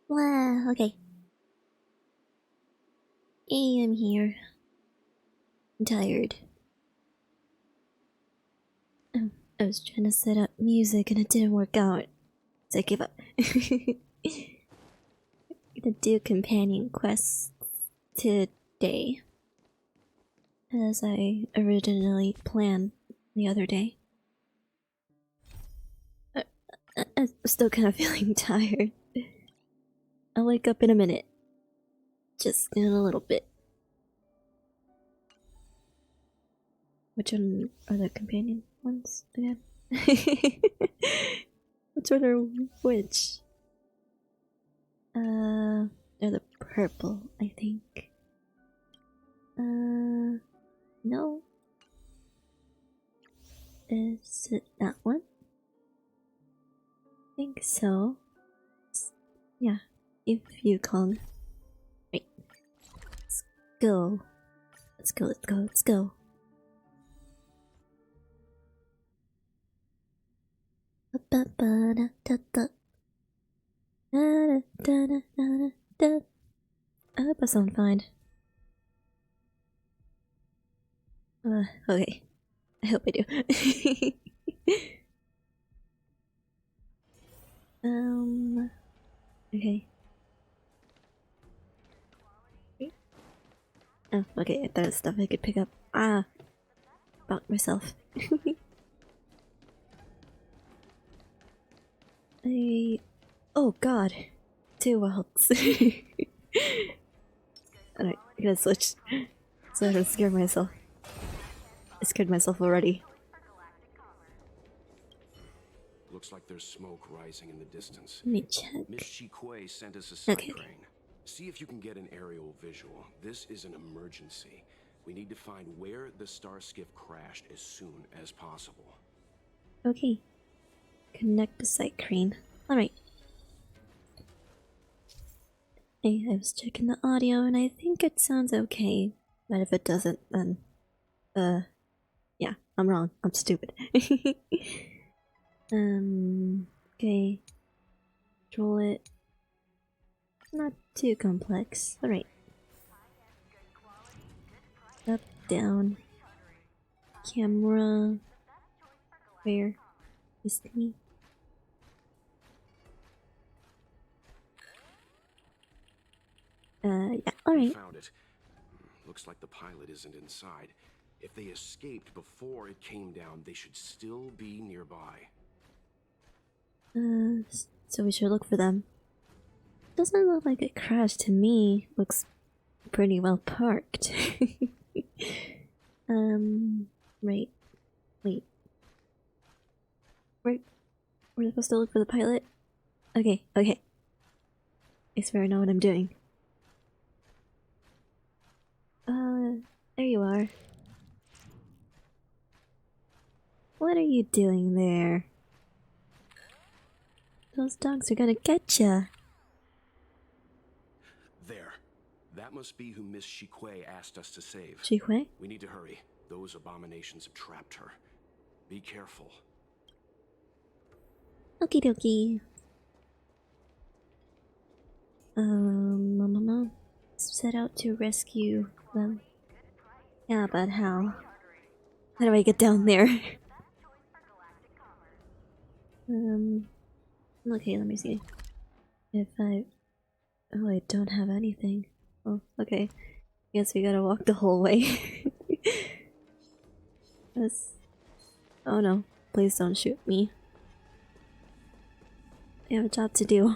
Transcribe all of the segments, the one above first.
Wow, okay. Hey, I'm here. I'm tired. I was trying to set up music and it didn't work out. So I gave up. Gonna do companion quests today. As I originally planned the other day. I'm still kind of feeling tired. I'll wake up in a minute. Just in a little bit. Which one are the companion ones again? Which one are which? They're the purple, I think. No. Is it that one? I think so. Yeah, if you Kong. Right. Let's go. Let's go, let's go, let's go. I hope I sound fine. Okay. I hope I do. Okay. Oh, okay, I thought it was stuff I could pick up. Ah! About myself. Oh god! 2 wilds. Alright, I gotta switch. So I don't scare myself. I scared myself already. Looks like there's smoke rising in the distance. Let me check. Miss Chikwe sent us a side Okay. crane. See if you can get an aerial visual. This is an emergency. We need to find where the star skiff crashed as soon as possible. Okay. Connect the sight crane. Alright. I was checking the audio and I think it sounds okay. But if it doesn't, then... yeah, I'm wrong. I'm stupid. Okay. Control it. Not too complex. Alright. Up, down. Camera. Where is me? Yeah, alright. Found it. Looks like the pilot isn't inside. If they escaped before it came down, they should still be nearby. So we should look for them. Doesn't look like it crashed to me. Looks pretty well parked. Right. Wait. We're supposed to look for the pilot? Okay, okay. I swear I know what I'm doing. There you are. What are you doing there? Those dogs are gonna get ya. There. That must be who Miss Chikwe asked us to save. Chikwe? We need to hurry. Those abominations have trapped her. Be careful. Okie dokie. Set out to rescue them. Yeah, but how? How do I get down there? Okay, let me see. If I... Oh, I don't have anything. Oh, okay. Guess we gotta walk the whole way. Oh no, please don't shoot me. I have a job to do.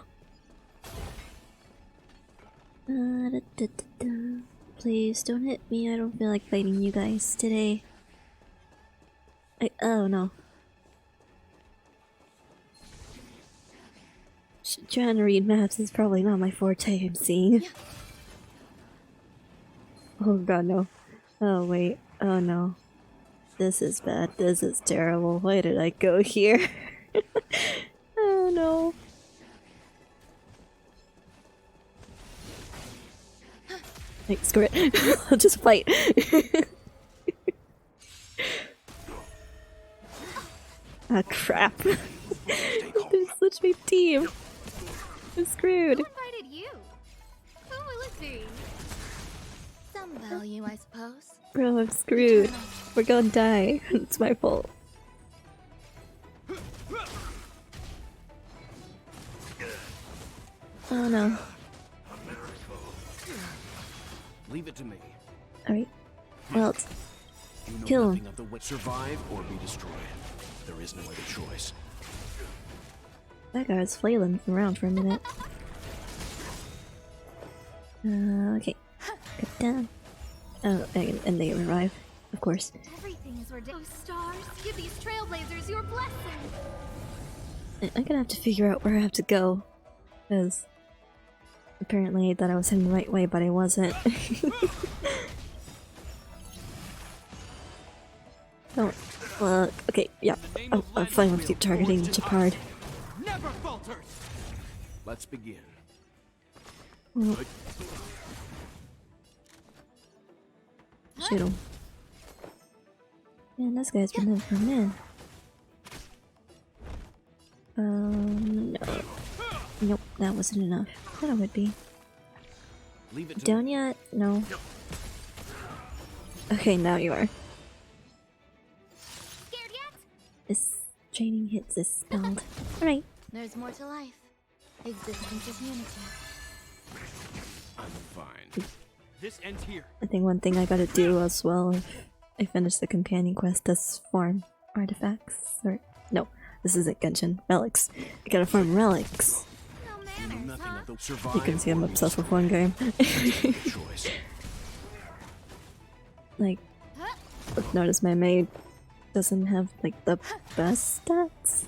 Please don't hit me, I don't feel like fighting you guys today. Oh no. Trying to read maps is probably not my forte, I'm seeing. Oh god, no. Oh wait, oh no. This is bad, this is terrible. Why did I go here? Oh no. Like, screw it. I'll just fight. Ah, crap. There's such a big team. I'm screwed. Who invited value, I suppose. Bro, I'm screwed. We're gonna die. It's my fault. Oh no. Leave it to me. Alright. Well, You know kill nothing him. of the way. Survive or be destroyed. There is no other choice. That guy was flailing around for a minute. Okay. Get down. Oh, and they revive, of course. Everything is ordained. Oh, stars, give these trailblazers your blessing. I'm gonna have to figure out where I have to go. Because apparently I thought I was heading the right way, but I wasn't. Oh, okay, yeah. I'm fine with you targeting Japard. Never falters. Let's begin. Oh. Shoot him. Man, this guy's been living for a minute. No. Nope, that wasn't enough. Thought it would be. Leave it to Down yet? No. Okay, now you are. Scared yet? This training hits is spelled. Alright. There's more to life. Existence is unity. I'm fine. This ends here. I think one thing I gotta do as well if I finish the companion quest is farm artifacts. Or, no, this isn't Genshin. Relics. I gotta farm relics. No manners, huh? Survive You can see I'm or be obsessed with one game. destroyed. Choice. Like, I've noticed my maid doesn't have, like, the best stats.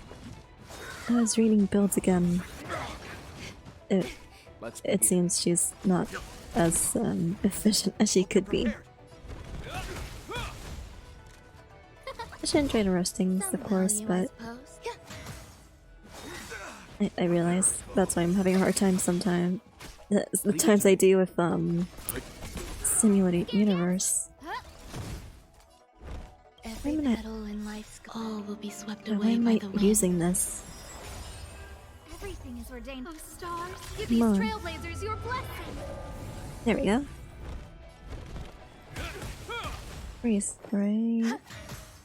I was reading builds again. It seems she's not as efficient as she could be. I should enjoy the roastings, of course, but I realize that's why I'm having a hard time sometimes. The times I do with Simulated Universe. Every Wait a minute. petal in life's all will be swept Why away am by I the wind. using this? Everything is ordained. Oh, stars, give Come these on. trailblazers your blessing. There we go. Freeze, right?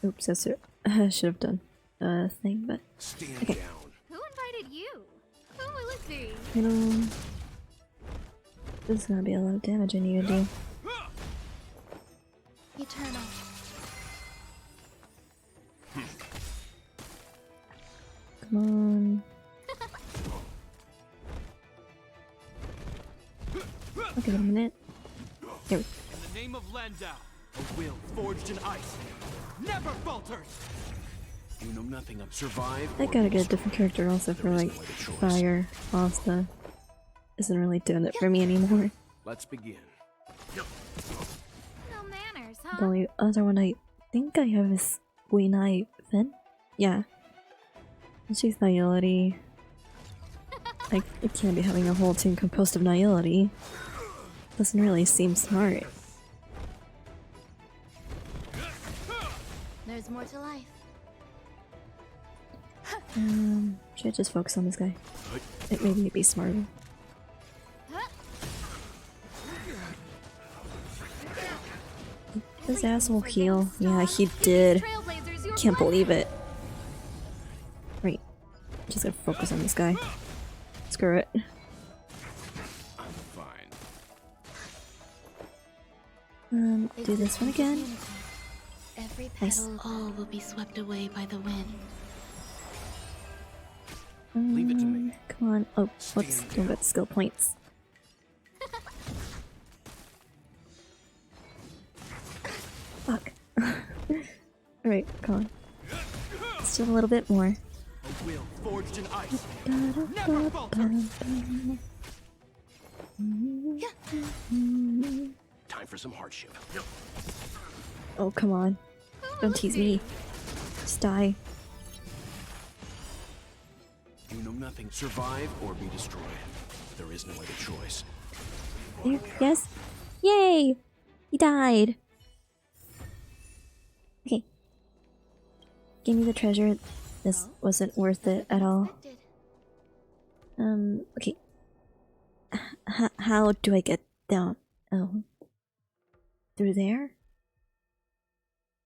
Oops, that's it. I should have done a thing, but Stand Okay. down. Who invited you? Who will it be? you know, this is gonna be a lot of damage I need to do. Eternal. Come on. I'll give it a minute. There we go. In the name of Landau, a will forged in ice never falters. You know nothing of survive. I or gotta be get a different destroyed. character also for There is like no other choice. fire. Asta isn't really doing it for me anymore. Let's begin. No manners, The huh? only other one I think I have is Guinai Fen. Yeah. And she's Nihility. I can't be having a whole team composed of Nihility. Doesn't really seem smart. There's more to life. Should I just focus on this guy? It made me be smarter. This asshole heal. Yeah, he did. Trailblazers your Can't believe it. Right. Just gotta focus on this guy. Screw it. I'm fine. Do this one again. Every Nice. petal, all will be swept away by the wind. Leave it to me. Come on. Oh, let's Stand go get skill points. Fuck. Alright, come on. Still a little bit more. A will forged in ice never falters. Time for some hardship. Oh, come on. Don't tease me. Just die. You know nothing. Survive or be destroyed. There is no other choice. There. Yes. Yay! He died. Okay. Give me the treasure. This wasn't worth it at all. Okay. How do I get down? Oh. through there?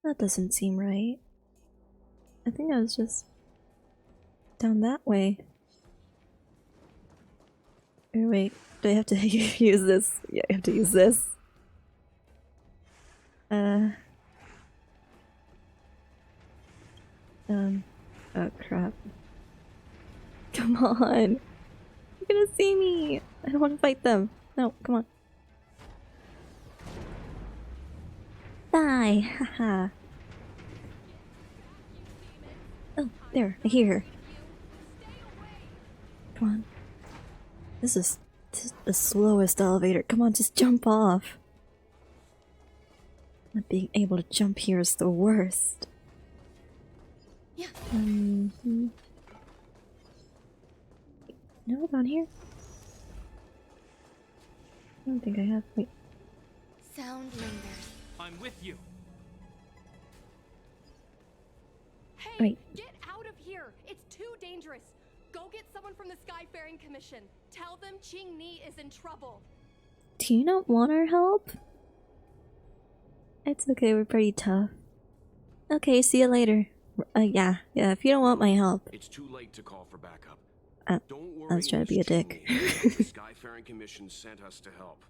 That doesn't seem right. I think I was just down that way. Or wait, do I have to use this? Yeah, I have to use this. Oh crap. Come on! You're gonna see me! I don't want to fight them! No, come on. Die! Haha. Oh, there, I hear her. Come on. This is the slowest elevator. Come on, just jump off. Not being able to jump here is the worst. Yeah. No, down here? I don't think I have. Wait. Sound lingers. I'm with you. Hey, Wait. get out of here! It's too dangerous. Go get someone from the Skyfaring Commission. Tell them Ching Ni is in trouble. Do you not want our help? It's okay, we're pretty tough. Okay, see you later. Yeah, if you don't want my help. It's too late to call for backup. Don't worry, I was trying to be a Miss dick. Cheney. The Skyfaring Commission sent us to help.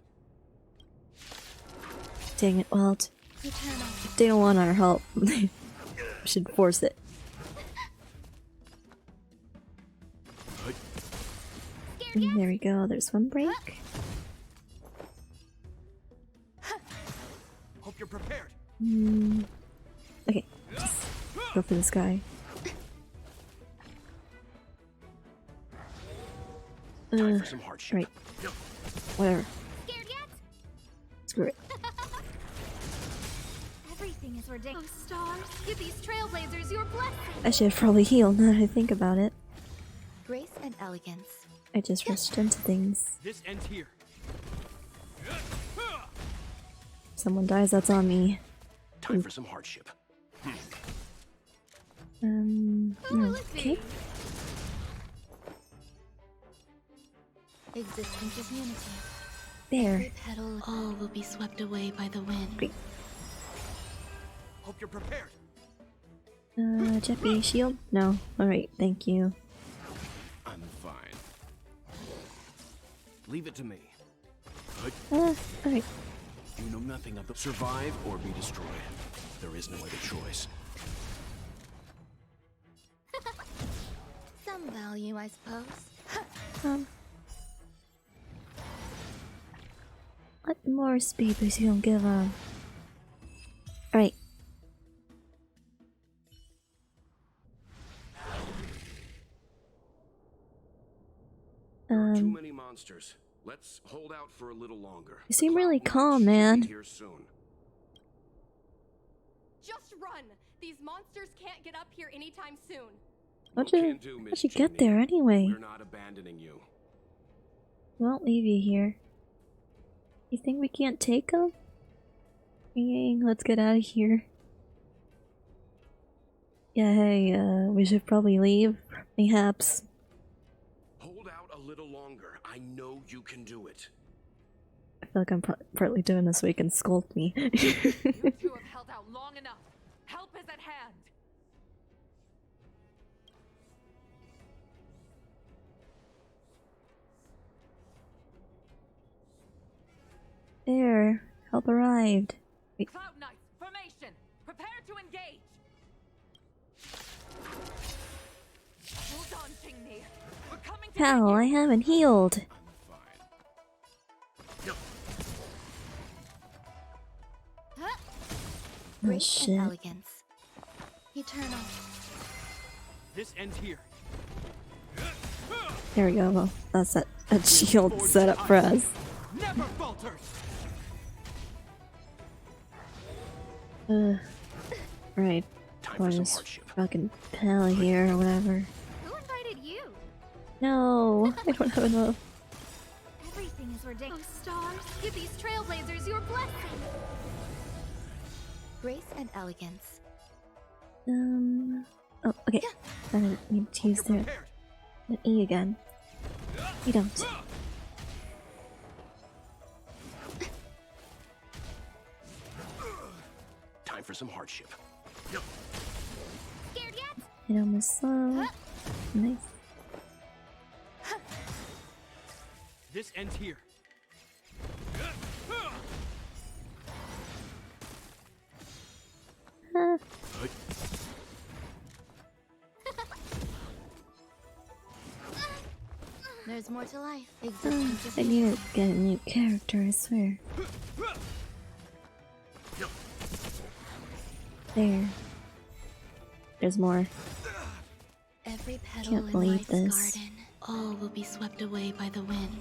Dang it, well, Return on. if they don't want our help, we should force it. There we go, there's one break. Hope you're prepared. Okay, just go for this guy. Time for some hardship. Right. Whatever. Scared yet? Screw it. Everything is ridiculous. Oh, stars, give these trailblazers your blessing. I should have probably healed now that I think about it. Grace and elegance. I just rushed into things. This ends here. Someone dies, that's on me. Time for some hardship. Okay. Existence is unity. There. Every petal, all will be swept away by the wind. Great. Hope you're prepared. Jeppy, shield? No. Alright, thank you. I'm fine. Leave it to me. Alright. You know nothing of the survive or be destroyed. There is no other choice. Some value, I suppose. What more speakers you don't give up? Alright. Too many monsters. Let's hold out for a little longer. You seem The really cloud calm, watch should man. be here soon. Just run! These monsters can't get up here anytime soon. How'd You you, can do, Miss how'd you get Cheney. there anyway? We're not abandoning you. Won't leave you here. You think we can't take them? Let's get out of here. Yeah, hey, we should probably leave. Perhaps. Hold out a little longer. I know you can do it. I feel like I'm partly doing this so he can scold me. You two have held out long enough. Help is at hand. There, help arrived. Wait, Cloud Knights, formation. Prepare to engage. Hold on, Ching-Ni. We're coming to hell, get I you. haven't healed. I'm fine. Oh Grace shit. and elegance. Eternal. This ends here. There we go. Well, that's that shield set up for us. Never falters. Right. Time Or for some this hardship. fucking pill here or whatever. Who invited you? No, I don't have enough. Everything is ridiculous. Oh, stars, give these trailblazers your blessing. Grace and elegance. Oh, okay. I need to use You're the prepared. E again. You don't. Time for some hardship. Scared yet? Hit him with slow. Nice. This ends here. Huh. There's more to life. I Existence need to get a new character, I swear. There. There's more. Every petal Can't in believe life's this. garden, all will be swept away by the wind.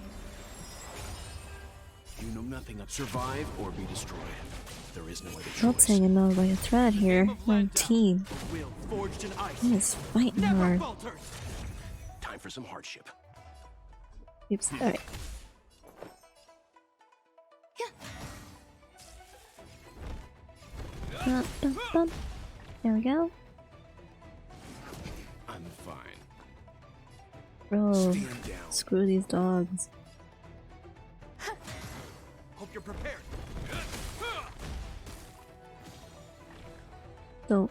You know nothing of survive or be destroyed. There is no other Not choice. hanging on by a thread here. No team. A will forged in ice. He is fighting Never hard. falters. Time for some hardship. Oops. Alright. Bum, bum, bum. There we go. I'm fine. Bro, Stand down. screw these dogs. Hope you're prepared. Don't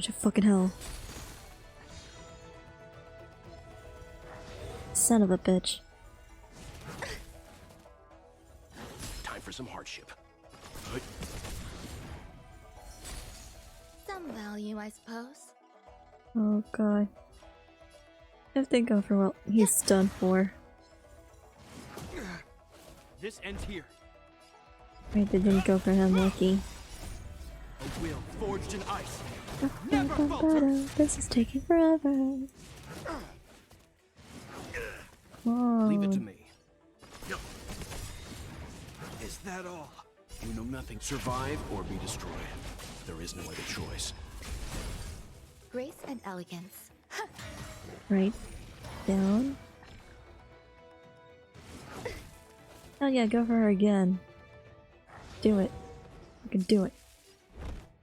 you fucking hell. Son of a bitch. Time for some hardship. Some value, I suppose. Oh god. If they go for what he's done for. This ends here. Right, they didn't go for him, lucky. A will forged in ice. Never falters. This is taking forever. Whoa. Leave it to me. Is that all? You know nothing. Survive or be destroyed. There is no other choice. Grace and elegance. Right. Down. Oh yeah, go for her again. Do it. You can do it.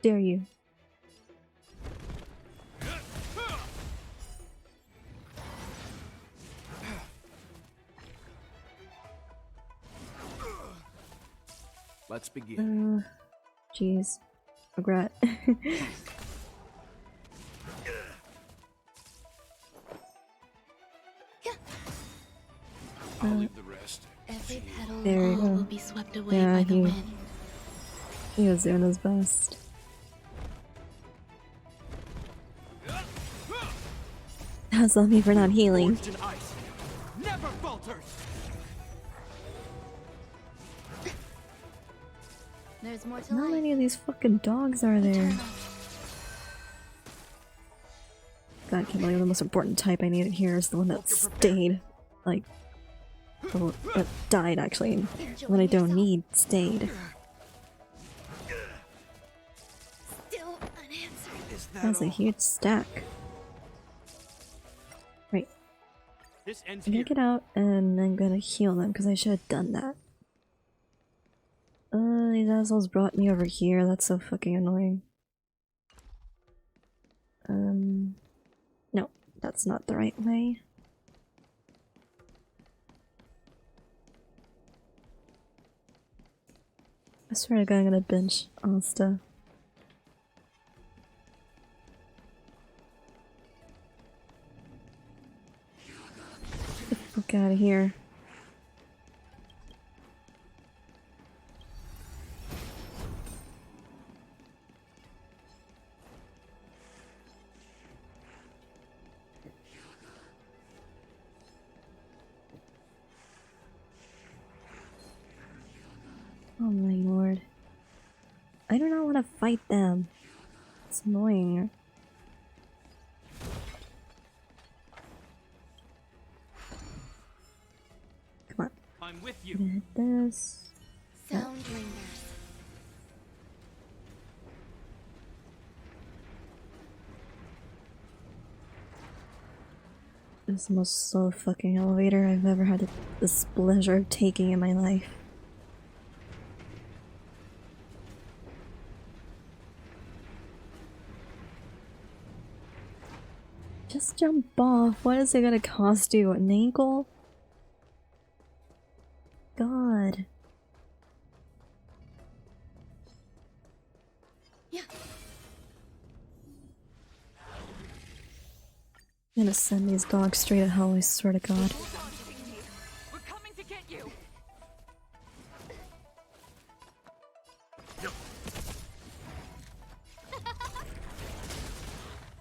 Dare you. Let's begin. Jeez. Regret. I'll leave the rest. Every petal There you all go. will be swept away Yeah, by the he- wind. He was doing his best. That's on me for not healing. Forged in ice. Never falters. There's more to How life. many of these fucking dogs are there? Eternal. God, I can't believe the most important type I needed here is the one that stayed. Like, oh, that died actually. And when I don't need, stayed. Still unanswered. Is that That's a all? huge stack. Right, This ends I'm gonna here. get out and I'm gonna heal them because I should have done that. These assholes brought me over here. That's so fucking annoying. No, that's not the right way. I swear to God, I'm gonna binge Asta. Get the fuck out of here. Oh my lord. I do not want to fight them. It's annoying. Come on. I'm with I'm gonna you. hit this. Sound lingers. This is the most slow fucking elevator I've ever had the displeasure of taking in my life. Just jump off. What is it gonna cost you? An ankle? God. I'm gonna send these dogs straight to hell, I swear to god. We're coming to get you.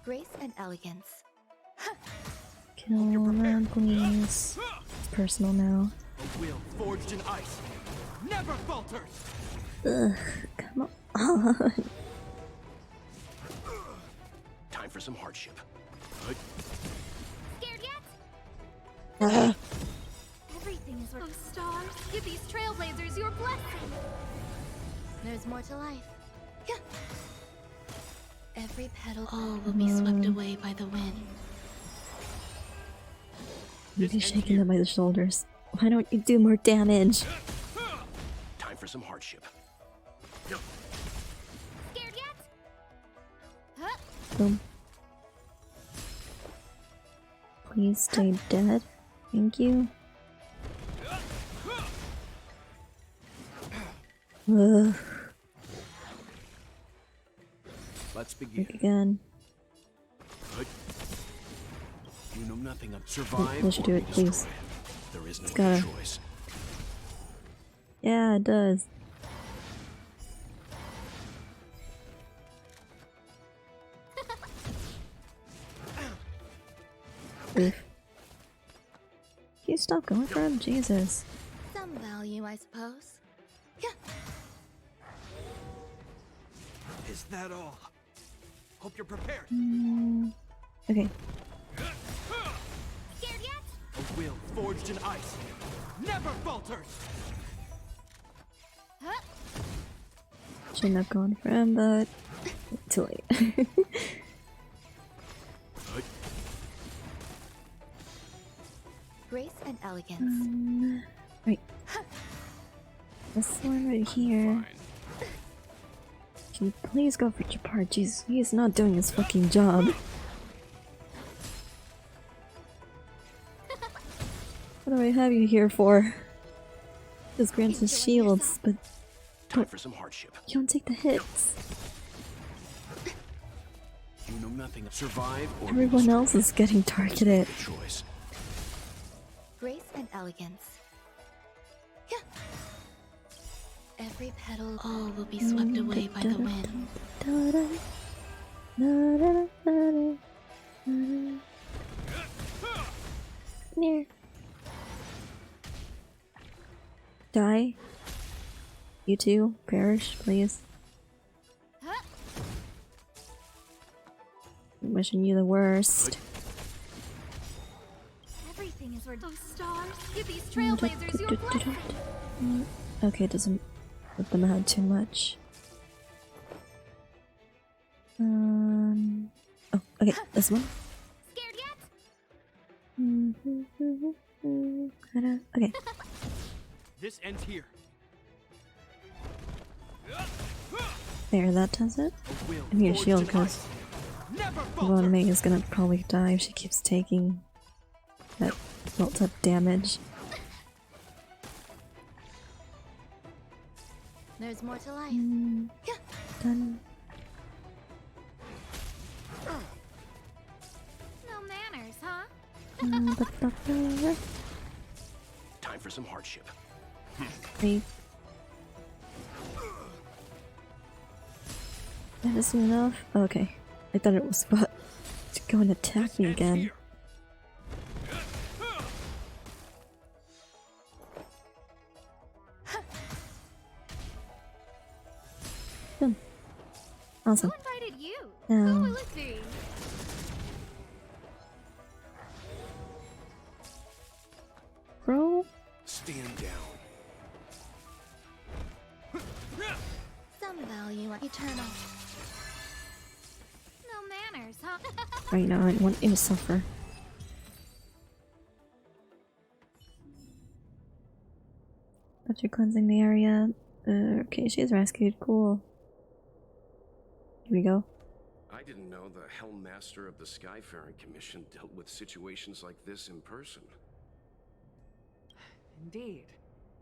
Grace and elegance. Kill them, please. It's personal now. A will forged in ice never falters. Ugh, come on. Time for some hardship. Scared yet? Ah, Everything is Oh, stars, give these trailblazers your blessing. There's more to life. Yeah. Every petal all will be swept away by the wind. you'd be shaking them by the shoulders. Why don't you do more damage? Time for some hardship. Scared yet? Boom. Please stay dead. Thank you. Ugh, Let's begin. think again. You know nothing of survive. Let's or do be it, please. destroyed. There is no gotta- other choice. Yeah, it does. Oof. Can you stop going for him? Jesus. Some value, I suppose. Yeah. Is that all? Hope you're prepared. Okay. Scared yet? A will forged in ice never falters. Shouldn't have gone for him, but too late. Grace and elegance. Right. This one right here. Can you please go for Japar? Jeez, he's not doing his fucking job. What do I have you here for? Just grants his shields, but Time for some hardship. you don't take the hits. You know nothing of survive or be Everyone destroyed. else is getting targeted. Choice. Grace and elegance. Yeah. Every petal all will be swept away by the wind. Near. Die. You too. Perish, please. I'm wishing you the worst. Everything is where. Oh, stars, give these trailblazers your blessing. Okay, it doesn't let them add too much. Oh, okay, this one. Scared yet? Okay, This ends here. there, that does it. A will I need a forged shield in because ice never Von falters. May is gonna probably die if she keeps taking that built up damage. There's more to life. Done. No manners, huh? Time for some hardship. Wait. That isn't enough? Okay. I thought it was about to go and attack me Ends again. here. Awesome. Who invited you? No. Who will it be? Bro? Stand down. Some value, eternal. No manners, huh? Right now, I want you to suffer. After cleansing the area. Okay, she's rescued. Cool. Here we go. I didn't know the Hellmaster of the Skyfaring Commission dealt with situations like this in person. Indeed.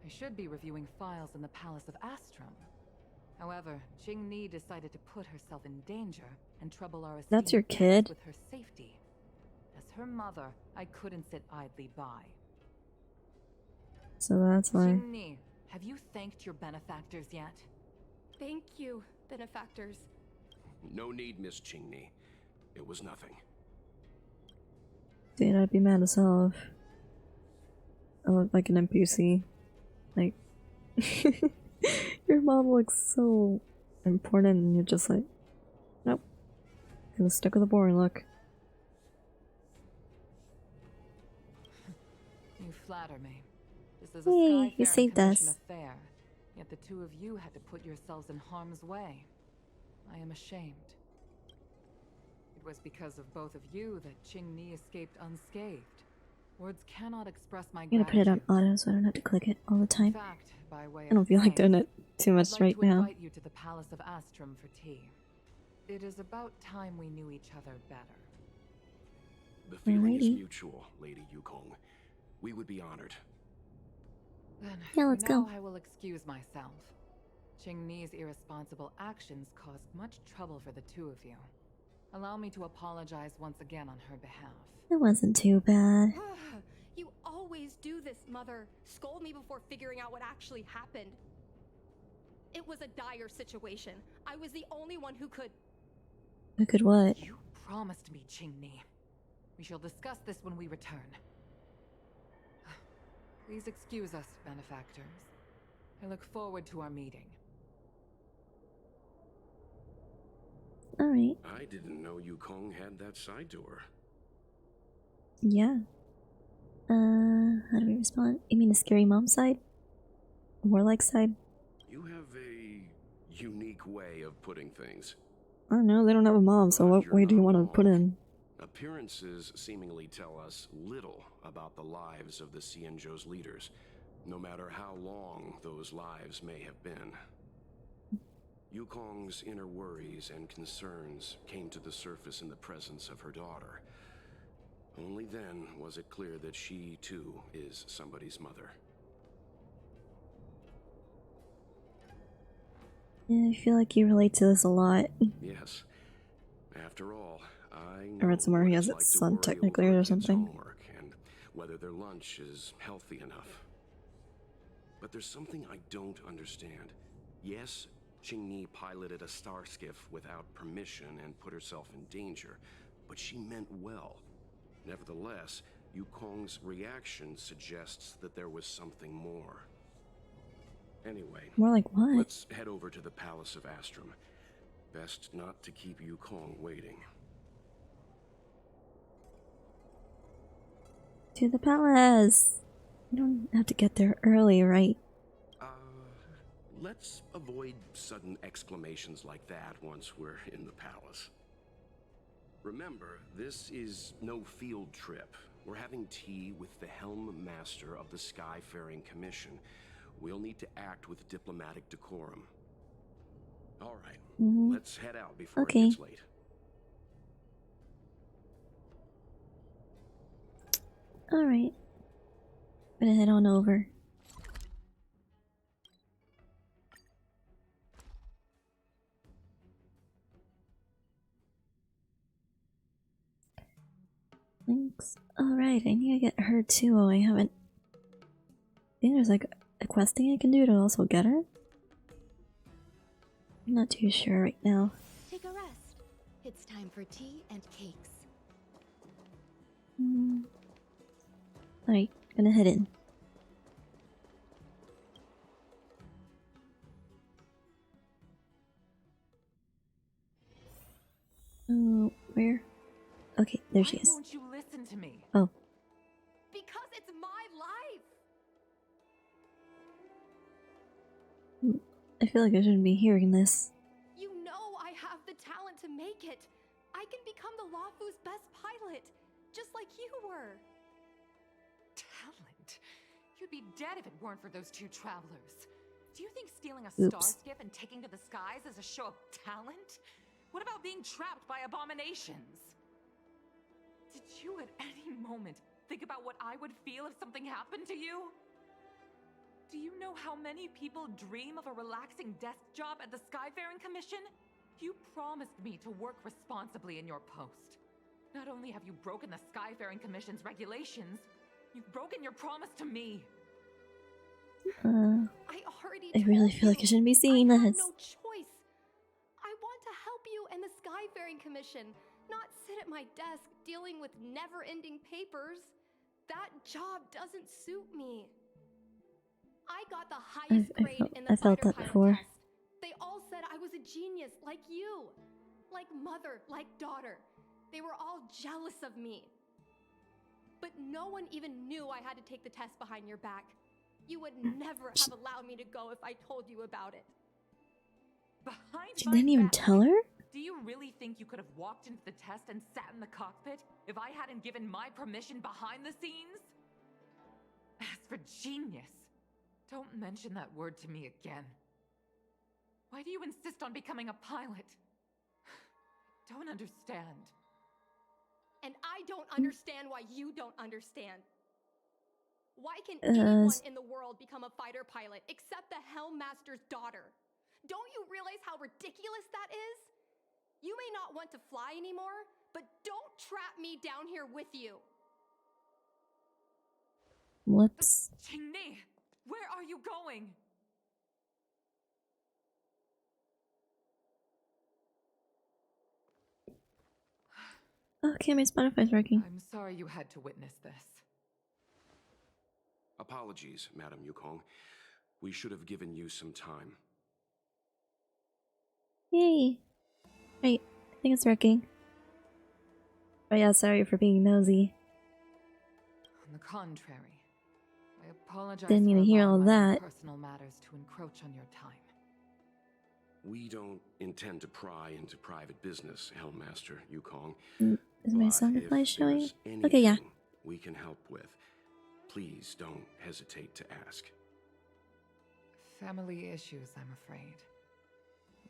I should be reviewing files in the Palace of Astrum. However, Qing Ni decided to put herself in danger and trouble our That's your esteemed guests kid? with her safety. As her mother, I couldn't sit idly by. So that's why. Qingni, have you thanked your benefactors yet? Thank you, benefactors. No need, Miss Qingni. It was nothing. Dude, I'd be mad as hell if I look like an NPC. Like, your mom looks so important and you're just like, nope. Gonna stick with the boring look. You flatter me. This is a Hey, you Skyfaring saved Commission us. affair. Yet the two of you had to put yourselves in harm's way. I am ashamed. It was because of both of you that Qingni escaped unscathed. Words cannot express my I'm gonna put it on gratitude. auto so I don't have to click it all the In time. fact, by way I don't of feel like thanks, doing it too I'd much like right to now. invite you to the Palace of Astrum for tea. It is about time we knew each other better. The feeling is Alrighty. mutual, Lady Yukong. We would be honored. Then, Yeah, let's for now, go. I will excuse myself. Qingni's irresponsible actions caused much trouble for the two of you. Allow me to apologize once again on her behalf. It wasn't too bad. You always do this, Mother. Scold me before figuring out what actually happened. It was a dire situation. I was the only one who could. I could what? You promised me, Qingni. We shall discuss this when we return. Please excuse us, benefactors. I look forward to our meeting. Alright. I didn't know Yukong had that side to her. Yeah. How do we respond? You mean the scary mom side? Warlike side? You have a unique way of putting things. I don't know, they don't have a mom, so But what you're way do you not want to wrong. put in? Appearances seemingly tell us little about the lives of the Xianzhou's leaders, no matter how long those lives may have been. Yukong's inner worries and concerns came to the surface in the presence of her daughter. Only then was it clear that she, too, is somebody's mother. Yeah, I feel like you relate to this a lot. Yes. After all, I I read somewhere know he what has it's its like to son worry technically over or a kid's something. homework and whether their lunch is healthy enough. But there's something I don't understand. Yes, Qingni piloted a star skiff without permission and put herself in danger, but she meant well. Nevertheless, Yukong's reaction suggests that there was something more. Anyway, More like what? let's head over to the Palace of Astrum. Best not to keep Yukong waiting. To the palace! You don't have to get there early, right? Let's avoid sudden exclamations like that once we're in the palace. Remember, this is no field trip. We're having tea with the Helm Master of the Skyfaring Commission. We'll need to act with diplomatic decorum. All right, let's head out before it Okay. gets late. Alright. Gonna head on over. Thanks. Alright, I need to get her too. I haven't. I think there's like a quest thing I can do to also get her. I'm not too sure right now. Take a rest. It's time for tea and cakes. Alright, gonna head in. Oh, where? Okay, there she Why is. won't you listen to me? Oh, Because it's my life! I feel like I shouldn't be hearing this. You know I have the talent to make it. I can become the Lafu's best pilot, just like you were. Talent? You'd be dead if it weren't for those two travelers. Do you think stealing a star Oops. skiff and taking to the skies is a show of talent? What about being trapped by abominations? Did you at any moment think about what I would feel if something happened to you? Do you know how many people dream of a relaxing desk job at the Skyfaring Commission? You promised me to work responsibly in your post. Not only have you broken the Skyfaring Commission's regulations, you've broken your promise to me. I already I really told feel like I you. shouldn't be seeing I have this. no choice. I want to help you and the Skyfaring Commission, not sit at my desk dealing with never-ending papers. That job doesn't suit me. I got the highest grade in the I felt fighter that pilot before. test. They all said I was a genius, like you. Like mother, like daughter. They were all jealous of me. But no one even knew I had to take the test behind your back. You would never have allowed me to go if I told you about it. Behind She my didn't even back? tell her? Do you really think you could have walked into the test and sat in the cockpit if I hadn't given my permission behind the scenes? As for genius, don't mention that word to me again. Why do you insist on becoming a pilot? Don't understand. And I don't understand why you don't understand. Why can anyone in the world become a fighter pilot except the Helmmaster's daughter? Don't you realize how ridiculous that is? You may not want to fly anymore, but don't trap me down here with you. Whoops. Ching-Ni, where are you going? Okay, my Spotify's working. I'm sorry you had to witness this. Apologies, Madam Yukong. We should have given you some time. Yay! Right, I think it's working. Oh yeah, sorry for being nosy. On the contrary, I apologize Didn't need for to hear all allowing my own that. personal matters to encroach on your time. We don't intend to pry into private business, Helmmaster Yukong. Is my But sound if reply showing? there's Okay, yeah. anything we can help with, please don't hesitate to ask. Family issues, I'm afraid.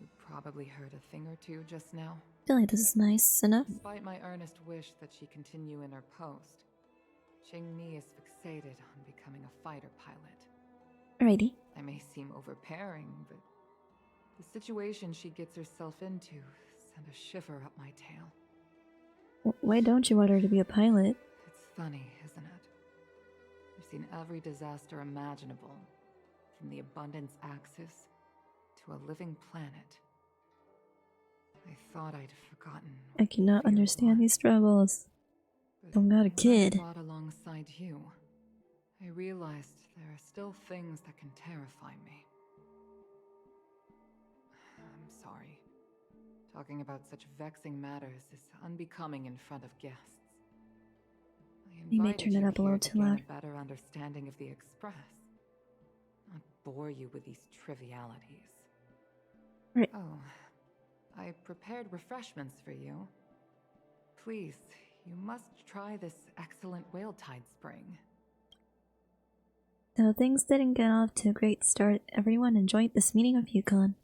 You probably heard a thing or two just now. I feel like this is nice enough. Despite my earnest wish that she continue in her post, Ching-Ni is fixated on becoming a fighter pilot. Alrighty. I may seem overbearing, but the situation she gets herself into sent a shiver up my tail. Why don't you want her to be a pilot? It's funny, isn't it? I've seen every disaster imaginable, from the abundance axis to a living planet. I thought I'd forgotten. I cannot fear understand was. these struggles. But Don't got a when kid. I fought alongside you, I realized there are still things that can terrify me. I'm sorry. Talking about such vexing matters is unbecoming in front of guests. I You may invited turn it up a here little to too gain loud. a better understanding of the Express, not bore you with these trivialities. Right. Oh, I prepared refreshments for you. Please, you must try this excellent whale tide spring. Though things didn't get off to a great start, everyone enjoyed this meeting of Yukon.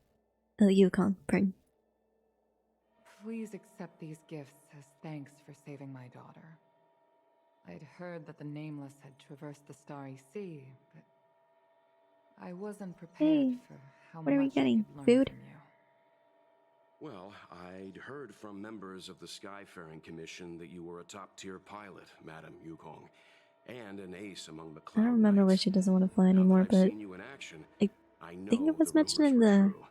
Yukon, pardon. Please accept these gifts as thanks for saving my daughter. I'd heard that the Nameless had traversed the Starry Sea, but I wasn't prepared Hey, for how what are we much getting? I could learn Food? from you. Well, I'd heard from members of the Skyfaring Commission that you were a top-tier pilot, Madam Yukong, and an ace among the I Cloud don't remember where Knights. she doesn't want to fly Now that anymore, I've but seen you in action, I know think it was the mentioned in rumors were the true.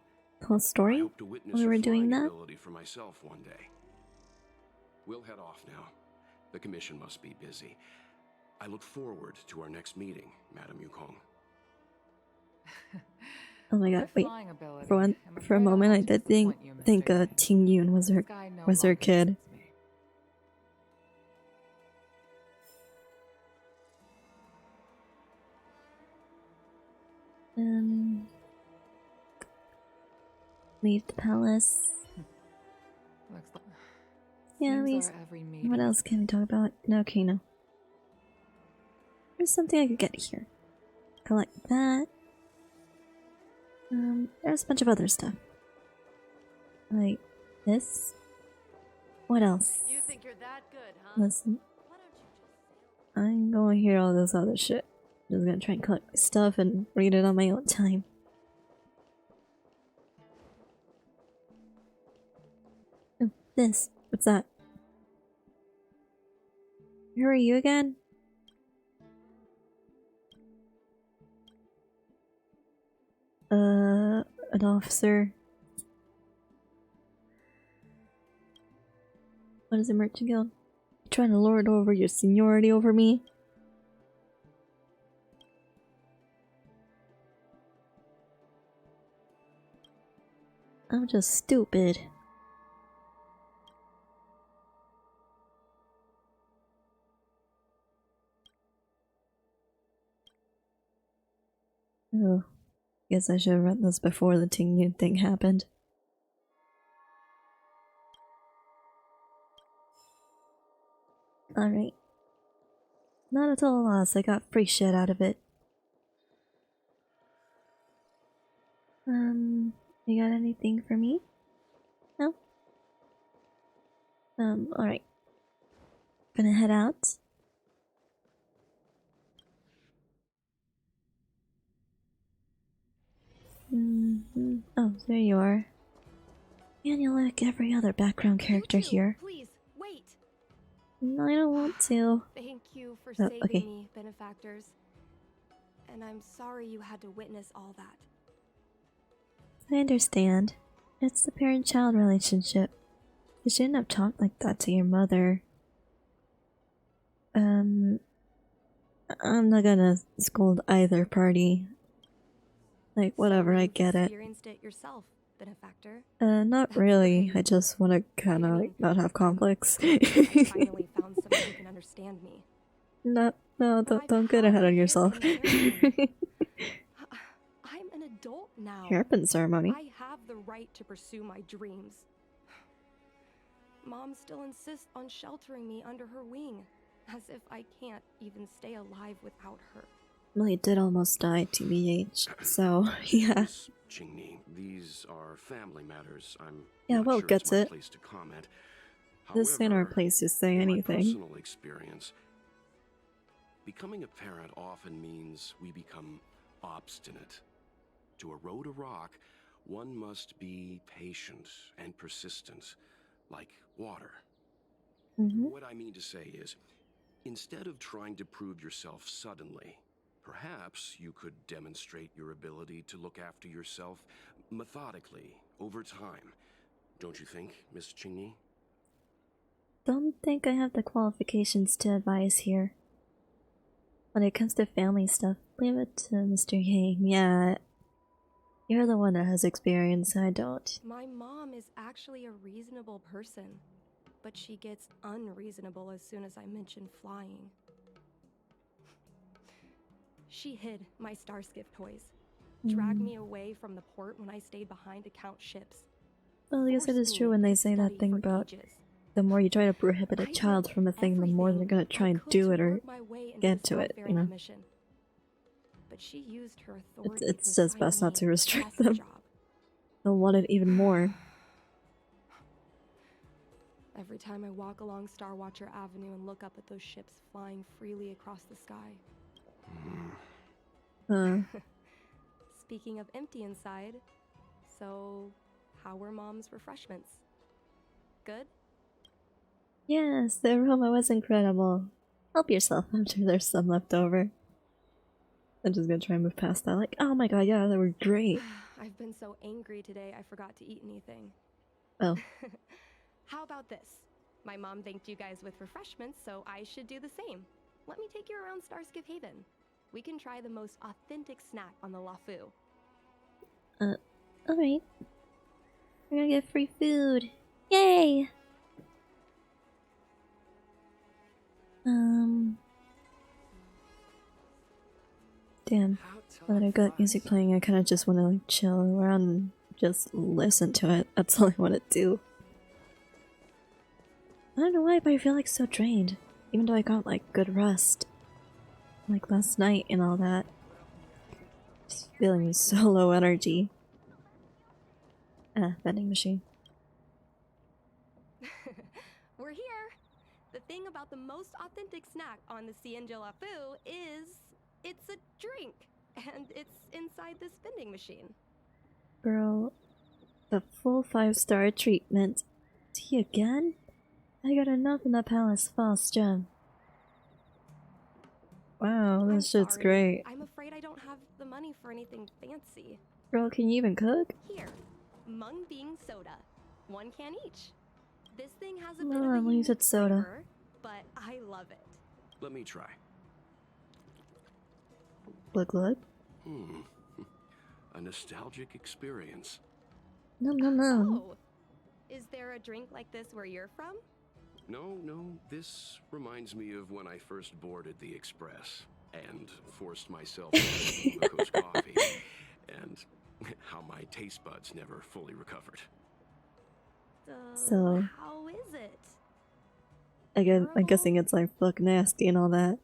whole I story hope to witness when we your were doing flying that. ability for myself one day. We'll head off now. The commission must be busy. I look forward to our next meeting, Madam Yukong. Oh my My god, wait. flying ability, For I'm a afraid I'll moment I have to did think disappoint you, think Mr. Yang. Ting Yun was her Sky no was her longer kid. suits me. Leave the palace. Looks like Yeah, at seems least. our every meeting. What else can we talk about? No, okay, no. There's something I could get here. Collect that. There's a bunch of other stuff. Like this. What else? You think you're that good, huh? Listen, Why don't you just sail? I'm going to hear all this other shit. Just gonna try and collect my stuff and read it on my own time. Oh, this. What's that? Who are you again? An officer. What is a merchant guild? You trying to lord over your seniority over me? I'm just stupid. Oh, guess I should have read this before the Ting thing happened. Alright. Not at all a loss, I got free shit out of it. You got anything for me? No? Alright. Gonna head out. Oh, there you are. And you're like every other background character You two, here. Please, wait. No, I don't want to. Thank you for Oh, saving okay. me, benefactors. And I'm sorry you had to witness all that. I understand. It's the parent-child relationship. You shouldn't have talked like that to your mother. I'm not gonna scold either party. Like, whatever, So I you've get it. experienced it yourself, benefactor. Not That's really. great. I just wanna kinda, I like, mean, not have conflicts. I finally found someone who can understand me. No, But I've don't get had ahead a of yourself. hairpin ceremony. I'm an adult now. Hairpin ceremony? I have the right to pursue my dreams. Mom still insists on sheltering me under her wing, as if I can't even stay alive without her. Well, he did almost die, TBH, so, yeah. Miss Qingni, these are family matters. I'm Yeah, not Will sure gets it's my it. place to comment. This ain't our However, place to say in anything. my personal experience, becoming a parent often means we become obstinate. To erode a rock, one must be patient and persistent, like water. What I mean to say is, instead of trying to prove yourself suddenly, perhaps you could demonstrate your ability to look after yourself methodically over time. Don't you think, Miss Qingni? Don't think I have the qualifications to advise here. When it comes to family stuff, leave it to Mr. Yang. Yeah, you're the one that has experience, I don't. My mom is actually a reasonable person, but she gets unreasonable as soon as I mention flying. She hid my Starskiff toys, dragged me away from the port when I stayed behind to count ships. Well, I guess it forced is true me when they to say that study thing for about ages. the more you try to prohibit a I did child from a thing, the more they're gonna try and everything I do could it to or work my way into get the to it, you Starfaring know? Commission. But she used her authority It's to just assign best not me to a restrict desk them. job. They'll want it even more. Every time I walk along Star Watcher Avenue and look up at those ships flying freely across the sky. Speaking of empty inside, so how were Mom's refreshments? Good? Yes, the aroma was incredible. Help yourself, I'm sure there's some left over. I'm just gonna try and move past that, like, oh my god, yeah, they were great. I've been so angry today I forgot to eat anything. Oh. How about this? My mom thanked you guys with refreshments, so I should do the same. Let me take you around Starskiff Haven. We can try the most authentic snack on the LaFu. Alright. We're gonna get free food. Yay! Damn. Now that I've got music playing, I kinda just wanna like chill around and just listen to it. That's all I wanna do. I don't know why, but I feel like so drained. Even though I got like good rest. Like last night and all that. Just feeling so low energy. Vending machine. We're here! The thing about the most authentic snack on the Cienjo LaFu is it's a drink, and it's inside this vending machine. Girl, the full 5-star treatment. Tea again? I got enough in the Palace False Gem. bro. I'm This shit's sorry. great. I'm afraid I don't have the money for anything fancy. Bro, can you even cook? Here, mung bean soda. 1 can each. This thing has a No, bit of a I'm used unique to soda. flavor, but I love it. Let me try. Look, look. A nostalgic experience. No, no, no. Oh, is there a drink like this where you're from? No, this reminds me of when I first boarded the Express and forced myself to glucose coffee, and how my taste buds never fully recovered. So, How is it? again, I'm Terrible? guessing it's like fuck nasty and all that.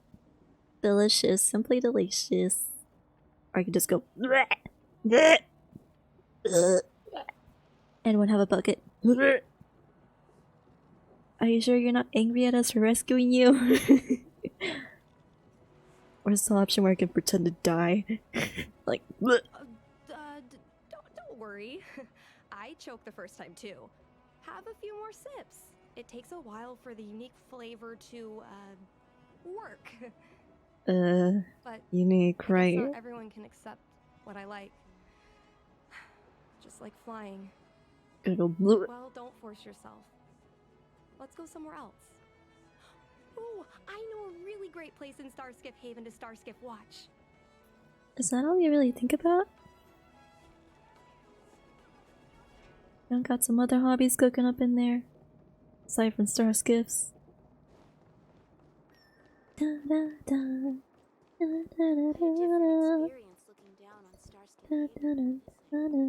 Delicious, simply delicious. Or I could just go. Anyone have a bucket? Are you sure you're not angry at us for rescuing you? Or is the option where I can pretend to die? Like, Don't worry. I choked the first time too. Have a few more sips. It takes a while for the unique flavor to, work. But unique, I guess right? not everyone can accept what I like. Just like flying. Gonna go blue. Well, don't force yourself. Let's go somewhere else. Oh, I know a really great place in Starskiff Haven to Starskiff watch. Is that all you really think about? You don't got some other hobbies cooking up in there? Aside from star skiffs. Da, da, da. Da, da, da, da, da. Experience looking down on Starskiff Da, Haven. da, da, da,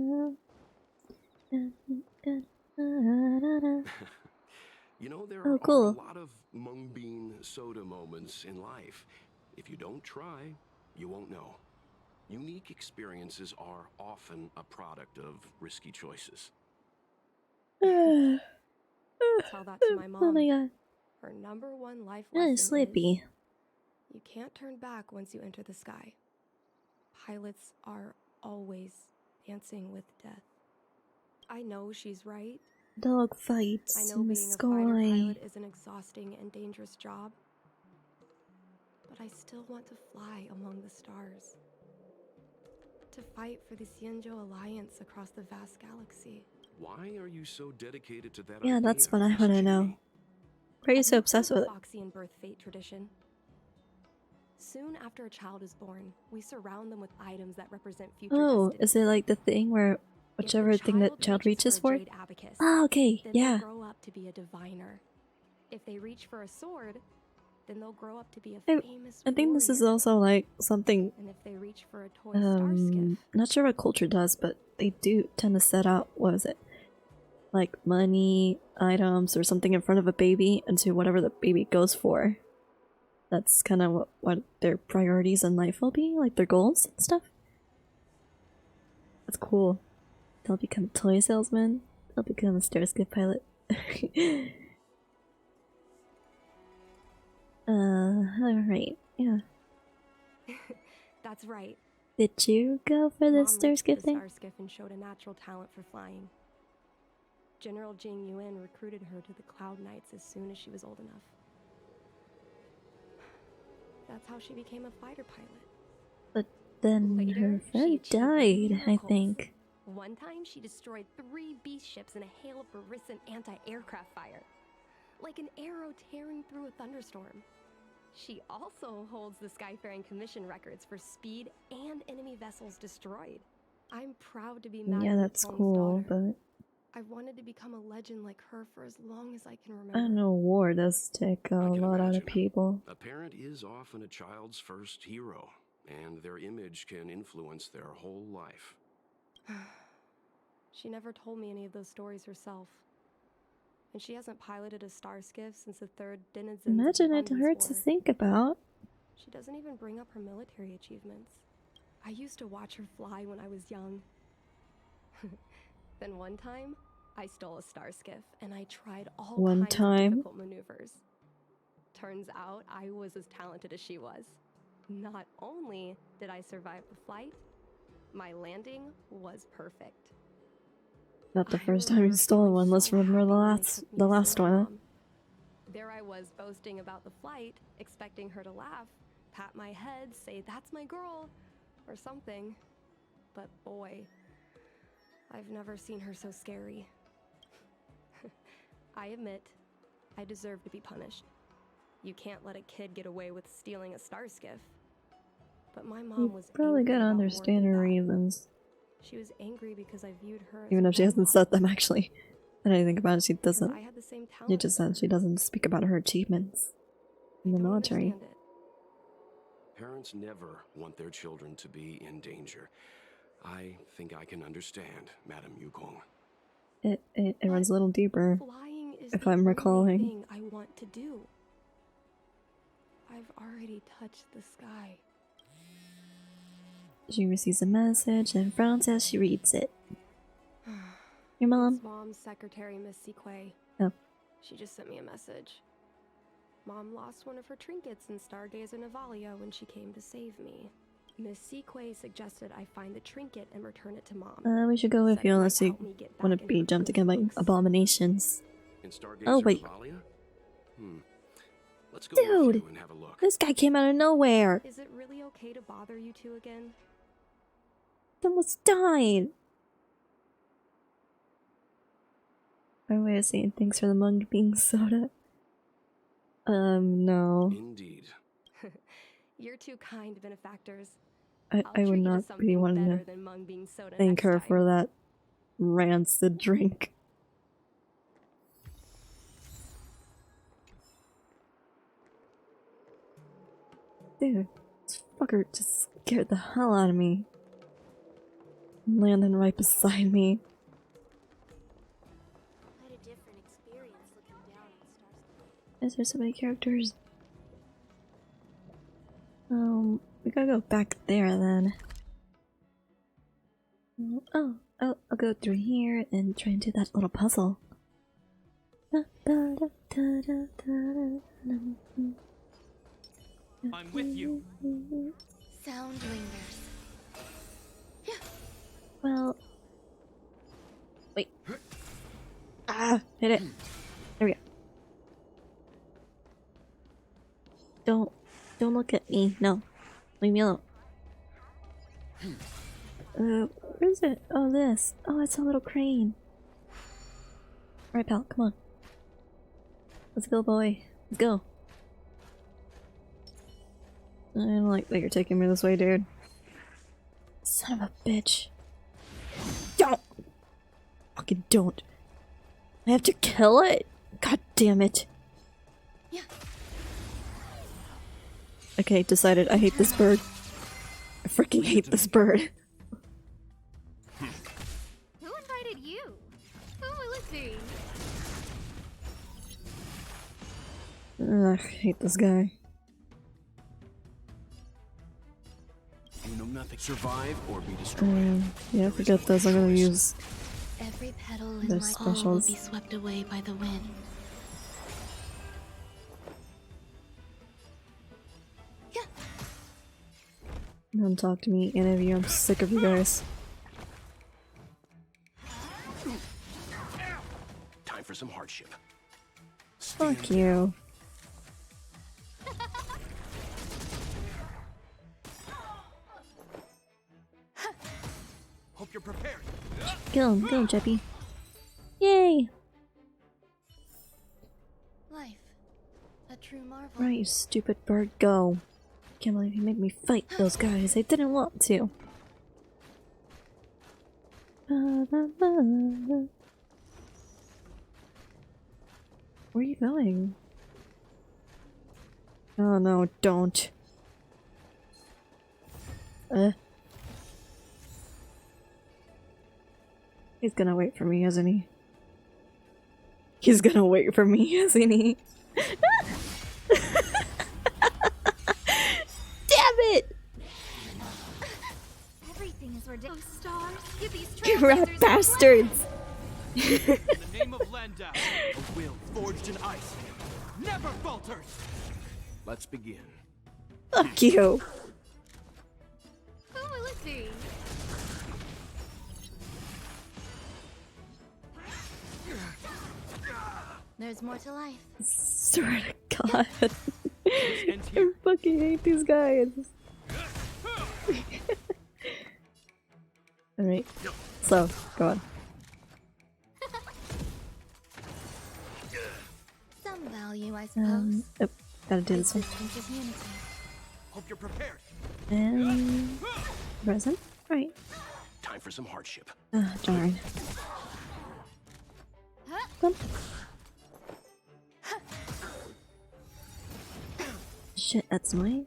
da. Da, da, da, da. You know, there Oh, are cool. a lot of mung bean soda moments in life. If you don't try, you won't know. Unique experiences are often a product of risky choices. Tell that to my Oh mom. my god. Her #1 life Really lesson sleepy. is you can't turn back once you enter the sky. Pilots are always dancing with death. I know she's right. Dog I fights know in the being a fighter sky. pilot is an exhausting and dangerous job. But I still want to fly among the stars. To fight for the Xianzhou Alliance across the vast galaxy. Why are you so dedicated to that Yeah, idea, that's what I Miss want to Cheney? know. Why are you Have so heard obsessed of with the it? Foxian birth fate tradition? Soon after a child is born, we surround them with items that represent future Oh, destiny. is it like the thing where If the whichever thing that child reaches for? a jade abacus, Ah, okay, then yeah. they'll grow up to be a diviner. If they reach for a sword, then they'll grow up to be a I- famous I think this is warrior. also like something, And if they reach for a toy starskiff, not sure what culture does, but they do tend to set out, what is it? Like money, items, or something in front of a baby into whatever the baby goes for. That's kind of what their priorities in life will be, like their goals and stuff. That's cool. They'll become a toy salesman. They'll become a starskip pilot. Alright, yeah. that's right. Did you go for the Mom reached starskip the thing? starskiff and showed a natural talent for flying. General Jing Yuan recruited her to the Cloud Knights as soon as she was old enough. That's how she became a fighter pilot. But then Later, her she friend achieved died, I miracles. think. One time, she destroyed 3 beast ships in a hail of Barissan anti-aircraft fire. Like an arrow tearing through a thunderstorm. She also holds the Skyfaring Commission records for speed and enemy vessels destroyed. I'm proud to be Yeah, Madame that's Lupone's cool, daughter. but I've wanted to become a legend like her for as long as I can I remember. know war does take a I can lot out imagine. of people. A parent is often a child's first hero, and their image can influence their whole life. She never told me any of those stories herself. And she hasn't piloted a starskiff since the 3rd Denizens Imagine of it Abundance hurts to War. think about. She doesn't even bring up her military achievements. I used to watch her fly when I was young. Then one time, I stole a starskiff and I tried all One kinds time? of difficult maneuvers. Turns out I was as talented as she was. Not only did I survive the flight, my landing was perfect. Not the I first time you remember stole feeling one. Let's so remember happy the when they last, took me the to see last my one. mom. There I was boasting about the flight, expecting her to laugh, pat my head, say that's my girl, or something. But boy, I've never seen her so scary. I admit, I deserve to be punished. You can't let a kid get away with stealing a star skiff. But my mom was Probably angry gotta about more understand than her that. reasons. She was angry because I viewed her as Even a if she role hasn't model, said them actually. And I think about it, she because doesn't. I had the same talent. She just as her. said she doesn't speak about her achievements in the I don't military. understand it. Parents never want their children to be in danger. I think I can understand, Madam Yukong. It runs a little deeper. Flying is If the I'm only recalling. thing I want to do. I've already touched the sky. She receives a message and frowns as she reads it. Your mom? It's Mom's secretary, Miss Sequay. Oh. She just sent me a message. Mom lost one of her trinkets in Stargazer Navalia when she came to save me. Miss Sequay suggested I find the trinket and return it to Mom. We should go with Said you it might unless you help me get want back to in be her jumped good again by books. abominations. In Stargazer Oh, wait. Navalia? Let's go Dude! with you and have a look. This guy came out of nowhere! Is it really okay to bother you two again? He almost died! My way of saying thanks for the mung bean soda. No. Indeed. You're two kind benefactors. I I'll would treat you to not be something one better to than mung bean soda thank next her time. for that rancid drink. Dude, this fucker just scared the hell out of me. Landing right beside me. Quite a different experience looking down on Starsky. Is there so many characters? We gotta go back there then. Oh, I'll go through here and try and do that little puzzle. I'm with you. Sound lingers. Well, wait. Ah, hit it. There we go. Don't look at me. No, leave me alone. Where is it? Oh, this. Oh, it's a little crane. Alright, pal, come on. Let's go, boy. Let's go. I don't like that you're taking me this way, dude. Son of a bitch. Don't! Fucking don't. I have to kill it? God damn it. Yeah. Okay, decided. I hate this bird. I freaking hate this bird. Who invited you? Who will it be? Ugh, I hate this guy. You know nothing. Survive or be destroyed. Yeah, forget this. I'm gonna use Every petal in their my all will specials. be swept away by the wind. Yeah. Don't talk to me, any of you. I'm sick of you guys. Time for some hardship. Fuck you. Hope you're prepared. Kill him, Jeppy. Yay! Life. A true marvel. Right, you stupid bird, go. Can't believe you made me fight those guys. I didn't want to. Where are you going? Oh no, don't. He's gonna wait for me, isn't he? He's gonna wait for me, isn't he? Damn it! Everything is ridiculous. Stars, give these You rat bastards! In the name of Landau, a will forged in ice never falters. Let's begin. Fuck you. Who will it be? There's more to life. Swear to God. This ends I here. fucking hate these guys. Alright. So, go on. Some value, I suppose. Oh, gotta do this one. Existence is unity. Hope you're prepared. And resin. Right. Time for some hardship. Ah, darn. Come. Shit, that's mine.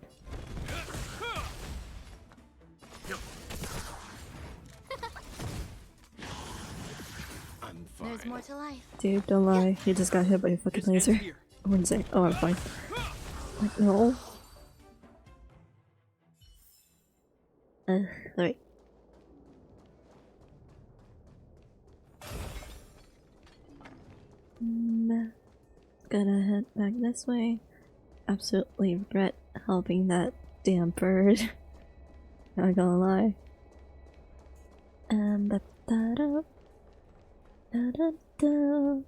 I'm There's fine. more to life. Dude, don't lie. You just got hit by a fucking This ends laser. here. I wouldn't say. Oh, I'm fine. Like, no. Alright. Gonna head back this way. Absolutely regret helping that damn bird. Not gonna lie. Da da da da da da.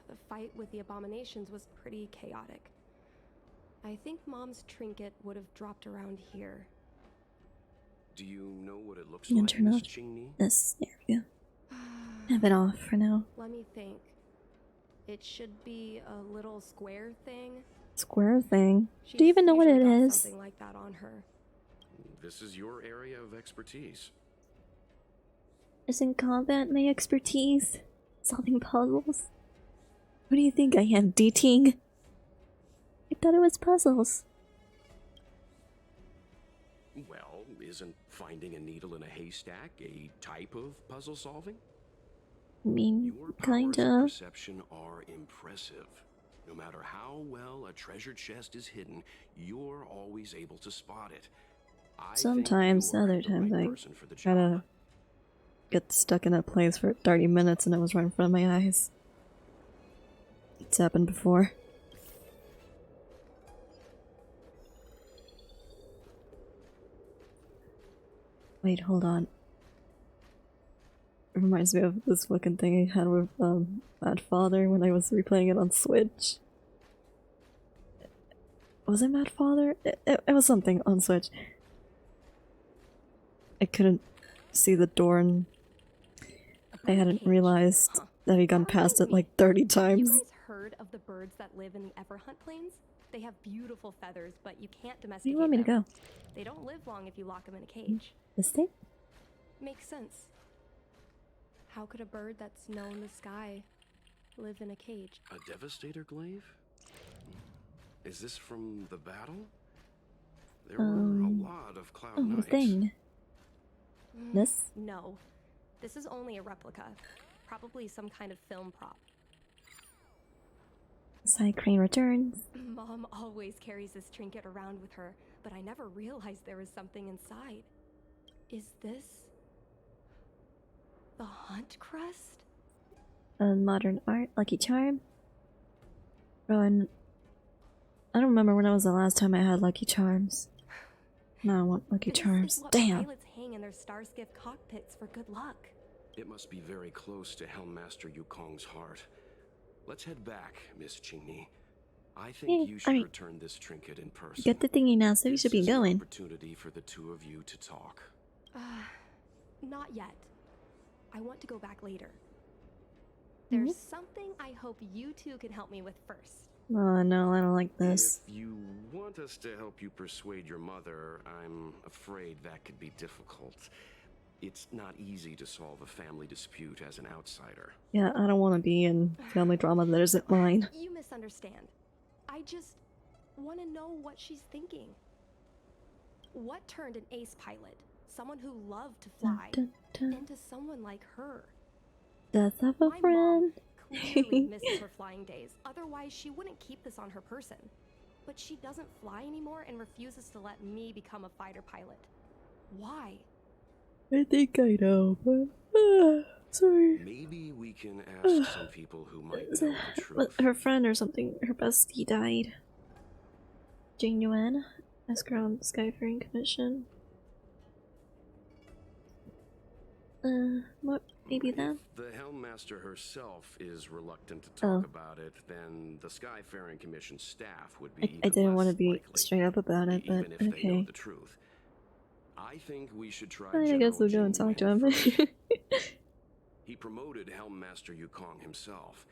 The fight with the abominations was pretty chaotic. I think Mom's trinket would have dropped around here. Do you know what it looks You can like, turn Miss off Chingy? this. There we go. Have it off for now. Let me think. It should be a little square thing. Square thing. She's Do you even know what usually it got is? Something like that on her. This is your area of expertise. Isn't combat my expertise? Solving puzzles? What do you think I am, dating? I thought it was puzzles. Well, isn't finding a needle in a haystack a type of puzzle solving? I mean, Your powers of kinda. perception are impressive. No matter how well a treasure chest is hidden, you're always able to spot it. I think Sometimes, you're other the times right I person for the gotta job. get stuck in that place for 30 minutes and it was right in front of my eyes. It's happened before. Wait, hold on. It reminds me of this fucking thing I had with Mad Father when I was replaying it on Switch. Was it Mad Father? It was something on Switch. I couldn't see the door and I hadn't realized that I'd gone past it like 30 You times. guys heard of the birds that live in the Everhunt Plains? They have beautiful feathers, but you can't Where do domesticate you want me to them. go? They don't live long if you lock them in a cage. This thing? Makes sense. How could a bird that's known the sky live in a cage? A devastator glaive? Is this from the battle? There were a lot of cloud Oh, knights. thing. This? No. This is only a replica. Probably some kind of film prop. Side crane returns. Mom always carries this trinket around with her, but I never realized there was something inside. Is this the hunt crest? Modern art, Lucky Charm. Oh, and I don't remember when was the last time I had Lucky Charms. Now I want Lucky This is Charms. what Damn. pilots hang in their star skiff cockpits for good luck. It must be very close to Helmmaster Yukong's heart. Let's head back, Miss Chingy. I think Yeah, you should alright. return this trinket in person. Get the thingy now, so we should be This is an going. opportunity for the two of you to talk. Not yet. I want to go back later. There's something I hope you two can help me with first. Oh no, I don't like this. If you want us to help you persuade your mother, I'm afraid that could be difficult. It's not easy to solve a family dispute as an outsider. Yeah, I don't want to be in family drama that isn't mine. You misunderstand. I just want to know what she's thinking. What turned an ace pilot, someone who loved to fly, Dun, dun, dun. into someone like her? Death of a My friend. mom clearly misses her flying days. Otherwise, she wouldn't keep this on her person. But she doesn't fly anymore and refuses to let me become a fighter pilot. Why? I think I know, but sorry. Maybe we can ask some people who might know the But truth. her friend or something, her bestie died. Jane Yuan, ask her on Skyfaring Commission. What? Maybe that? If the Helmmaster herself is reluctant to Oh. talk about it, then the Skyfaring Commission staff would be I even didn't want to less be likely, straight up about it, but even if they know okay. the truth. I think we should try I guess we'll go General and talk to Jing him. first. He promoted Helmmaster Yukong himself.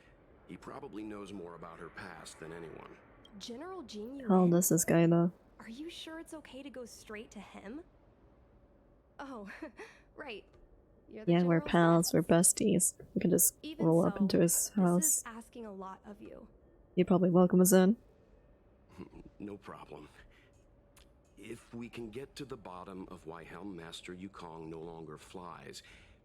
He probably knows more about her past than anyone. General Jing How old Yuan? is this guy though? Are you sure it's okay to go straight to him? Oh, right. You're the Yeah, we're general's pals, we're pets. besties. We can just Even roll up so, into his This house. is asking a lot of you. He'd probably welcome us in. No problem. If we can get to the bottom of why Helmmaster Yukong no longer flies,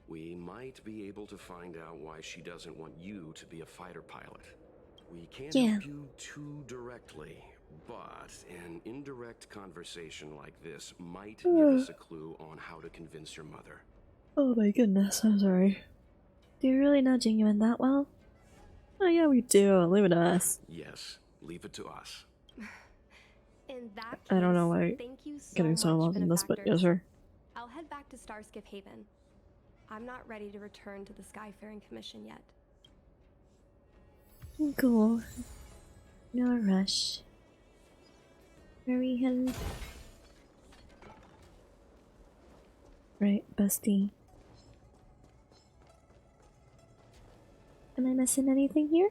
we might be able to find out why she doesn't want you to be a fighter pilot. We can't Yeah. help you too directly, but an indirect conversation like this might give us a clue on how to convince your mother. Oh my goodness, I'm sorry. Do you really know Genuine that well? Oh yeah, we do. Leave it to us. Yes, leave it to us. In that case, I don't know why thank you so getting so much, involved in this, but benefactors. yes, sir. I'll head back to Starskip Haven. I'm not ready to return to the Skyfaring Commission yet. Cool. No rush. Where are we heading? Right, bestie. Am I missing anything here?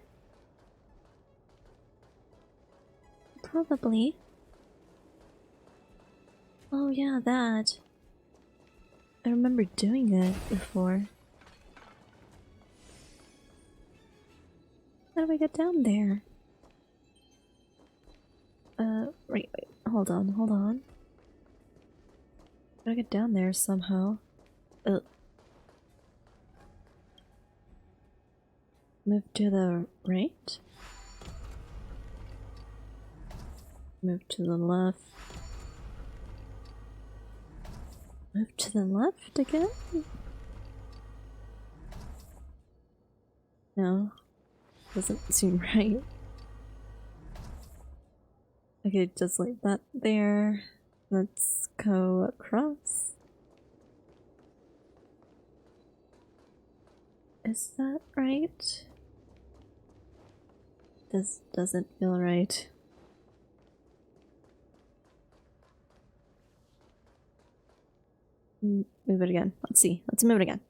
Probably. Oh yeah, that. I remember doing it before. How do I get down there? Wait, hold on. Gotta get down there somehow. Move to the right? Move to the left. Move to the left again? No. Doesn't seem right. Okay, just like that there. Let's go across. Is that right? This doesn't feel right. Move it again. Let's see. Let's move it again.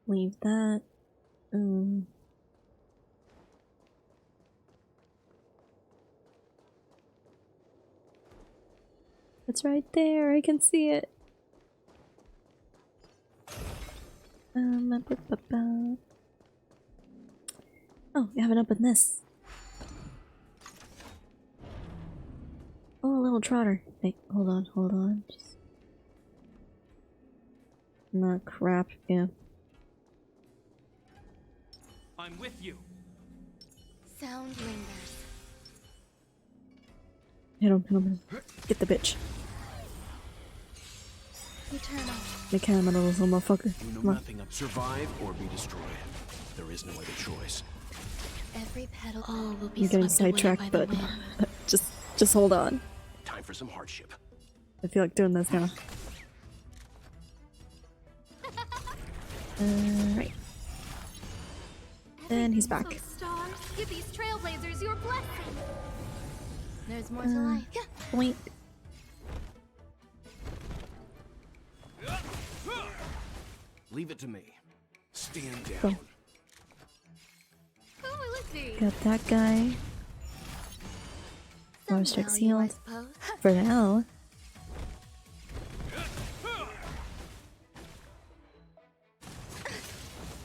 Leave that. It's right there. I can see it. Oh, we haven't opened this. Oh, a little trotter. Wait, hold on. Just... Nah, crap. Yeah. I'm with you. Sound lingers. Hit him. Get the bitch. Eternal. Make him a little motherfucker. You know Come on. nothing of survive or be destroyed. There is no other choice. Every petal. All will be You're getting swept away sidetracked, by the but wind. just hold on. Time for some hardship. I feel like doing this now. Right. And he's back. Oh, stars, give these trailblazers your blessing. There's more to life. Boink. Leave it to me. Stand Go. down. Who will it be? Got that guy. Some Power strike value, I sealed. suppose. For now.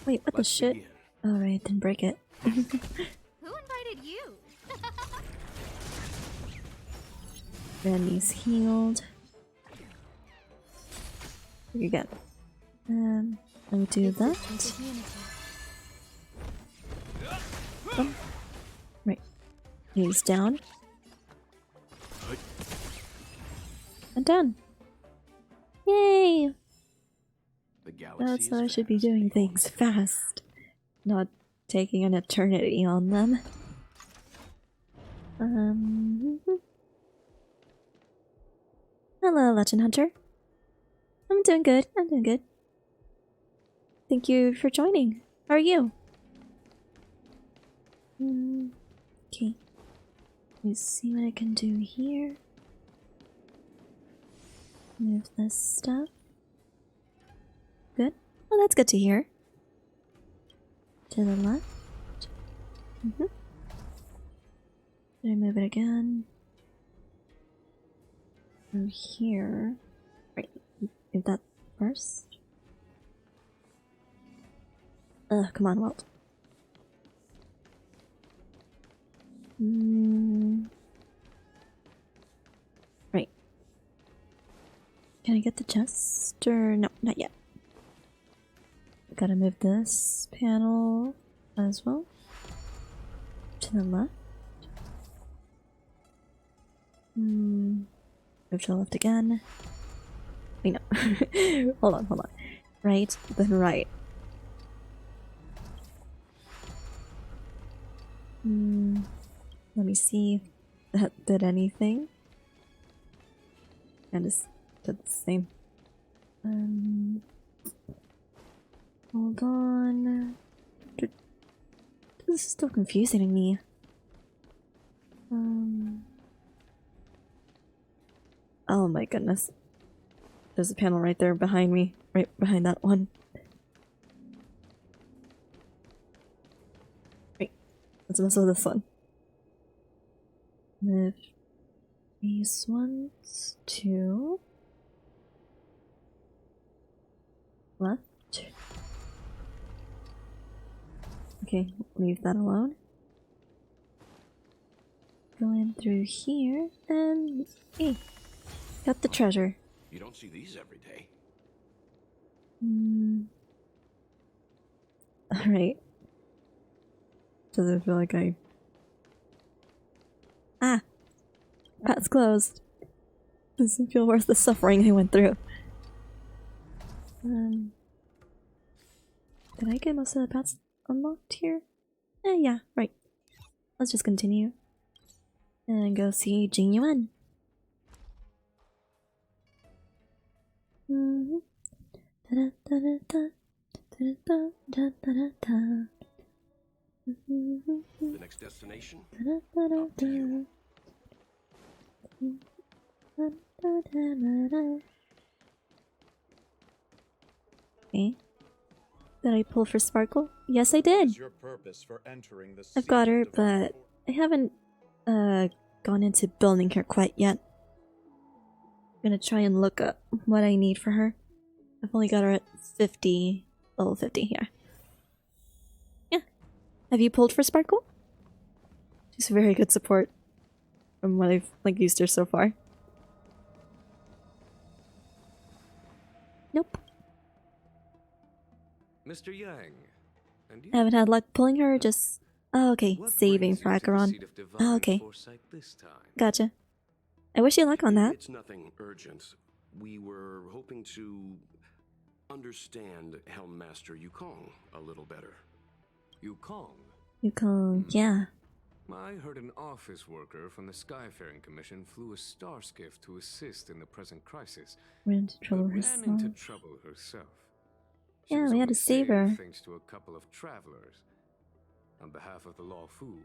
Wait, what the Let's shit? begin. Alright, then break it. Who invited you? Randy's healed. You get. Let me do It's a sense that. of unity. Right. He's down. Hey, And done. Yay! the galaxy That's is how I should be vast. doing things fast. Not taking an eternity on them. Hello, Legend Hunter. I'm doing good. I'm doing good. Thank you for joining. How are you? Okay. Let me see what I can do here. Move this stuff. Good. Well, that's good to hear. To the left. Did I move it again? Through here. Right. Move that first. Ugh, come on, Walt. Right. Can I get the chest? Or no, not yet. Gotta move this panel as well. To the left. Move to the left again. Wait, no. hold on. Right, then right. Let me see if that did anything. I just did the same. Hold on. This is still confusing to me. Oh my goodness. There's a panel right there behind me. Right behind that one. Right. Let's mess with this one. Move these ones to left. Okay, leave that alone. Go in through here and hey, got the treasure. You don't see these every day. Alright. Does it feel like I... Ah! Path's closed. Doesn't feel worth the suffering I went through. Did I get most of the paths unlocked here? Yeah, right. Let's just continue. And go see Jing Yuan. The next destination? Up to you. Okay. Did I pull for Sparkle? Yes, I did. Your purpose for entering the I've got her, but I haven't gone into building her quite yet. I'm gonna try and look up what I need for her. I've only got her at 50, level 50 here. Yeah. Have you pulled for Sparkle? She's very good support from what I've used her so far. Nope. Mr. Yang, and you? I haven't had luck pulling her, just... Oh, okay. What Saving brings for you to the Acheron. seat of divine Oh, okay. foresight this time? Gotcha. I wish you luck on that. It's nothing urgent. We were hoping to understand Helm Master Yukong a little better. Yukong? Yukong, yeah. I heard an office worker from the Skyfaring Commission flew a star skiff to assist in the present crisis. Ran into trouble but herself. ran into trouble herself. She Yeah, was we had only to save saved her. thanks to a couple of travelers. On behalf of the Law Fu,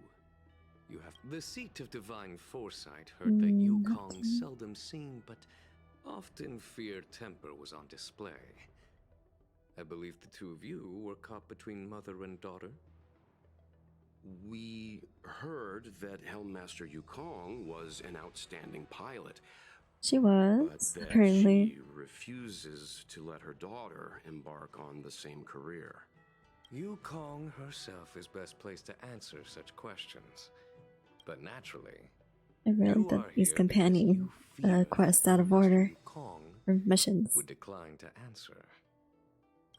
you have the seat of divine foresight heard that Yukong seldom seen, but often feared temper was on display. I believe the two of you were caught between mother and daughter. We heard that Helm Master Yukong was an outstanding pilot, She but was, that apparently. she refuses to let her daughter embark on the same career. Yukong herself is best placed to answer such questions. But naturally, I really you did are these here companion because you fear quests that out of Master order. Yukong Or missions. would decline to answer.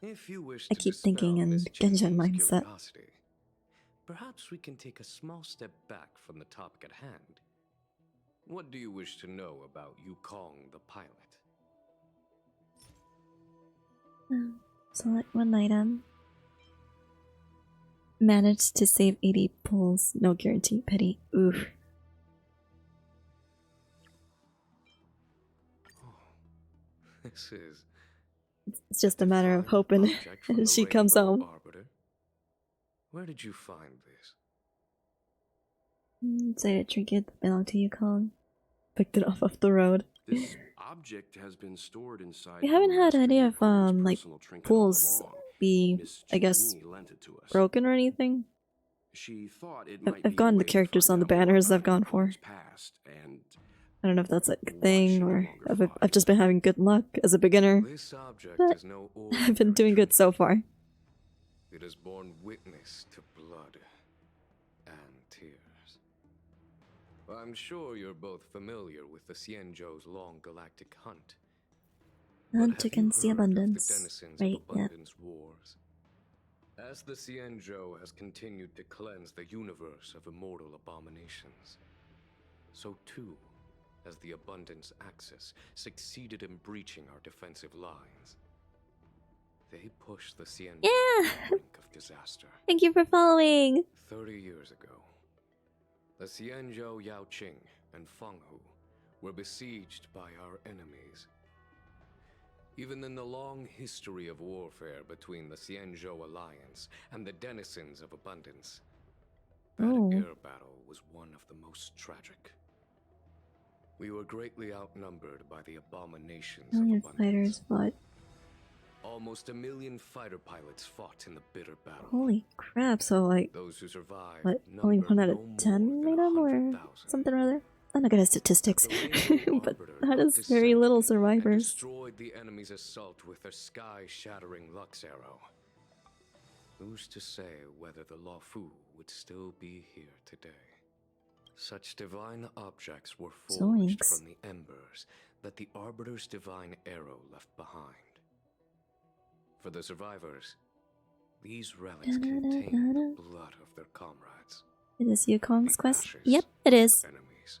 If you wish I to keep thinking dispel in Miss Genshin Chen's mindset. curiosity, perhaps we can take a small step back from the topic at hand. What do you wish to know about Yukong the pilot? Select one item. Managed to save 80 pulls. No guarantee. Pity. Oof. Oh, guesses. It's just a matter of hoping Object from the she comes Rainbow home. Arbiter. Where did you find this? It's a trinket that belonged to Yukong. Picked it off the road. This object has been stored inside. We haven't had any of like pools be, I guess, broken or anything. She thought it I've gotten the characters on the banners I've gone for. I don't know if that's a thing or if I've just been having good luck as a beginner, This object but is no I've been doing good so far. It has borne witness to blood and tears. I'm sure you're both familiar with the Xianzhou's long galactic hunt. Hunt against the abundance. Right, yeah. Abundance wars. As the Xianzhou has continued to cleanse the universe of immortal abominations, so too has the Abundance Axis succeeded in breaching our defensive lines. They pushed the Xianzhou to the brink of disaster. Thank you for following! 30 years ago, the Xianzhou Yaoqing and Fenghu were besieged by our enemies. Even in the long history of warfare between the Xianzhou Alliance and the denizens of Abundance, that air battle was one of the most tragic. We were greatly outnumbered by the abominations of Million Abundance. fighters fought. Almost 1 million fighter pilots fought in the bitter battle. Holy crap, so like, Those who survived, what, only 1 out of 10 made them or something or other? I'm not good at statistics, but that is very little survivors. Destroyed the enemy's assault with their sky-shattering Lux arrow. Who's to say whether the Luofu would still be here today? Such divine objects were forged Zoinks. from the embers that the Arbiter's divine arrow left behind. For the survivors, these relics contain the blood of their comrades. Is this Yukong's the quest? ashes Yep, it is. of enemies,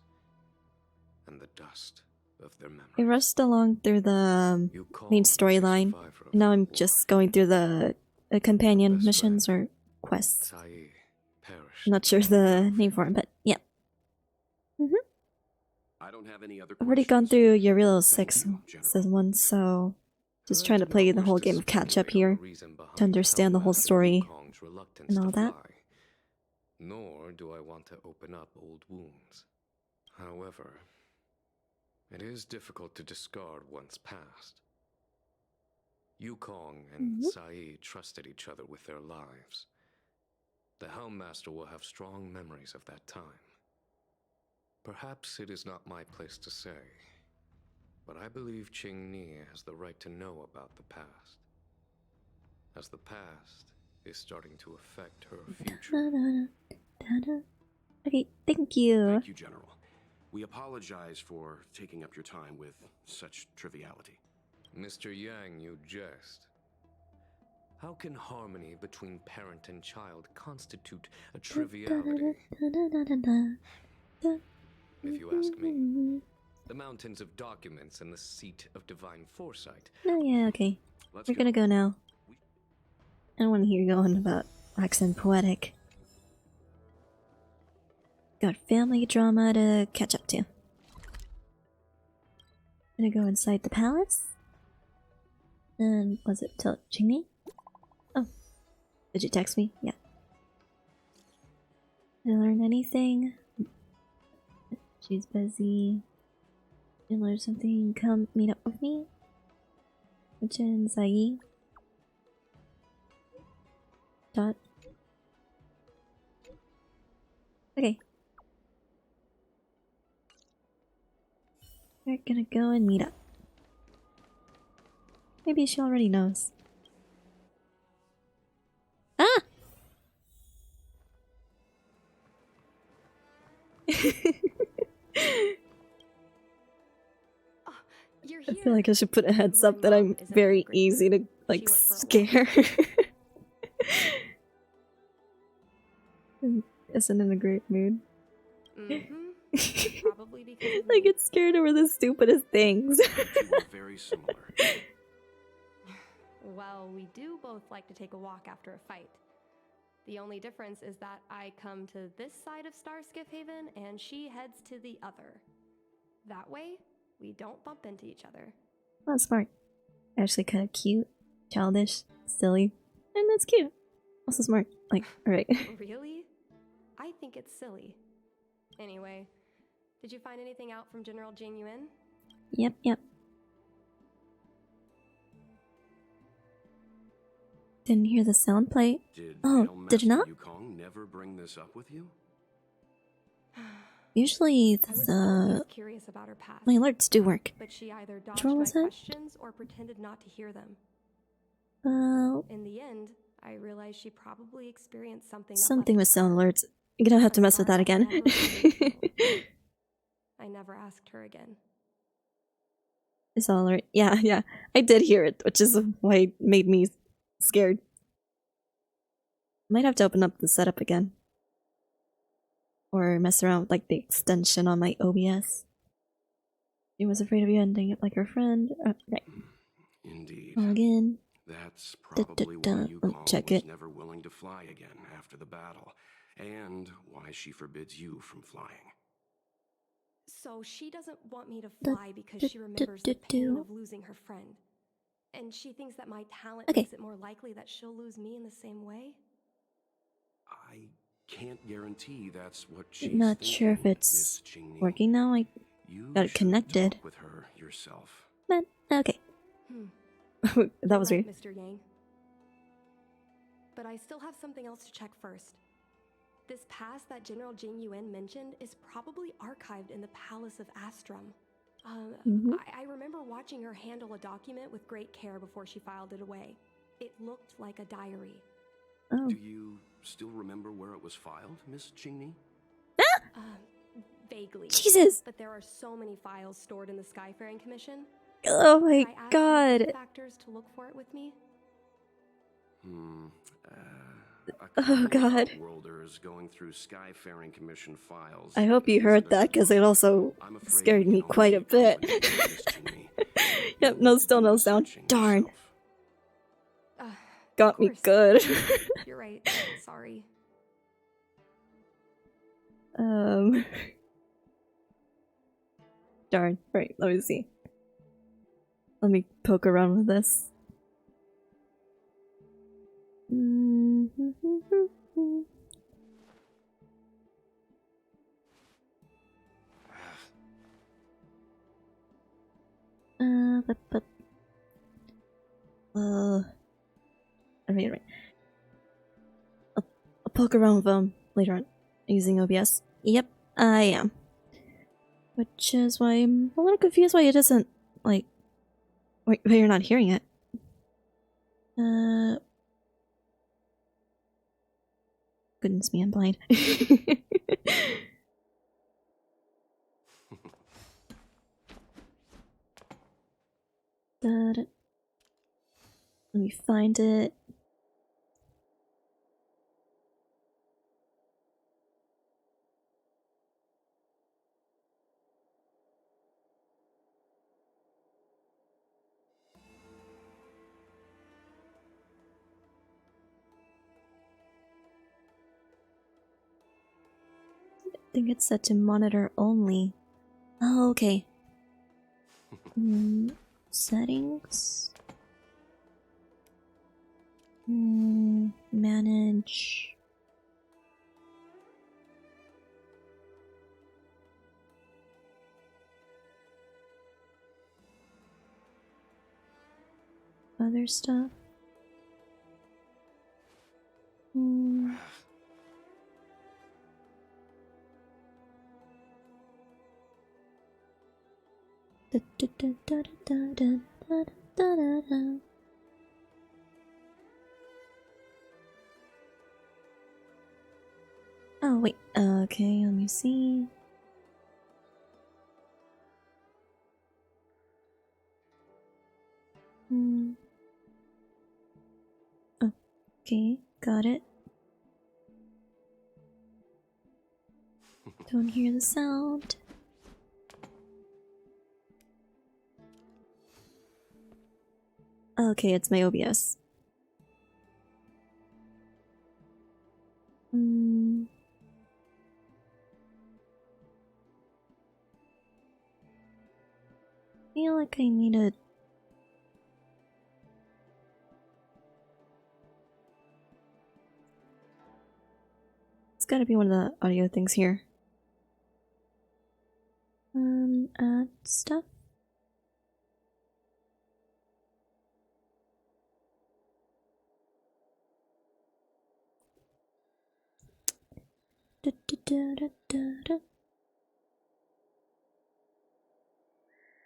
and the dust of their memories. I rushed along through the Yukong main was a storyline. survivor of Now I'm war. just going through the companion Best missions friend, or quests. Sai perished. I'm not sure the name for it, but yeah. I don't have any other I've already gone through Yurilo's Thank 6 you, General. season 1, so just I trying to do play not the wish whole to game of catch up speculate on here the reason behind to understand the whole Hellmaster story Wukong's reluctance and to all that. fly. Nor do I want to open up old wounds. However, it is difficult to discard one's past. Yukong and Sai trusted each other with their lives. The Helmmaster will have strong memories of that time. Perhaps it is not my place to say, but I believe Qingni has the right to know about the past, as the past is starting to affect her future. Okay, thank you. Thank you, General. We apologize for taking up your time with such triviality. Mr. Yang, you jest. How can harmony between parent and child constitute a triviality? If you ask me, the mountains of documents and the seat of divine foresight. Oh yeah, okay. Let's We're gonna go now. I don't want to hear you going about waxing poetic. Got family drama to catch up to. Gonna go inside the palace. And was it tell Qingni? Oh. Did you text me? Yeah. Did I learn anything? She's busy. Did you learn something? Come meet up with me? Chen Zai. Dot. Okay. We're gonna go and meet up. Maybe she already knows. Ah! You're I here. feel like I should put a heads up that I'm very easy to, like, scare. Isn't in a great mood. Probably because I get scared over the stupidest things. You are very similar. well, we do both like to take a walk after a fight. The only difference is that I come to this side of Starskiff Haven and she heads to the other. That way, we don't bump into each other. Oh, smart. Actually kind of cute, childish, silly, and that's cute. Also smart. Like, alright. Really? I think it's silly. Anyway, did you find anything out from General Jing Yuan? Yep. Didn't hear the sound play. Did Oh, did you not? Yukong never bring this up with you? Usually I was always the curious about her past, my alerts do work. but she either Which dodged one my was it? questions or pretended not to hear them. In the end, I realized she probably experienced something. Something with sound alerts. You're gonna have to mess with that again. I never asked her again. It's all alert. Yeah. I did hear it, which is why it made me scared. Might have to open up the setup again. Or mess around with like the extension on my OBS. She was afraid of you ending it like her friend. Right. Indeed. Again. That's probably why Yukong check was it. never willing to fly again after the battle, and why she forbids you from flying. So she doesn't want me to fly because she remembers the pain of losing her friend. And she thinks that my talent makes it more likely that she'll lose me in the same way? I can't guarantee that's what she's Not thinking, sure if it's Miss Qingni. working now. I You got it should connected. talk with her yourself. But okay. That was You're weird. right, Mr. Yang. But I still have something else to check first. This pass that General Jing Yuan mentioned is probably archived in the Palace of Astrum. I remember watching her handle a document with great care before she filed it away. It looked like a diary. Oh. Do you still remember where it was filed, Miss Qingni? Vaguely. Jesus! But there are so many files stored in the Skyfaring Commission. Oh my Could I ask god. you factors to look for it with me? Oh god. Worlders going through Skyfaring Commission files. I hope you heard that, because it also I'm afraid scared we me can only quite a keep bit. going with Miss Qingni. Yep, You'll no, need to still do no the sound. searching Darn. yourself. Got me course. good. You're right. Sorry. Darn. Right, let me see. Let me poke around with this. Right. I'll poke around with them later on using OBS. Yep, I am. Which is why I'm a little confused why it isn't, like, why you're not hearing it. Goodness me, I'm blind. Let me find it. I think it's set to monitor only. Oh, okay. Settings. Manage. Other stuff. Oh, wait. Okay, let me see. Okay, got it. Don't hear the sound. Okay, it's my OBS. Feel like I need a It's gotta be one of the audio things here. Add stuff. Da, da, da, da, da, da.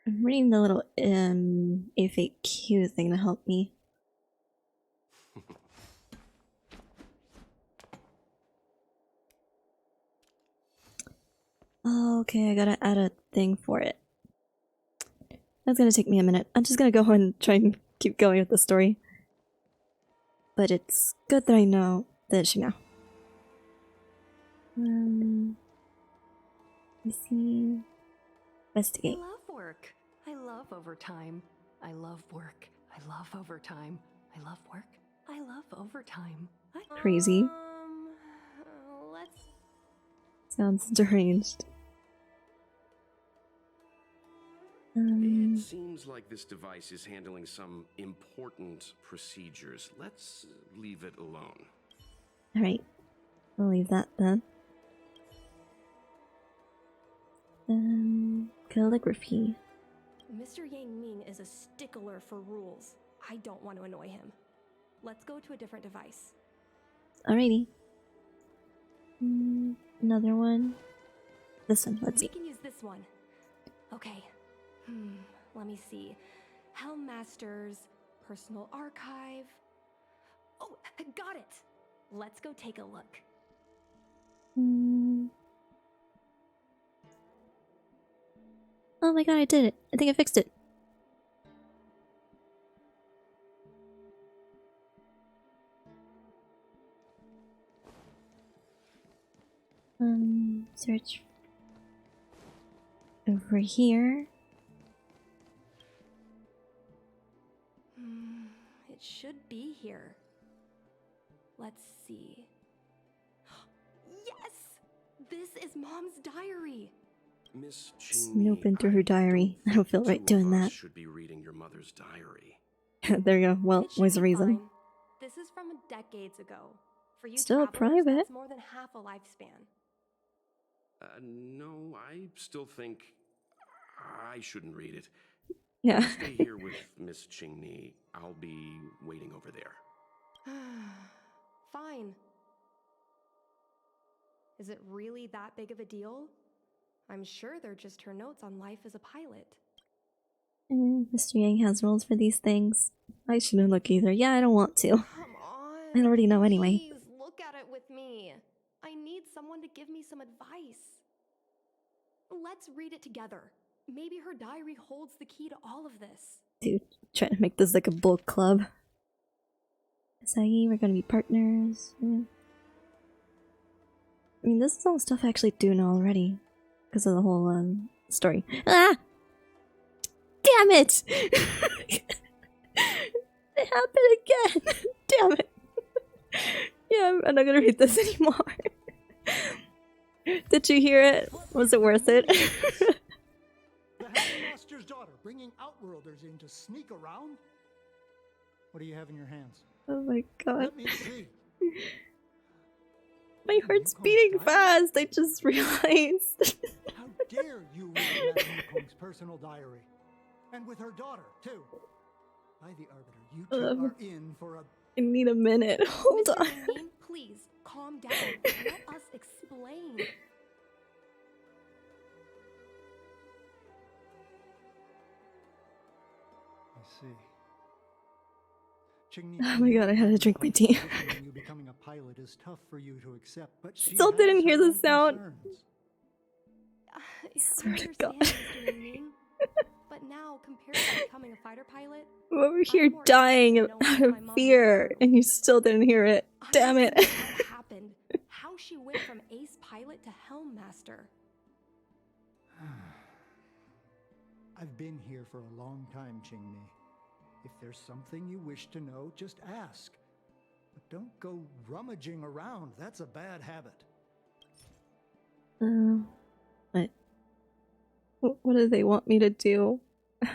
I'm reading the little FAQ thing to help me. Oh, okay, I gotta add a thing for it. That's gonna take me a minute. I'm just gonna go and try and keep going with the story. But it's good that I know that she now. Let me see. Investigate. I love work. I love overtime. I love work. I love overtime. I love work. I love overtime. Crazy. Let's. Sounds deranged. It seems like this device is handling some important procedures. Let's leave it alone. Alright. We'll leave that then. Calligraphy. Mr. Yang Ming is a stickler for rules. I don't want to annoy him. Let's go to a different device. Alrighty. Another one. This one, let's see. We can use this one. Okay. Let me see. Helmmaster's personal archive. Oh, got it. Let's go take a look. Oh my god, I did it. I think I fixed it. Search over here. It should be here. Let's see. Yes! This is Mom's diary. Miss Snooping through her diary. I don't feel right doing that. Should be reading your mother's diary. There you go. Well, It should there's a be reason. fine. This is from decades ago. For you Still travelers, private. that's more than half a lifespan. No, I still think I shouldn't read it. Yeah. Stay here with Miss Qingni. I'll be waiting over there. Fine. Is it really that big of a deal? I'm sure they're just her notes on life as a pilot. Mr. Yang has rules for these things. I shouldn't look either. Yeah, I don't want to. Come on. I already know anyway. Please look at it with me. I need someone to give me some advice. Let's read it together. Maybe her diary holds the key to all of this. Dude, trying to make this like a book club. Asagi, we're gonna be partners. Yeah. I mean, this is all stuff I actually do know already. Because of the whole, story. Ah! Damn it! It happened again! Damn it! Yeah, I'm not gonna read this anymore. Did you hear it? Was it worth it? The Headmaster's daughter bringing Outworlders in to sneak around? What do you have in your hands? Oh my god. Let me see. My heart's beating fast, I just realized. How dare you read Madame Wukong's personal diary? And with her daughter, too. By the Arbiter, you two are in for a... I need a minute. Hold Mr. on. Yang, please, calm down. Let us explain. I see. Qingni, Oh my god, I had to drink my tea. you becoming a pilot is tough for you to accept, but she Still has didn't her hear the own sound. concerns. I Swear to understand, God. Mr. Yang Ming, but now, compared to becoming a fighter pilot, I'm over here I'm more dying interested out in knowing of what my mom fear, went through. and you still didn't hear it. Damn I it. want to know what happened? How she went from ace pilot to helm master? I've been here for a long time, Qingmi. If there's something you wish to know, just ask. But don't go rummaging around. That's a bad habit. What do they want me to do?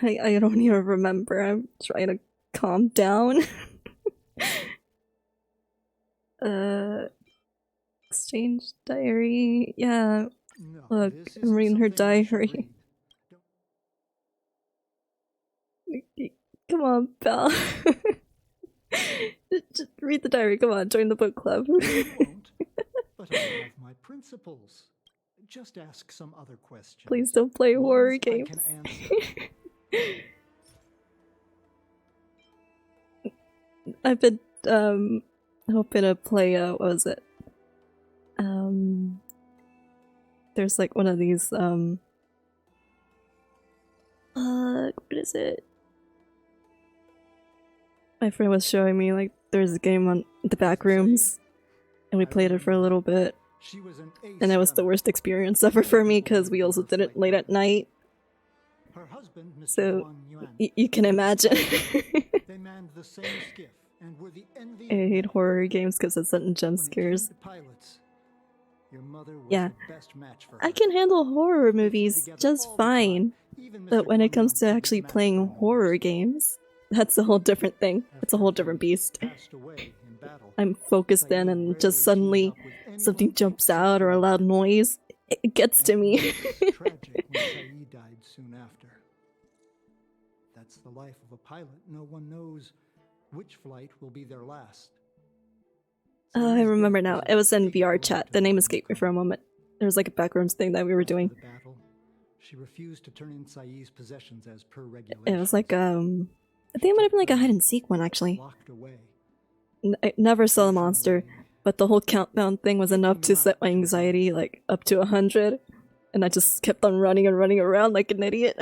I don't even remember. I'm trying to calm down. Let's exchange diary. Yeah. No, Look, this I'm isn't reading her something you should diary. read. Come on, pal. Just read the diary. Come on, join the book club. I won't, but I have my principles. Just ask some other questions. Please don't play horror Ones I games. can answer. I've been hoping to play what was it? There's like one of these what is it? My friend was showing me like there's a game on the back rooms and we played it for a little bit. She was an ace And that was the gunner. worst experience ever for me because we also did it late at night. Her husband, Mr. So Wang Yuan, you can imagine. they manned the same skiff and were the envy I of hate men. horror games because it's sudden jump When it came scares. to pilots, your mother was Yeah. the best match for her. I can handle horror They flew movies together just all the time. fine. Even But Mr. when it Guan comes Yang to couldn't actually match playing her horror moves. games, that's a whole different thing. It's a whole different beast. Passed away in battle. I'm focused in and just suddenly something jumps out or a loud noise. It gets to me. It was tragic when Saeed died soon after. That's the life of a pilot. No one knows which flight will be their last. I remember now. It was in VR chat. The name escaped me for a moment. There was like a backrooms thing that we were doing. After the battle, she refused to turn in Saeed's possessions as per It regulations. was like I think it might have been like a hide and seek one actually. Locked away. I never saw the monster, but the whole countdown thing was enough to set my anxiety like up to 100, and I just kept on running and running around like an idiot.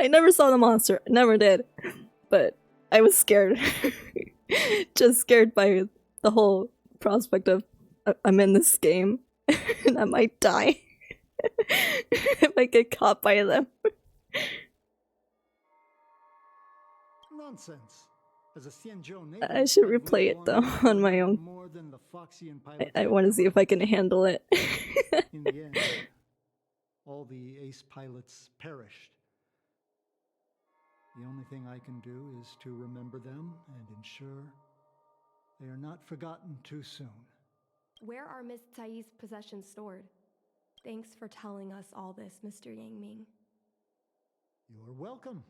I never saw the monster, I never did, but I was scared. Just scared by the whole prospect of I'm in this game and I might die if I get caught by them. Nonsense. As a Xianzhou native, I should I've replay lived it though long on my enough own. more than the Foxian pilots I ever want to see if I can handle it. In the end, all the ace pilots perished. The only thing I can do is to remember them and ensure they are not forgotten too soon. Where are Miss Tsai's possessions stored? Thanks for telling us all this, Mr. Yang Ming. You're welcome.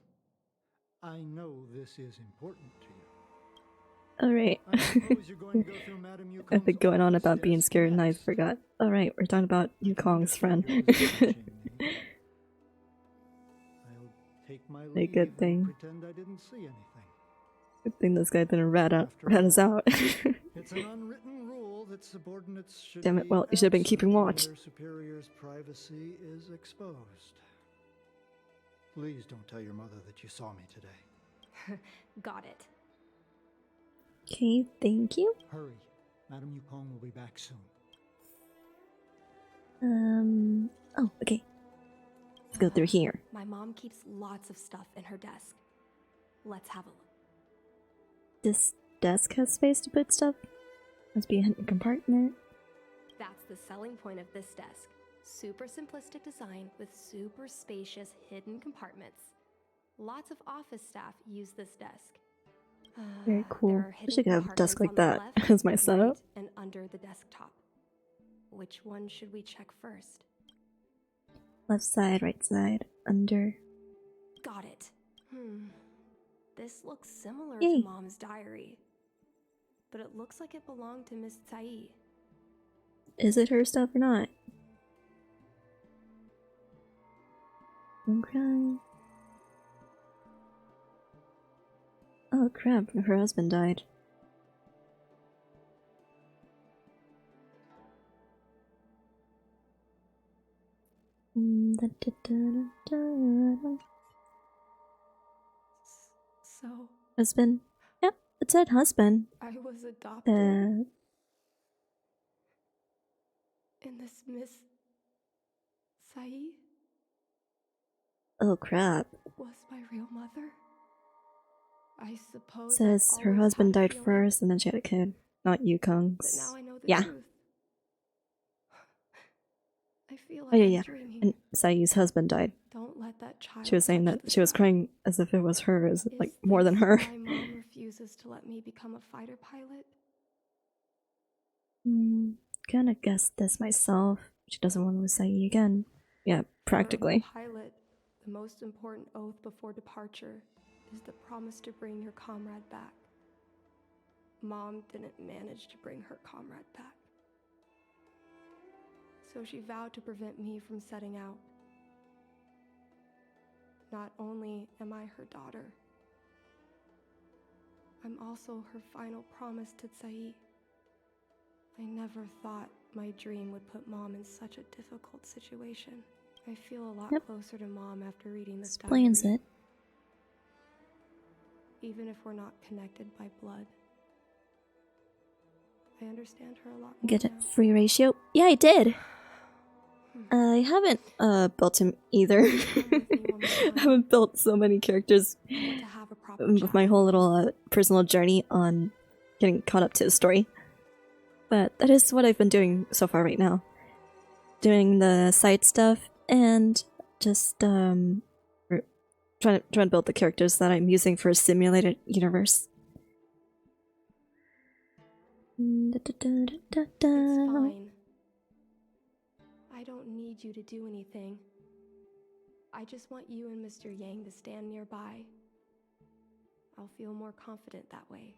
I know this is important to you. Alright. I suppose you're going to go through Madame I've Yukong's been going on office about being desk scared and I next. forgot. Alright, we're talking about Yukong's friend. I'll take my A leave good and thing. pretend I didn't see anything. Good thing this guy didn't rat After us all, out. It's an unwritten rule that subordinates should Damn it, be well, you should have been absent keeping when watch. their superior's privacy is exposed. Please don't tell your mother that you saw me today. Got it. Okay, thank you. Hurry. Madame Yukong will be back soon. Oh, okay. Let's go through here. My mom keeps lots of stuff in her desk. Let's have a look. This desk has space to put stuff. Must be a hidden compartment. That's the selling point of this desk. Super simplistic design with super spacious hidden compartments. Lots of office staff use this desk. Very cool. There are I hidden should have a desk like compartments on that the left, as my setup. right, and under the desktop. Which one should we check first? Left side, right side, under. Got it. This looks similar Yay. to Mom's diary. But it looks like it belonged to Miss Tsai. Is it her stuff or not? Don't cry. Oh crap, her husband died. So, Husband? Yep, it said husband. I was adopted. And this Miss Tsai Oh crap. was my real mother. I suppose. Says I've her always husband had a died feeling, first and then she had a kid. Not But Yukong's. now I know the Yeah. truth. I feel like Oh yeah, I'm yeah. dreaming. And Sayu's husband died. Don't let that child. She was saying touch that the she was sky. crying as if it was her, as Is like more than this her. why Mom refuses to let me become a fighter pilot? Kinda guessed this myself. She doesn't want to lose Sae again. Yeah, practically. Pilot, the most important oath before departure is the promise to bring your comrade back. Mom didn't manage to bring her comrade back. So she vowed to prevent me from setting out. Not only am I her daughter, I'm also her final promise to Sae. I never thought my dream would put Mom in such a difficult situation. I feel a lot closer to Mom after reading this Explains diary. it. Even if we're not connected by blood, I understand her a lot more Get it? now. Free ratio? Yeah, I did! I haven't built him either. I haven't built so many characters with my whole little personal journey on getting caught up to the story. But that is what I've been doing so far right now. Doing the side stuff and just trying to build the characters that I'm using for a simulated universe. It's fine. I don't need you to do anything. I just want you and Mr. Yang to stand nearby. I'll feel more confident that way.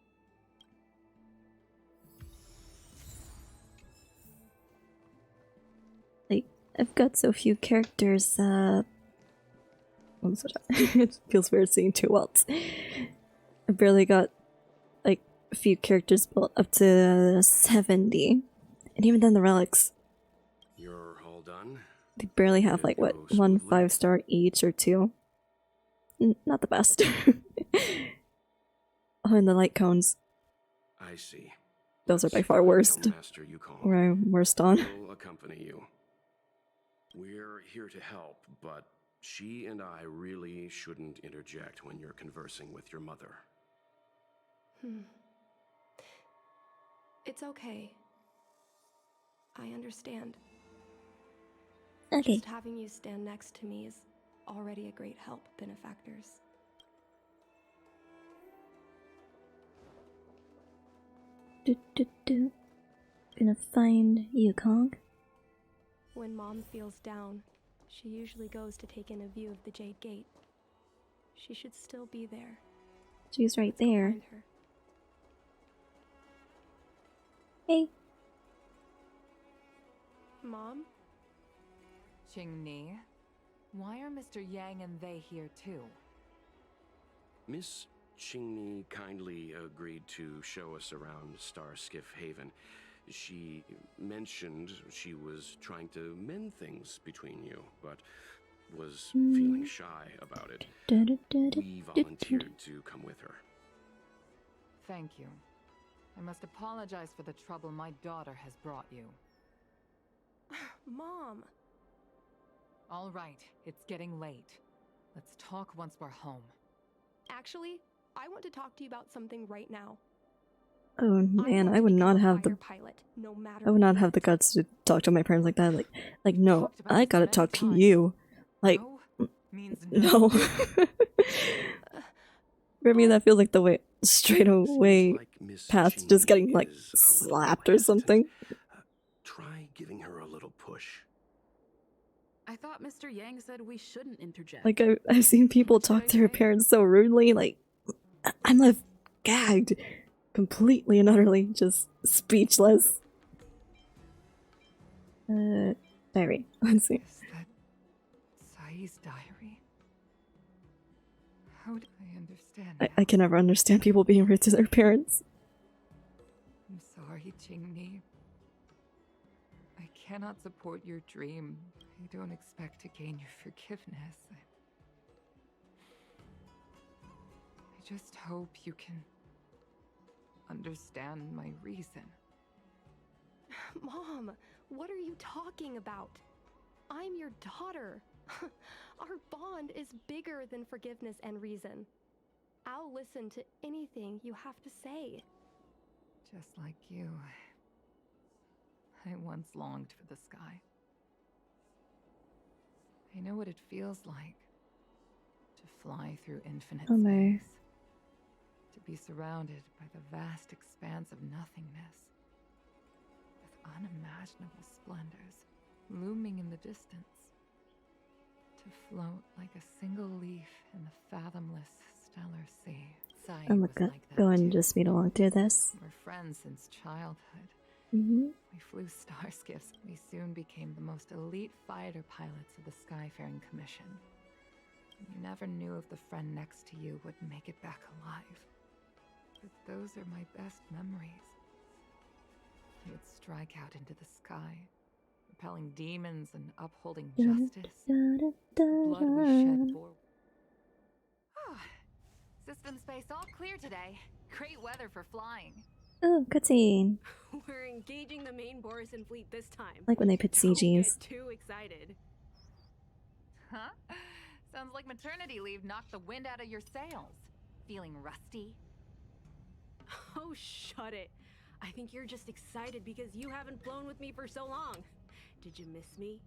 Like, I've got so few characters, it feels weird seeing two worlds. I barely got, like, a few characters built up to 70. And even then the relics, You're all done? they barely have, like, what, 1 5-star each or 2. Not the best. Oh, and the light cones. I see. Those are by far worst. Master Yukong Or I'm worst on. will accompany you. We're here to help, but she and I really shouldn't interject when you're conversing with your mother. It's okay. I understand. Okay. Just having you stand next to me is already a great help, benefactors. Gonna find Yukong. When Mom feels down, she usually goes to take in a view of the Jade Gate. She should still be there. She's right Let's go there. find her. Hey. Mom? Qingni, why are Mr. Yang and they here too? Miss Qingni kindly agreed to show us around Star Skiff Haven. She mentioned she was trying to mend things between you, but was feeling shy about it. We volunteered to come with her. Thank you. I must apologize for the trouble my daughter has brought you. Mom! All right, it's getting late. Let's talk once we're home. Actually, I want to talk to you about something right now. Oh man, I would not have the pilot, no matter I would not have the guts to talk to my parents like that. Like no, I gotta talk to you. Like no. For me, that feels like the way straight away past just getting like slapped or something. Try giving her a little push. I thought Mr. Yang said we shouldn't interject. Like I've seen people talk to their parents so rudely. Like I'm left gagged, completely and utterly just speechless. Diary. Let's see. Is that Sae's diary? How do I understand? I can never understand people being rude to their parents. I'm sorry, Qingni. I cannot support your dream. I don't expect to gain your forgiveness. I just hope you can understand my reason. Mom, what are you talking about? I'm your daughter. Our bond is bigger than forgiveness and reason. I'll listen to anything you have to say. Just like you, I once longed for the sky. I know what it feels like to fly through infinite space, to be surrounded by the vast expanse of nothingness. unimaginable splendors looming in the distance. To float like a single leaf in the fathomless stellar sea. Sai I'm was like that going too. to just speed along through this. We're friends since childhood. Mm-hmm. We flew star skiffs. We soon became the most elite fighter pilots of the Skyfaring Commission. You never knew if the friend next to you would make it back alive. But those are my best memories. He would strike out into the sky, repelling demons and upholding justice. Blood we shed bore. System space all clear today. Great weather for flying. Oh, cutscene. We're engaging the main Borison fleet this time. Like when they put Don't CGs. get too excited. Huh? Sounds like maternity leave knocked the wind out of your sails. Feeling rusty? Oh, shut it. I think you're just excited because you haven't flown with me for so long. Did you miss me?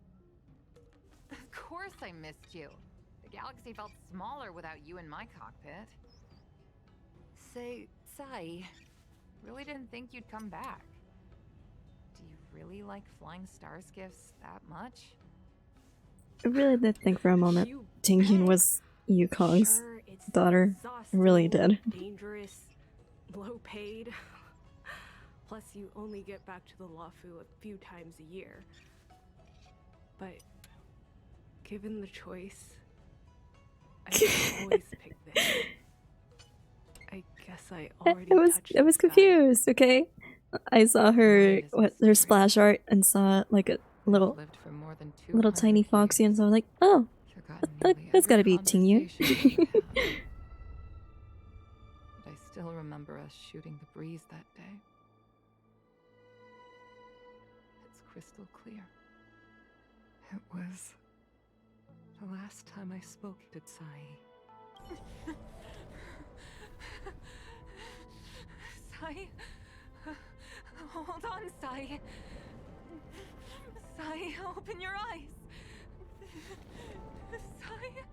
Of course I missed you. The galaxy felt smaller without you in my cockpit. Say, Sai, really didn't think you'd come back. Do you really like flying star skiffs that much? I really did think for a moment Tingyun was Yukong's Sure, it's daughter. I really did. Dangerous, low paid. Plus, you only get back to the Luofu a few times a year. But given the choice, I could always pick this. I guess I already I was confused, okay? I saw her her splash art and saw like a little tiny foxy and so I was like, oh, that's gotta be Tingyun. But I still remember us shooting the breeze that day. It's crystal clear. It was the last time I spoke to Sai. Sai? Hold on, Sai. Sai, open your eyes. Sai?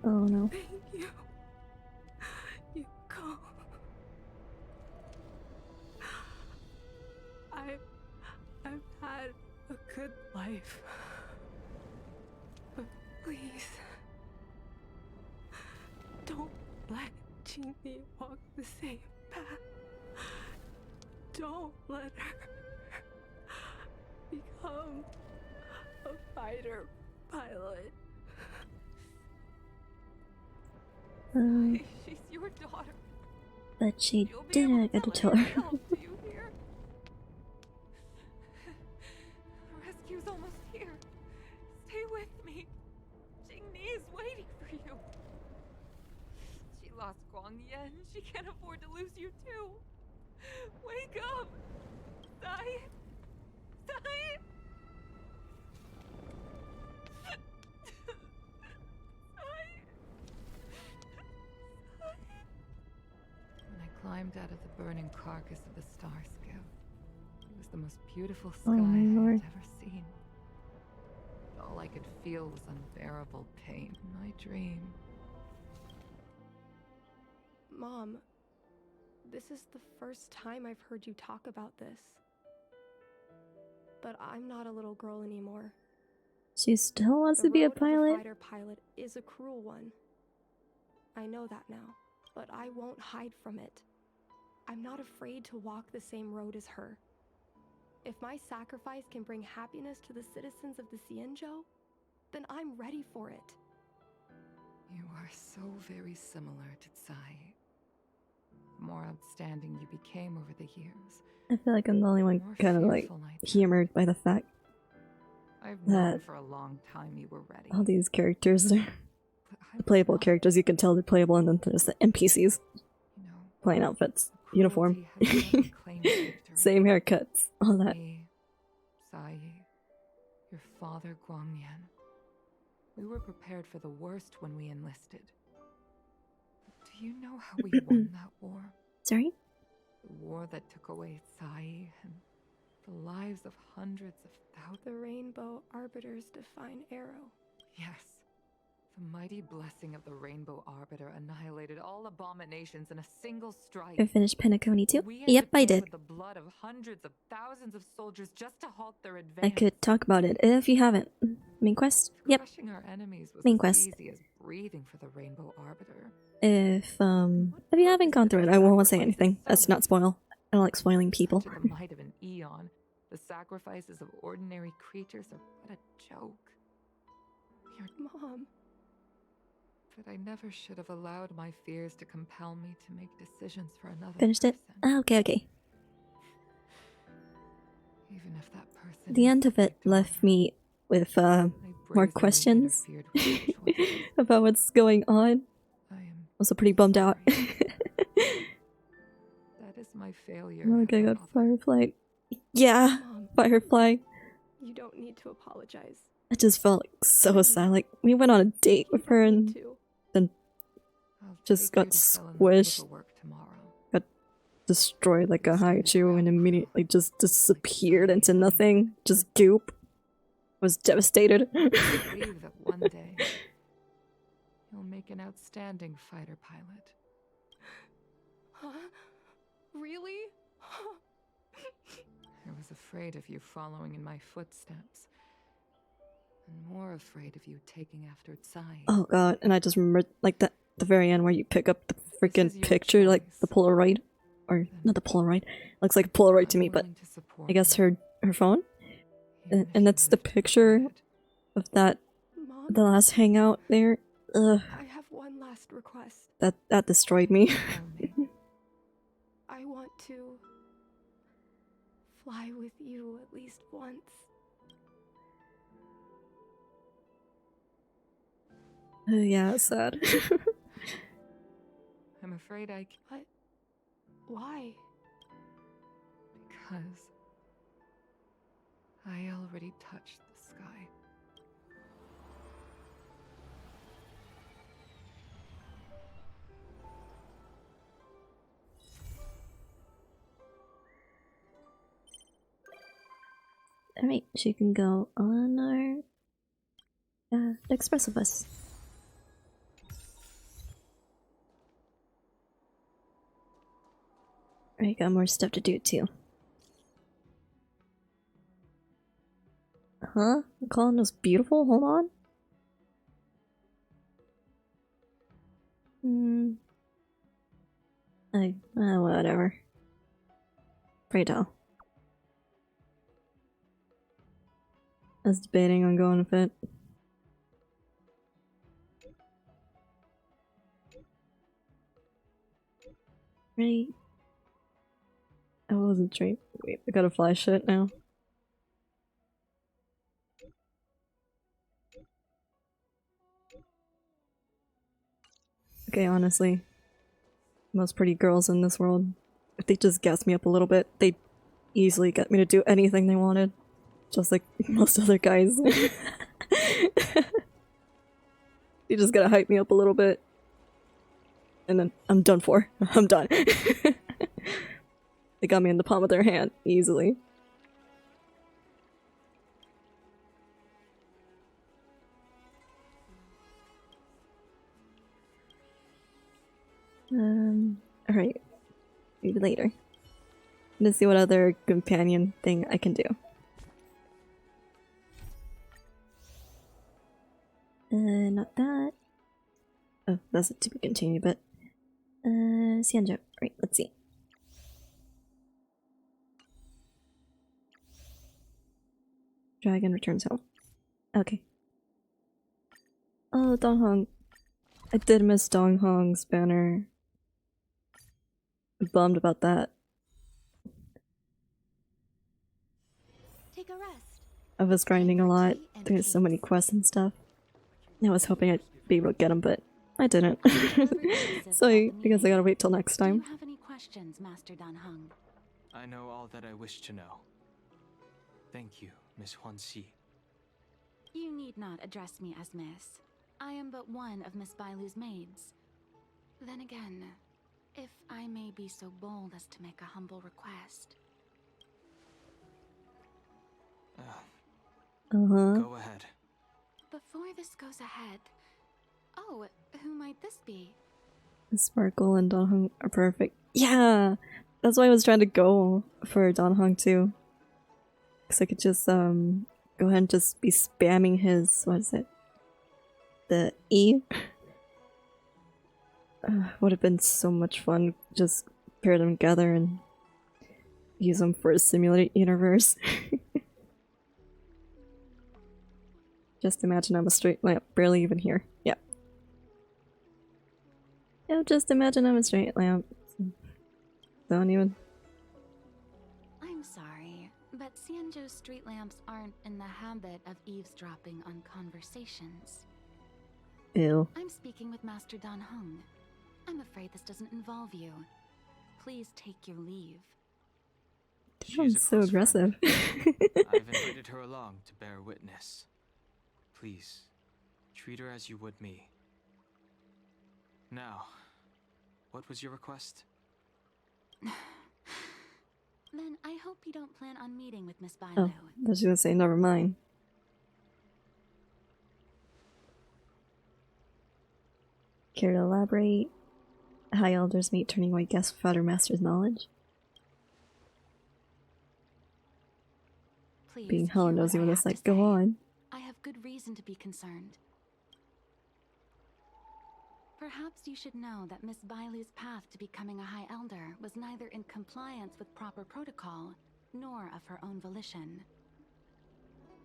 Oh no. Thank you. You go. I've had a good life. But please, don't let Jinni walk the same path. Don't let her become a fighter pilot. She's your daughter. But she didn't get to tell her. Do you hear? The rescue's almost here. Stay with me. Jingni is waiting for you. She lost Guangyan. She can't afford to lose you too. Wake up! Sai! Sai! When I climbed out of the burning carcass of the star skiff, it was the most beautiful sky Oh my Lord. I'd ever seen. All I could feel was unbearable pain. My dream. Mom, this is the first time I've heard you talk about this. But I'm not a little girl anymore. She still wants to be a The road of the pilot? fighter pilot is a cruel one. I know that now, but I won't hide from it. I'm not afraid to walk the same road as her. If my sacrifice can bring happiness to the citizens of the Xianzhou, then I'm ready for it. You are so very similar to Sai. The more outstanding you became over the years. I feel like I'm the only one kind of like humored by the fact I've that known for a long time you were ready. all these characters are the playable characters. You can tell they're playable, and then there's the NPCs. Plain outfits, uniform, same haircuts, all that. Me, Sai, your father Guangyan. We were prepared for the worst when we enlisted. Do you know how we won that war? Sorry? The war that took away Sai and the lives of hundreds of thousands. The Rainbow Arbiter's Divine Arrow. Yes. The mighty blessing of the Rainbow Arbiter annihilated all abominations in a single strike. You finished Penacony too? We had Yep, to pay I did. with the blood of hundreds of thousands of soldiers just to halt their advance. I could talk about it if you haven't. Main quest? Yep. Crushing our enemies was Main as quest. easy as breathing for the Rainbow Arbiter. If you haven't gone through it, I won't say anything. Let's not spoil. I don't like spoiling people. To the might of an eon, the sacrifices of ordinary creatures are but a joke. Your Mom. But I never should have allowed my fears to compel me to make decisions for another Finished it? person. Ah, okay. Even if that person The is end of it my left daughter, me with I more brazenly questions interfered with her choices. about what's going on. I am Also pretty bummed out. sorry. That is my failure. Oh, okay, I as a got mother. Firefly. Yeah, Mom, Firefly. you don't need to apologize. I just felt like so sad. Like, we went on a date with her and then I'll just take you got to fill in the squished. paperwork tomorrow. Got destroyed like a haichu and immediately just disappeared into nothing. Just goop. Was devastated. I believe that one day you'll make an outstanding fighter pilot. Huh? Really? I was afraid of you following in my footsteps, and more afraid of you taking after Tsai. Oh god, and I just remember like the very end where you pick up the is freaking your picture, like the choice. Polaroid. Or not the Polaroid. Looks like a Polaroid to me, but I guess her phone? And that's the picture of that Mom, the last hangout there. Ugh, I have one last request. that destroyed me. I want to fly with you at least once. Yeah, it's sad. I'm afraid I But why? because I already touched the sky. Alright, she can go on our express with us. Alright, got more stuff to do too. Huh? I'm calling this beautiful? Hold on. Whatever. Pray tell. I was debating on going with it. Right. I wasn't trained. Wait, I gotta fly shit now. Okay, honestly. Most pretty girls in this world, if they just gas me up a little bit, they'd easily get me to do anything they wanted. Just like most other guys. You just gotta hype me up a little bit. And then I'm done for. I'm done. They got me in the palm of their hand, easily. Alright. Maybe later. Let's see what other companion thing I can do. Not that. Oh, that's a to be continued, but Xianzhou. Right, let's see. Dragon returns home. Okay. Oh, Donghong. I did miss Donghong's banner. I'm bummed about that. Take a rest. I was grinding a lot. There's so many quests and stuff. I was hoping I'd be able to get them, but I didn't. So I guess I gotta wait till next time. Do you have any questions, Master Danheng? I know all that I wish to know. Thank you, Miss Huanxi. You need not address me as Miss. I am but one of Miss Bailu's maids. Then again, if I may be so bold as to make a humble request. Uh-huh. Go ahead. Before this goes ahead, Oh, who might this be? Sparkle and Don Hung are perfect. Yeah! That's why I was trying to go for Don Hung too. Because I could just go ahead and just be spamming his, what is it? The E? Would have been so much fun. Just pair them together and use them for a simulated universe. Just imagine I'm a straight lamp, barely even here. Yeah. Yeah, just imagine I'm a straight lamp. Don't even. I'm sorry, but Xianzhou's street lamps aren't in the habit of eavesdropping on conversations. Ew. I'm speaking with Master Dan Heng. I'm afraid this doesn't involve you. Please take your leave. She's so aggressive. I've invited her along to bear witness. Please, treat her as you would me. Now, what was your request? Then I hope you don't plan on meeting with Miss Bailu. Oh, I was gonna say, never mind. Care to elaborate? High elders meet turning away guests without her master's knowledge? Please, Being hella hear what nosy I when have it's to like, go say. on. I have good reason to be concerned. Perhaps you should know that Miss Bailu's path to becoming a High Elder was neither in compliance with proper protocol, nor of her own volition.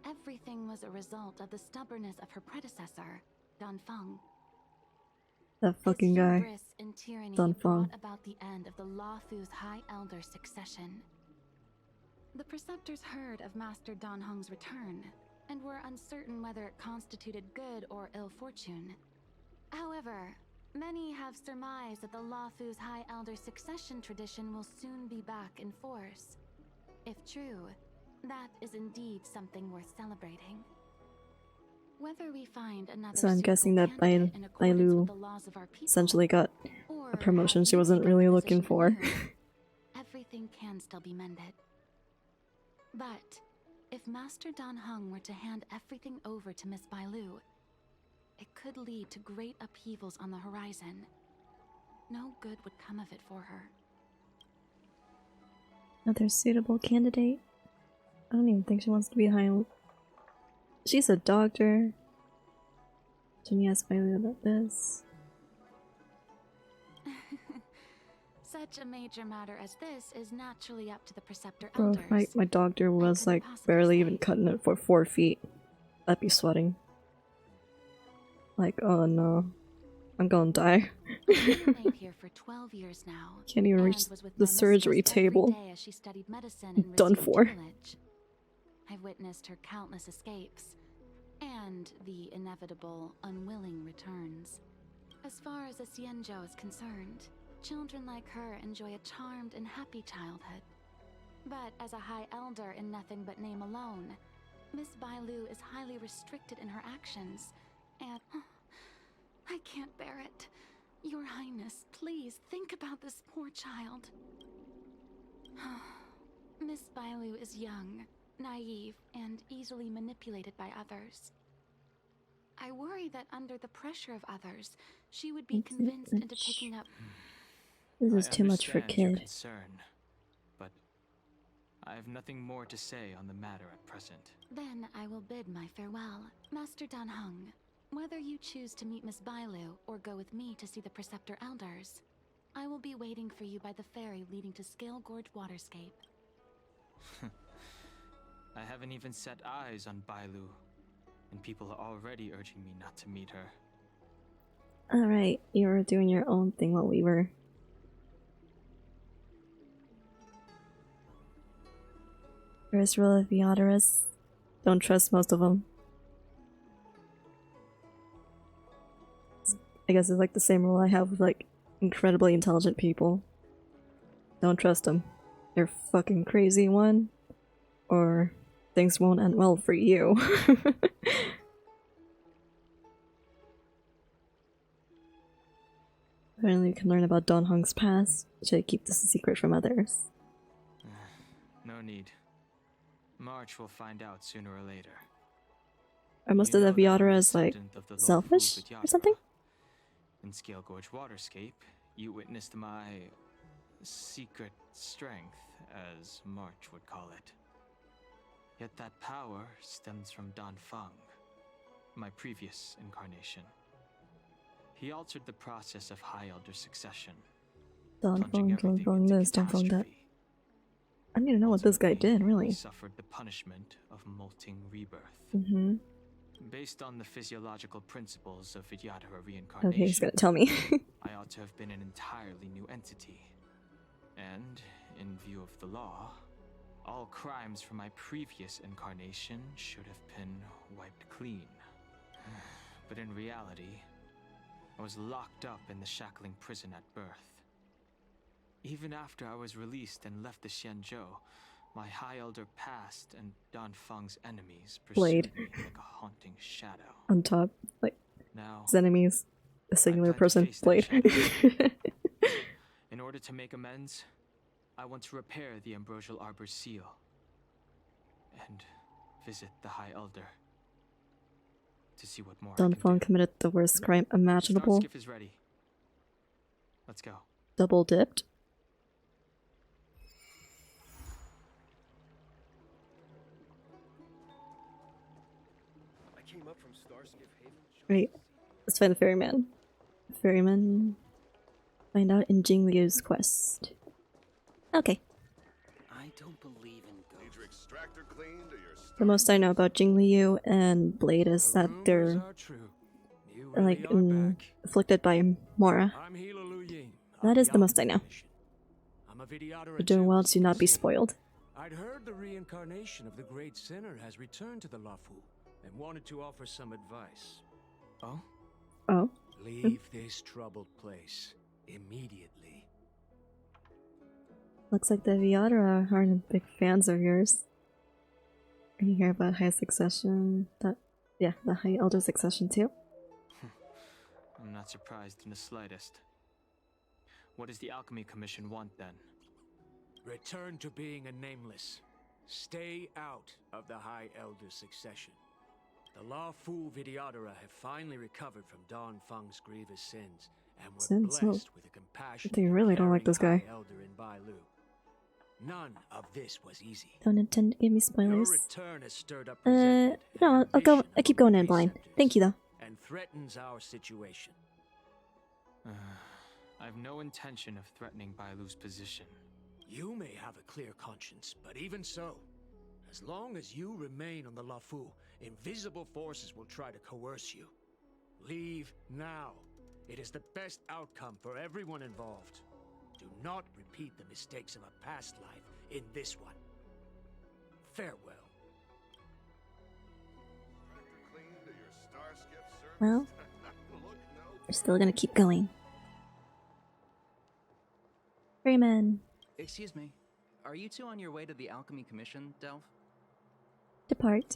Everything was a result of the stubbornness of her predecessor, Dan Feng. That fucking His guy. hubris and tyranny Dan Feng. brought about the end of the Luofu's High Elder succession. The preceptors heard of Master Dan Heng's return, and were uncertain whether it constituted good or ill fortune. However, many have surmised that the Luofu's High Elder succession tradition will soon be back in force. If true, that is indeed something worth celebrating. Whether we find another So I'm guessing that candidate in accordance with Bailu the laws of our people, essentially got or a promotion have she you wasn't taken really the looking position for. anew, everything can still be mended. But if Master Dan Heng were to hand everything over to Miss Bailu, it could lead to great upheavals on the horizon. No good would come of it for her. Another suitable candidate? I don't even think she wants to be high. She's a doctor. Can you ask Bailu about this? Such a major matter as this is naturally up to the preceptor Bro, elders. if my doctor was couldn't like possibly barely say. even cutting it for 4 feet, I'd be sweating. Like, oh no. I'm gonna die. I've been laid here for 12 years now. Can't even and reach was with the my surgery mistress every table. day as she studied medicine and Done received for. tutelage. I've witnessed her countless escapes, and the inevitable, unwilling returns. As far as a Xianzhou is concerned, children like her enjoy a charmed and happy childhood. But as a High Elder in nothing but name alone, Miss Bailu is highly restricted in her actions, and I can't bear it. Your Highness, please think about this poor child. Miss Bailu is young, naive, and easily manipulated by others. I worry that under the pressure of others, she would be convinced into taking up... This is too much for I understand your kid. concern, but I have nothing more to say on the matter at present. Then I will bid my farewell. Master Dan Heng, whether you choose to meet Miss Bailu or go with me to see the Preceptor Elders, I will be waiting for you by the ferry leading to Scale Gorge Waterscape. I haven't even set eyes on Bailu, and people are already urging me not to meet her. Alright, you were doing your own thing while we were. First rule of Theodorus: don't trust most of them. I guess it's like the same rule I have with like incredibly intelligent people. Don't trust them. They're fucking crazy, one, or things won't end well for you. Apparently you can learn about Don Hong's past. Should keep this a secret from others. No need. March will find out sooner or later. Or most of the Viadra is like selfish or something? In Scale Gorge Waterscape, you witnessed my secret strength, as March would call it. Yet that power stems from Dan Feng, my previous incarnation. He altered the process of High Elder succession. Dan Feng this, Dan Feng that. I need to know what this guy did, really. He suffered the punishment of molting rebirth. Based on the physiological principles of Vidyadhara reincarnation, okay, he's gonna tell me. I ought to have been an entirely new entity. And, in view of the law, all crimes from my previous incarnation should have been wiped clean. But in reality, I was locked up in the shackling prison at birth. Even after I was released and left the Xianzhou, my High Elder past and Dan Feng's enemies pursued me like a haunting shadow. On top, like, now, his enemies, a singular person, Blade. In order to make amends, I want to repair the Ambrosial Arbor's seal and visit the High Elder to see what more. Dan Feng committed the worst crime imaginable. Starskiff is ready. Let's go. Double dipped. I came up from Starskiff Haven. Right. Let's find the ferryman. Ferryman. Find out in Jingliu's quest. Okay. I don't believe in ghosts. Need your extractor cleaned or your The most I know about Jingliu and Blade is that they're like afflicted by Mora. That is the most I know. You're doing well to not be spoiled. I'd heard the reincarnation of the great sinner has returned to the Lafu and wanted to offer some advice. Oh? Oh? Leave this troubled place immediately. Looks like the Viadra aren't big fans of yours. Are you hear about high succession? Yeah, the High Elder succession too? I'm not surprised in the slightest. What does the Alchemy Commission want then? Return to being a nameless. Stay out of the High Elder succession. The Lafu Vidyadhara have finally recovered from Dan Feng's grievous sins and were blessed with a compassion. They really don't like this guy. Elder in Bailu. None of this was easy. Don't intend to give me spoilers. Your return has stirred up no, I'll keep going in blind. Thank you though. And threatens our situation. I have no intention of threatening Bailu's position. You may have a clear conscience, but even so, as long as you remain on the Lafu, invisible forces will try to coerce you. Leave now. It is the best outcome for everyone involved. Do not repeat the mistakes of a past life in this one. Farewell. Well, we're still gonna keep going. Ferryman. Excuse me. Are you two on your way to the Alchemy Commission, Delph? Depart.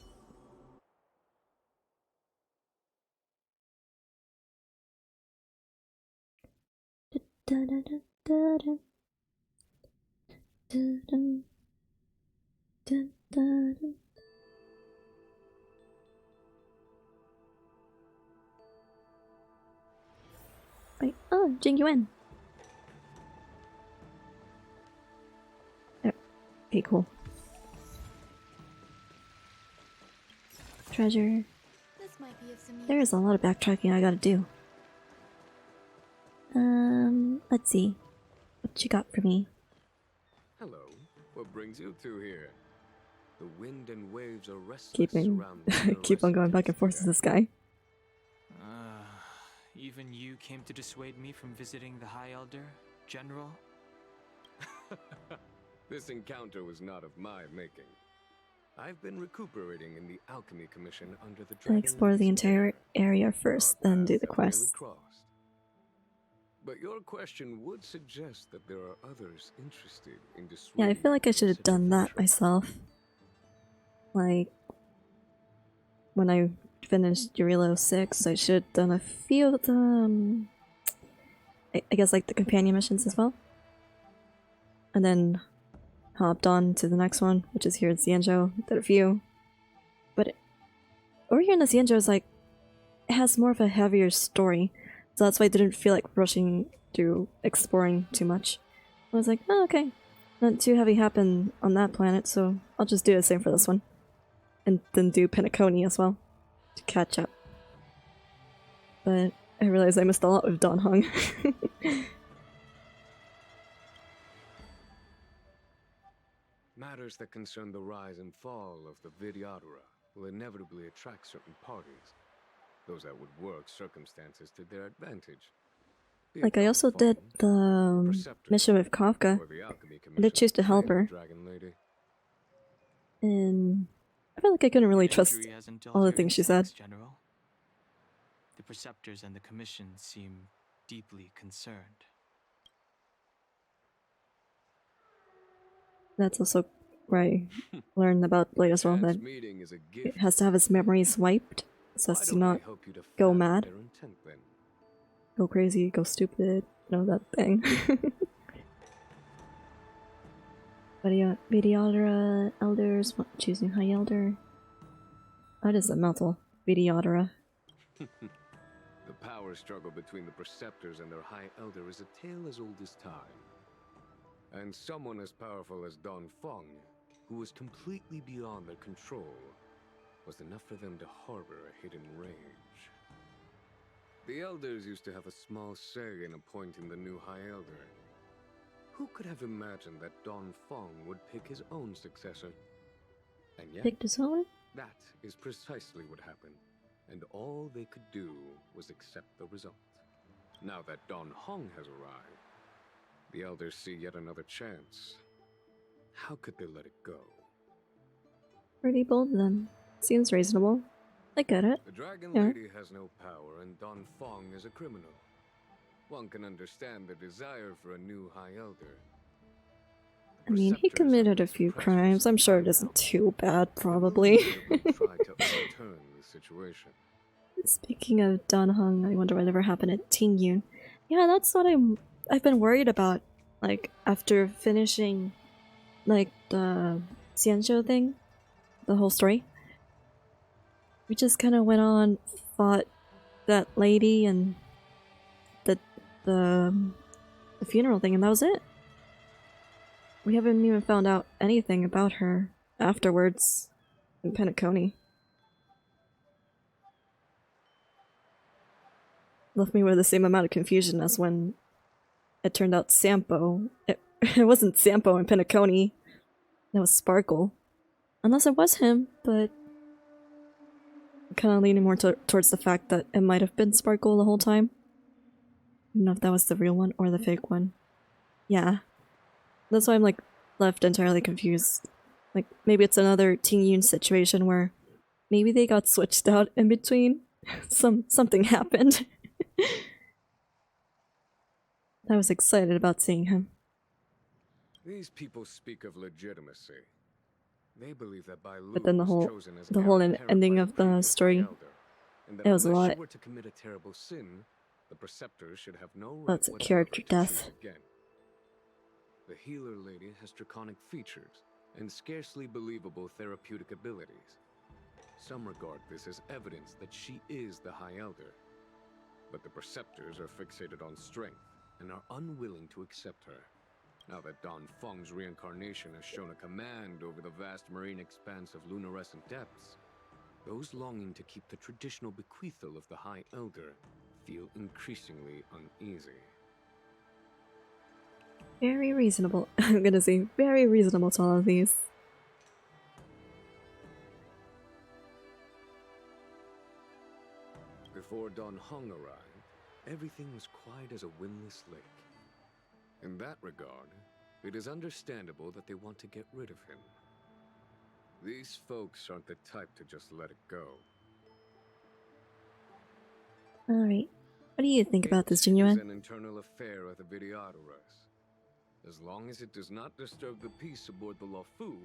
Wait, oh, Jingyuan. There. Okay, cool. Treasure. This might be of some use. There is a lot of backtracking I gotta do. Let's see. What you got for me? Hello. What brings you two here? The wind and waves are restless Keeping around keep on going back and forth with this guy. Even you came to dissuade me from visiting the High Elder, General? This encounter was not of my making. I've been recuperating in the Alchemy Commission under the I explore the entire area first, then do the quest. But your question would suggest that there are others interested in dissuading. Yeah, I feel like I should have done that myself. Like, when I finished Eurilo 6, I should have done a few of the, I guess like the companion missions as well. And then hopped on to the next one, which is here in Xianzhou, did a few. But over here in the Xianzhou is like, it has more of a heavier story. So that's why I didn't feel like rushing through exploring too much. I was like, oh, okay. Not too heavy happened on that planet, so I'll just do the same for this one. And then do Penacony as well, to catch up. But I realized I missed a lot with Don Hong. Matters that concern the rise and fall of the Vidyadhara will inevitably attract certain parties. Those that would work circumstances to their advantage. Like, I also did the mission with Kafka. I did choose to help her. And I felt like I couldn't really trust all the things she said. General. The Preceptors and the Commission seem deeply concerned. That's also where I learned about Blade as well, that it has to have its memories wiped so as to not go mad, go crazy, go stupid, you know, that thing. But yeah, Vidyadhara elders choosing High Elder. That is a mouthful. Vidyadhara. The power struggle between the Preceptors and their High Elder is a tale as old as time. And someone as powerful as Don Feng, who was completely beyond their control, was enough for them to harbor a hidden rage. The Elders used to have a small say in appointing the new High Elder. Who could have imagined that Don Feng would pick his own successor? And yet, Picked his own? That is precisely what happened, and all they could do was accept the result. Now that Don Hong has arrived, the Elders see yet another chance. How could they let it go? Pretty bold of them. Seems reasonable. I get it. The Dragon Yeah. Lady has no power, and Don Fong is a criminal. One can understand the desire for a new High Elder. I mean, he committed a few crimes. I'm sure it isn't too bad, probably. Try to overturn the situation. Speaking of Dan Heng, I wonder whatever happened at Ting Yun. Yeah, that's what I've been worried about. Like, after finishing, like, the Xianzhou thing, the whole story. We just kind of went on, fought that lady and the funeral thing, and that was it. We haven't even found out anything about her afterwards in Penacony. Left me with the same amount of confusion as when it turned out Sampo. It wasn't Sampo in Penacony. That was Sparkle. Unless it was him, but I'm kind of leaning more towards the fact that it might have been Sparkle the whole time. I don't know if that was the real one or the fake one. Yeah. That's why I'm like left entirely confused. Like maybe it's another Ting Yun situation where maybe they got switched out in between. Something happened. I was excited about seeing him. These people speak of legitimacy. They believe that Bai Lu But then the was whole chosen as ending of the story, it was a lot. Unless you were to commit a terrible sin, the Preceptors should have no right That's a character whatsoever to death. choose again. The healer lady has draconic features and scarcely believable therapeutic abilities. Some regard this as evidence that she is the High Elder. But the Preceptors are fixated on strength and are unwilling to accept her. Now that Don Feng's reincarnation has shown a command over the vast marine expanse of luminescent depths, those longing to keep the traditional bequeathal of the High Elder feel increasingly uneasy. Very reasonable. I'm gonna say very reasonable to all of these. Before Don Hong arrived, everything was quiet as a windless lake. In that regard, it is understandable that they want to get rid of him. These folks aren't the type to just let it go. Alright. What do you think about this, It is Genuine? an internal affair of the Vidyadharas. As long as it does not disturb the peace aboard the Luofu,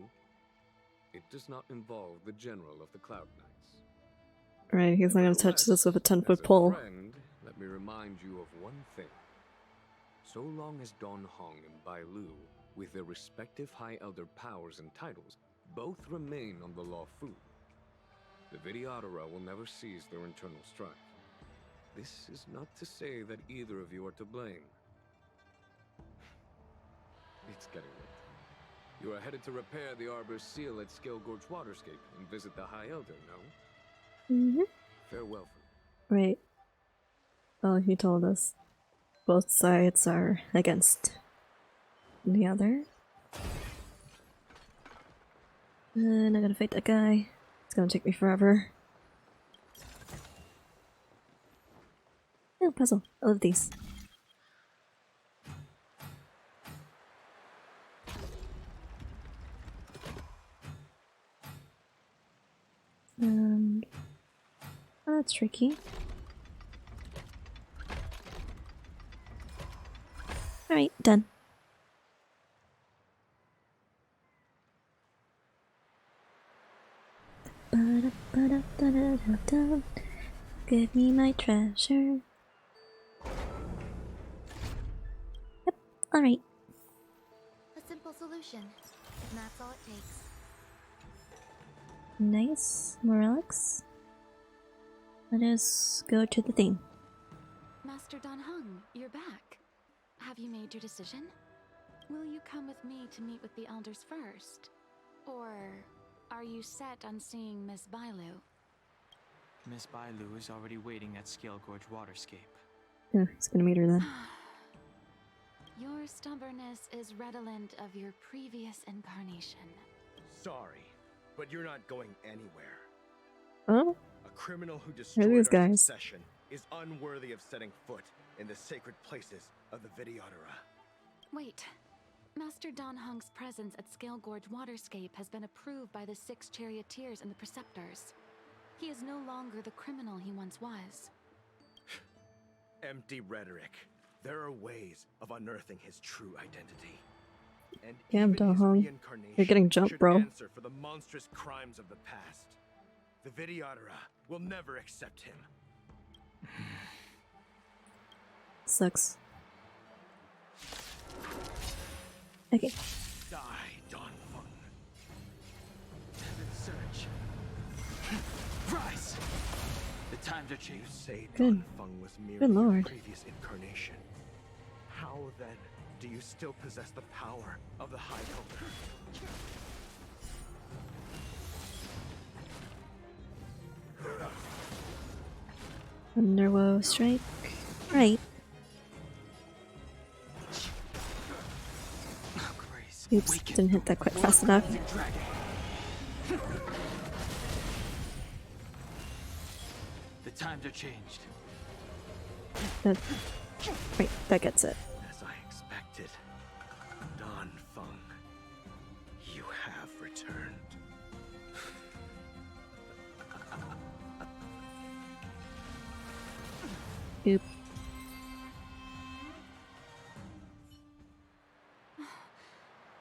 it does not involve the general of the Cloud Knights. Right, he's not gonna touch this with a 10-foot As a pole. friend, let me remind you of one thing. So long as Don Hong and Bai Lu, with their respective High Elder powers and titles, both remain on the Luofu, the Vidyadhara will never cease their internal strife. This is not to say that either of you are to blame. It's getting late. You are headed to repair the Arbor's seal at Scale Gorge Waterscape and visit the High Elder, no? Mm-hmm. Farewell for Right. Oh, he told us. Both sides are against the other. And I gotta fight that guy. It's gonna take me forever. Oh, puzzle. I love these. Oh, that's tricky. Alright, done. Ba-da-ba-da-da-da-da-da. Give me my treasure. Yep, alright. A simple solution, and that's all it takes. Nice. More relics. Let us go to the thing. Master Dan Heng, you're back. Have you made your decision? Will you come with me to meet with the elders first? Or are you set on seeing Miss Bailu? Miss Bailu is already waiting at Scale Gorge Waterscape. Oh, he's gonna meet her then. Your stubbornness is redolent of your previous incarnation. Sorry, but you're not going anywhere. Oh? A criminal who Who are destroyed these our guys? succession is unworthy of setting foot in the sacred places of the Vidyadhara. Wait. Master Dan Heng's presence at Scale Gorge Waterscape has been approved by the 6 charioteers and the preceptors. He is no longer the criminal he once was. Empty rhetoric. There are ways of unearthing his true identity. And Damn, even Dan his Heng. reincarnation You're getting jumped, should bro. answer for the monstrous crimes of the past. The Vidyadhara will never accept him. Sucks. Okay. Die, Don Fung. Surge. Rise! The times are changed. You say Good. Don Fung was merely Good your lord. previous incarnation. How then do you still possess the power of the High Elder? Underwow strike. Right. Oops, didn't hit that quite fast enough. The times are changed. That, right, that gets it. As I expected, Don Fung, you have returned. Oop.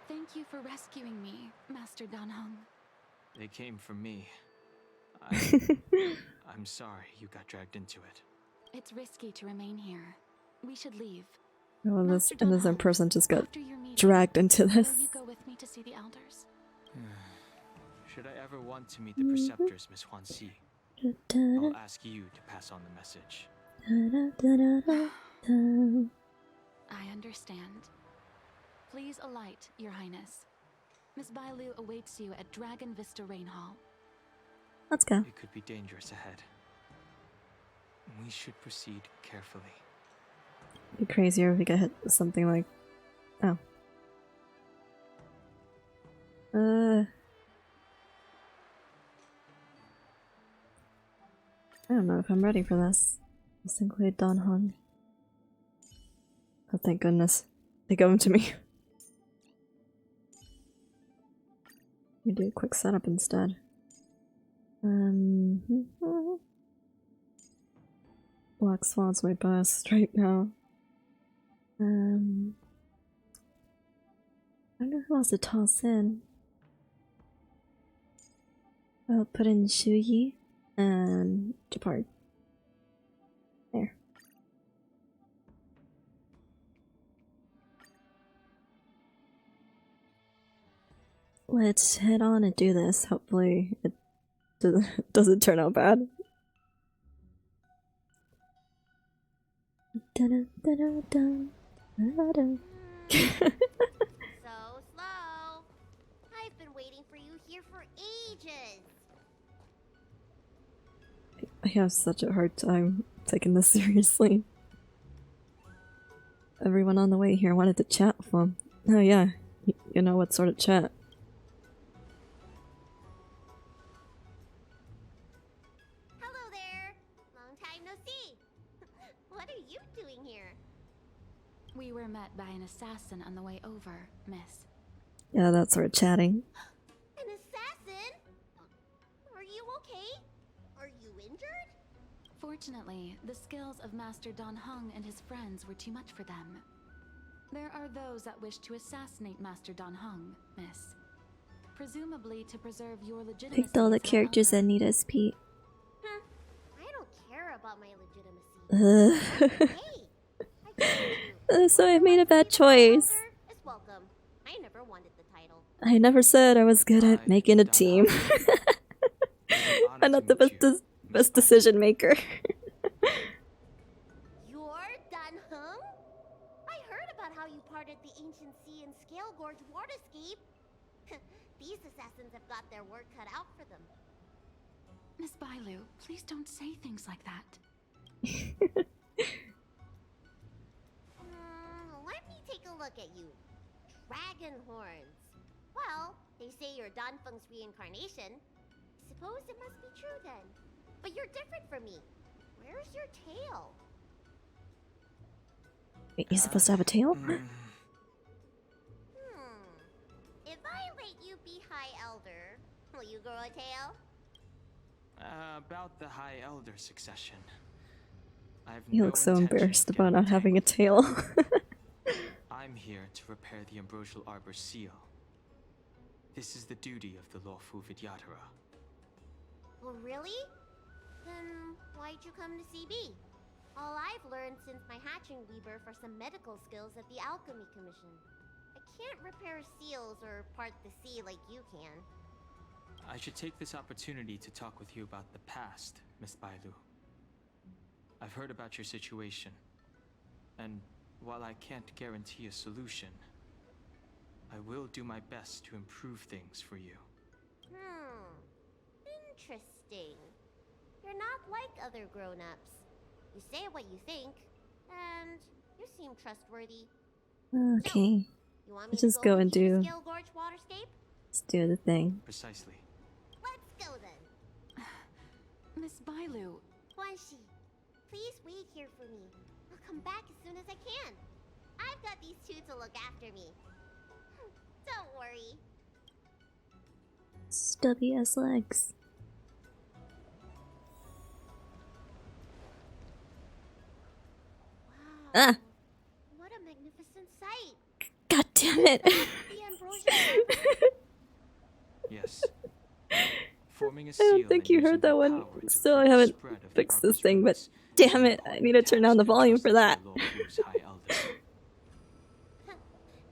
Thank you for rescuing me, Master Dan Heng. They came for me. I'm sorry you got dragged into it. It's risky to remain here. We should leave. Oh, this innocent person just got After your meeting, dragged into this. Will you go with me to see the elders? Should I ever want to meet the preceptors, Miss Huanxi, I'll ask you to pass on the message. I understand. Please alight, Your Highness. Miss Bailu awaits you at Dragon Vista Rain Hall. Let's go. It could be dangerous ahead. We should proceed carefully. It'd be crazier if we get hit with something like... Oh. I don't know if I'm ready for this. Let's include Don Heng. Oh, thank goodness. They go into me. We do a quick setup instead. Black Swan's my best right now. I wonder who else to toss in. I'll put in Shuyi and Depart. There. Let's head on and do this. Hopefully it doesn't turn out bad. Dun, dun, dun, dun, dun, dun. So slow. I've been waiting for you here for ages. I have such a hard time taking this seriously. Everyone on the way here wanted to chat with them. Oh yeah, you know what sort of chat. Hello there. Long time no see. What are you doing here? We were met by an assassin on the way over, miss. Yeah, that sort of chatting. An assassin? Are you okay? Are you injured? Fortunately, the skills of Master Don Hung and his friends were too much for them. There are those that wish to assassinate Master Don Hung, miss. Presumably to preserve your legitimacy. Picked all the as their characters elder. that need SP. Huh. I don't care about my legitimacy. So I made a bad choice. Is welcome. I never wanted the title. I never said I was good at making a team. I'm not the best decision maker. You're Dun Hung? I heard about how you parted the ancient sea in Scale Gorge waterscape. These assassins have got their work cut out for them. Miss Bailu, please don't say things like that. Let me take a look at you. Dragon horns. Well, they say you're Dan Feng's reincarnation. Suppose it must be true then. But you're different from me. Where's your tail? Wait, he's supposed to have a tail? If I let you be High Elder, will you grow a tail? About the High Elder succession. I've He looks so embarrassed about not having a tail. I'm here to repair the Ambrosial Arbor seal. This is the duty of the lawful Vidyadhara. Well, really? Then why'd you come to CB? All I've learned since my hatching rebirth are some medical skills at the Alchemy Commission. I can't repair seals or part the sea like you can. I should take this opportunity to talk with you about the past, Miss Bailu. I've heard about your situation, and while I can't guarantee a solution, I will do my best to improve things for you. Interesting. You're not like other grown-ups. You say what you think, and you seem trustworthy. Okay. You want me Let's to just go and with you to do. Scale Gorge waterscape? Let's do the thing. Precisely. Let's go then. Miss Bailu. Guanxi, please wait here for me. I'll come back as soon as I can. I've got these two to look after me. Don't worry. Stubby ass legs. Wow. Ah! What a magnificent sight. God damn it. The Ambrosial Yes. Forming a I seal don't think you heard that one. Still, I haven't fixed this thing, but damn it, I need to turn down the volume for that.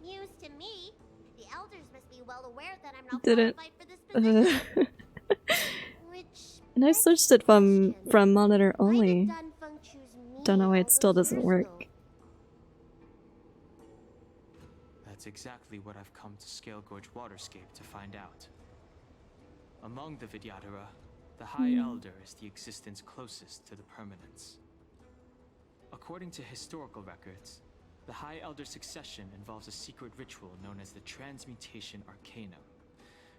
News to me. The elders must be well aware that I'm not Didn't. qualified for this position. And I searched it from monitor only. Don't know why it still doesn't work. That's exactly what I've come to Scale Gorge Waterscape to find out. Among the Vidyadhara, the High Elder is the existence closest to the permanence. According to historical records, the High Elder succession involves a secret ritual known as the Transmutation Arcanum,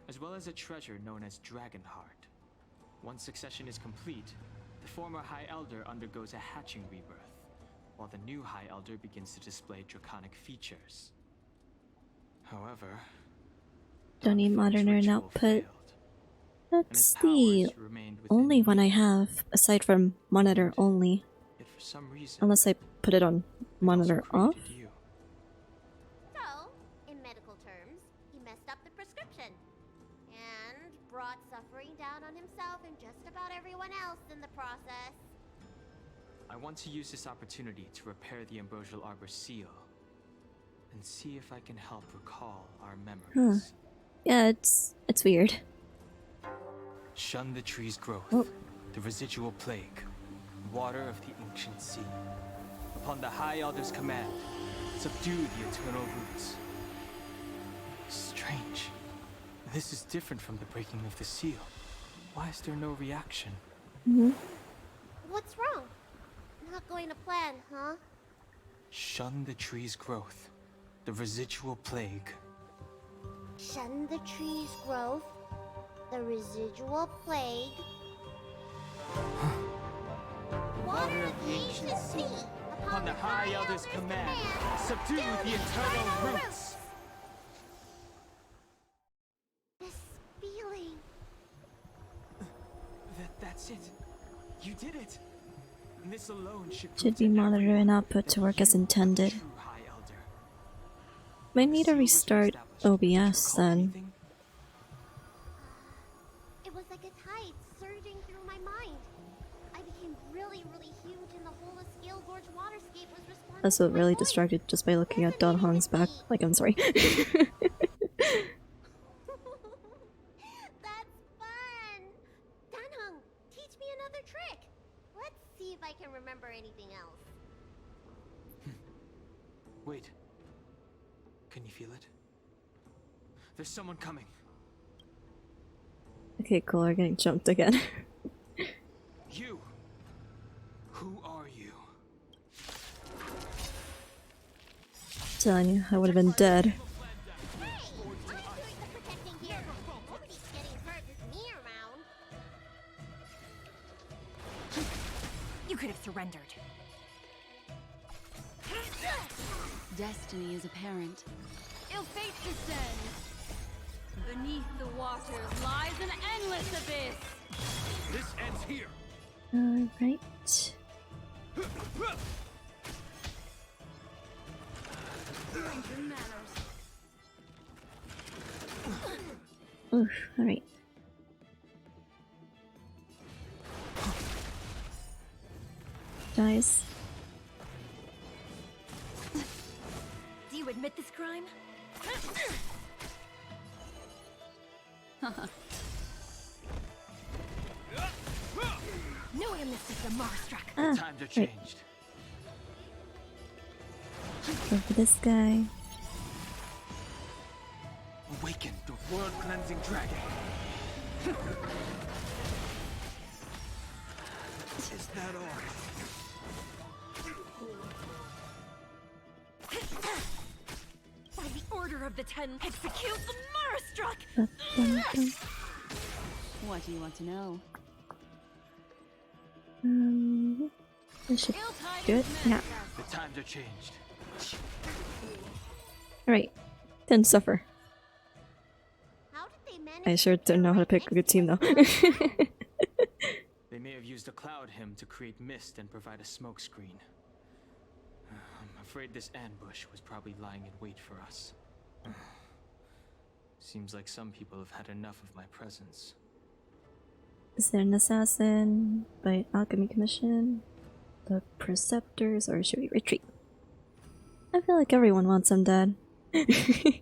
as well as a treasure known as Dragonheart. Once succession is complete, the former High Elder undergoes a hatching rebirth, while the new High Elder begins to display draconic features. However, Don't need monitor and output. That's the only one I have, aside from monitor only. Unless I put it on monitor off. So, in medical terms, he messed up the prescription. And brought suffering down on himself and just about everyone else in the process. I want to use this opportunity to repair the Ambrosial Arbor seal and see if I can help recall our memories. Yeah, it's weird. Shun the tree's growth, Oh. the residual plague, water of the ancient sea. upon the High Elder's command, subdue the eternal roots. Strange. This is different from the breaking of the seal. Why is there no reaction? What's wrong? Not going to plan, huh? Shun the tree's growth. The residual plague. Shun the tree's growth. The residual plague. Water of the ancient sea. Upon the High Elder's command, subdue the eternal roots. This feeling. That's it. You did it. And this alone Should be monitor and output to work as intended. Might need to restart OBS then. It was like a tide surging through my mind. I became really huge and the whole of Scale Gorge waterscape was responding. Also really distracted just by looking at Don Hong's back. Like, I'm sorry. That's fun! Danhong, teach me another trick. Let's see if I can remember anything else. Wait. Can you feel it? There's someone coming. Okay, cool, we're getting jumped again. You! Who are you? Telling you, I would have been dead. You could have surrendered. Destiny is apparent. Ill fate descends. Beneath the waters lies an endless abyss. This ends here. Alright. Oof, alright. Guys. Do you admit this crime? No amnesty for Marstruck. Times are changed. Go for this guy. Awaken the world-cleansing dragon. Is that all? By the order of the Ten, execute the Marstruck! What do you want to know? This should do it. Yeah. The times are changed. Alright. Didn't suffer. How did they manage I sure don't know how to pick a good team though. They may have used a cloud hymn to create mist and provide a smoke screen. I'm afraid this ambush was probably lying in wait for us. Seems like some people have had enough of my presence. Is there an assassin by Alchemy Commission? The Preceptors, or should we retreat? I feel like everyone wants him dead. If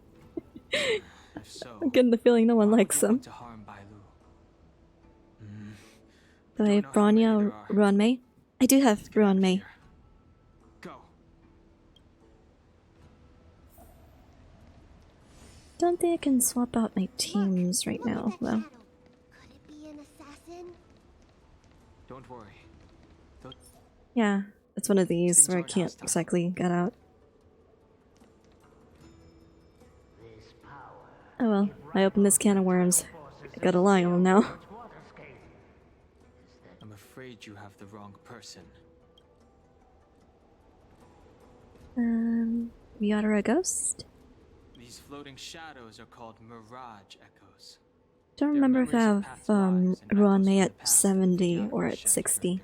so, I'm getting the feeling no one likes him. to harm Bailu. Do I have Bronya or Ruan Mei? I do have Ruan Mei. Go. Don't think I can swap out my teams right now, though. Could it be an assassin? Don't worry. Yeah, it's one of these where I can't exactly get out. Oh well, I opened this can of worms. I gotta lie on them now. I'm afraid you have the wrong person. Yadara Ghost? These floating shadows are called mirage echoes. Don't remember if I have Ruan Mei at 70 or at 60.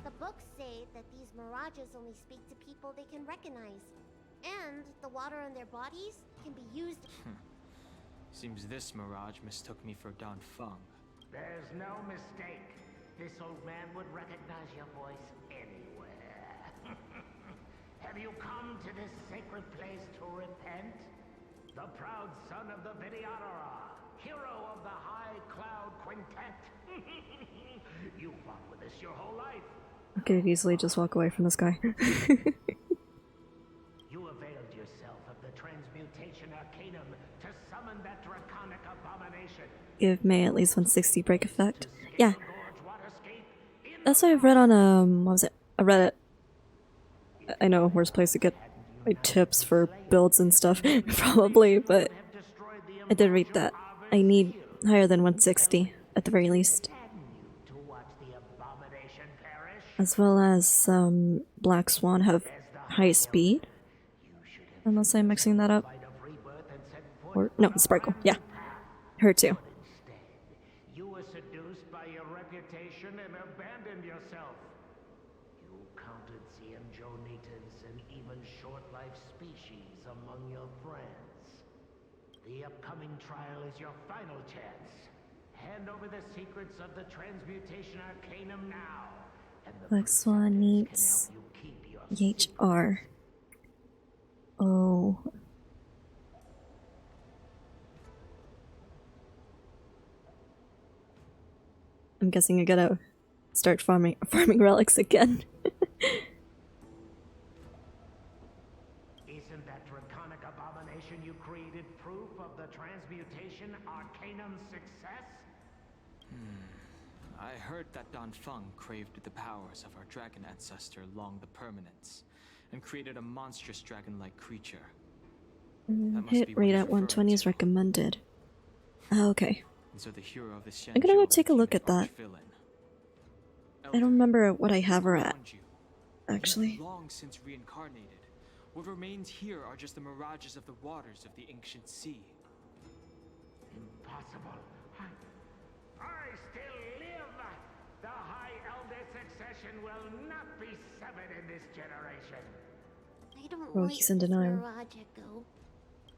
The books say that these mirages only speak to people they can recognize. And the water on their bodies can be used. Seems this mirage mistook me for Don Feng. There's no mistake. This old man would recognize your voice anywhere. Have you come to this sacred place to repent? The proud son of the Vidyadhara, hero of the High Cloud Quintet. You fought with us your whole life. I could easily just walk away from this guy. You availed yourself of the transmutation arcanum to summon that draconic abomination. Give May at least 160 break effect. Yeah. That's what I've read on what was it? A Reddit. I know, worst place to get like tips for builds and stuff, probably, but I did read that. I need higher than 160 at the very least. As well as Black Swan have high speed. Unless I'm mixing that up. Or no, Sparkle, yeah. Her too. You were seduced by your reputation and abandoned yourself. You counted Xianjonitas and even short-life species among your friends. The upcoming trial is your final chance. Hand over the secrets of the transmutation arcanum now. Black Swan needs EHR. Oh. I'm guessing I gotta start farming relics again. Isn't that draconic abomination you created proof of the transmutation arcanum's success? I heard that Don Feng craved the powers of our dragon ancestor Long the Permanence, and created a monstrous dragon-like creature. Hit rate at 120 is recommended. Oh, okay. And so the hero of the I'm gonna go take a look at that. I don't remember what I have her at, actually. Long since reincarnated. What remains here are just the mirages of the waters of the ancient sea. Impossible. I still live. The High Elder succession will not be severed in this generation. I don't Oh, like he's in denial. Mirage Echo.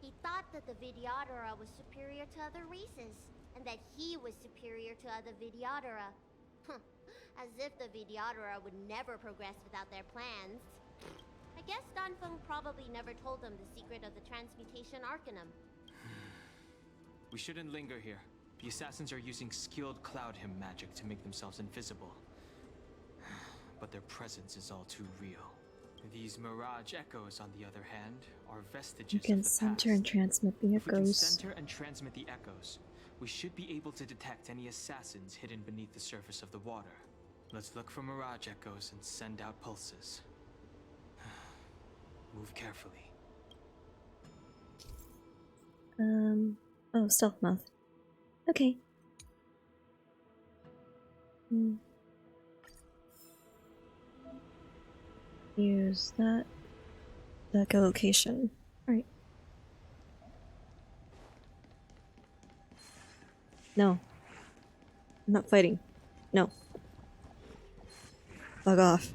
He thought that the Vidyadhara was superior to other races, and that he was superior to other Vidyadhara. As if the Vidyadhara would never progress without their plans. I guess Don Feng probably never told them the secret of the transmutation arcanum. We shouldn't linger here. The assassins are using skilled cloud hymn magic to make themselves invisible. But their presence is all too real. These mirage echoes, on the other hand, are vestiges You can of the center past. and transmit the If we can echoes. center and transmit the echoes, we should be able to detect any assassins hidden beneath the surface of the water. Let's look for mirage echoes and send out pulses. Move carefully. Oh, stealth mouth. Okay. Use that. Echolocation. Alright. No. I'm not fighting. No. Bug off.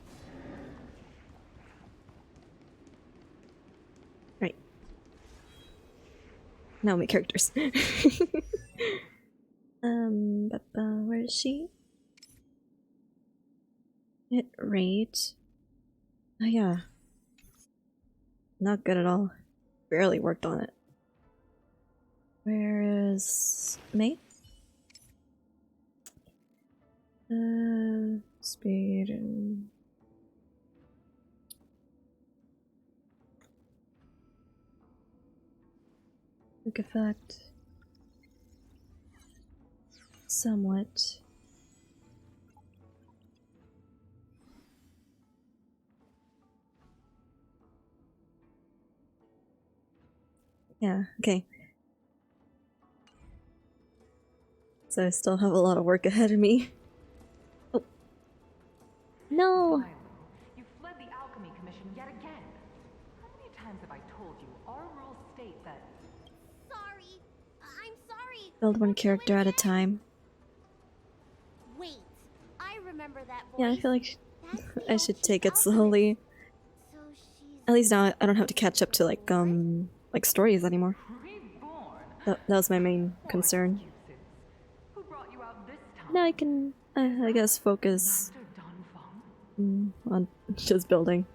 Right. Now my characters. Where is she? Hit rate. Oh yeah. Not good at all. Barely worked on it. Where is May? Speed and quick effect. Somewhat. Yeah, okay. So I still have a lot of work ahead of me. Oh. No! You fled the Alchemy Commission yet again. How many times have I told you our rules state that... Sorry! I'm sorry! Build one character at a time. Wait, I remember that voice. Yeah, I feel like I should take it slowly. At least now I don't have to catch up to like stories anymore. That was my main concern. Now I can, I guess, focus on just building.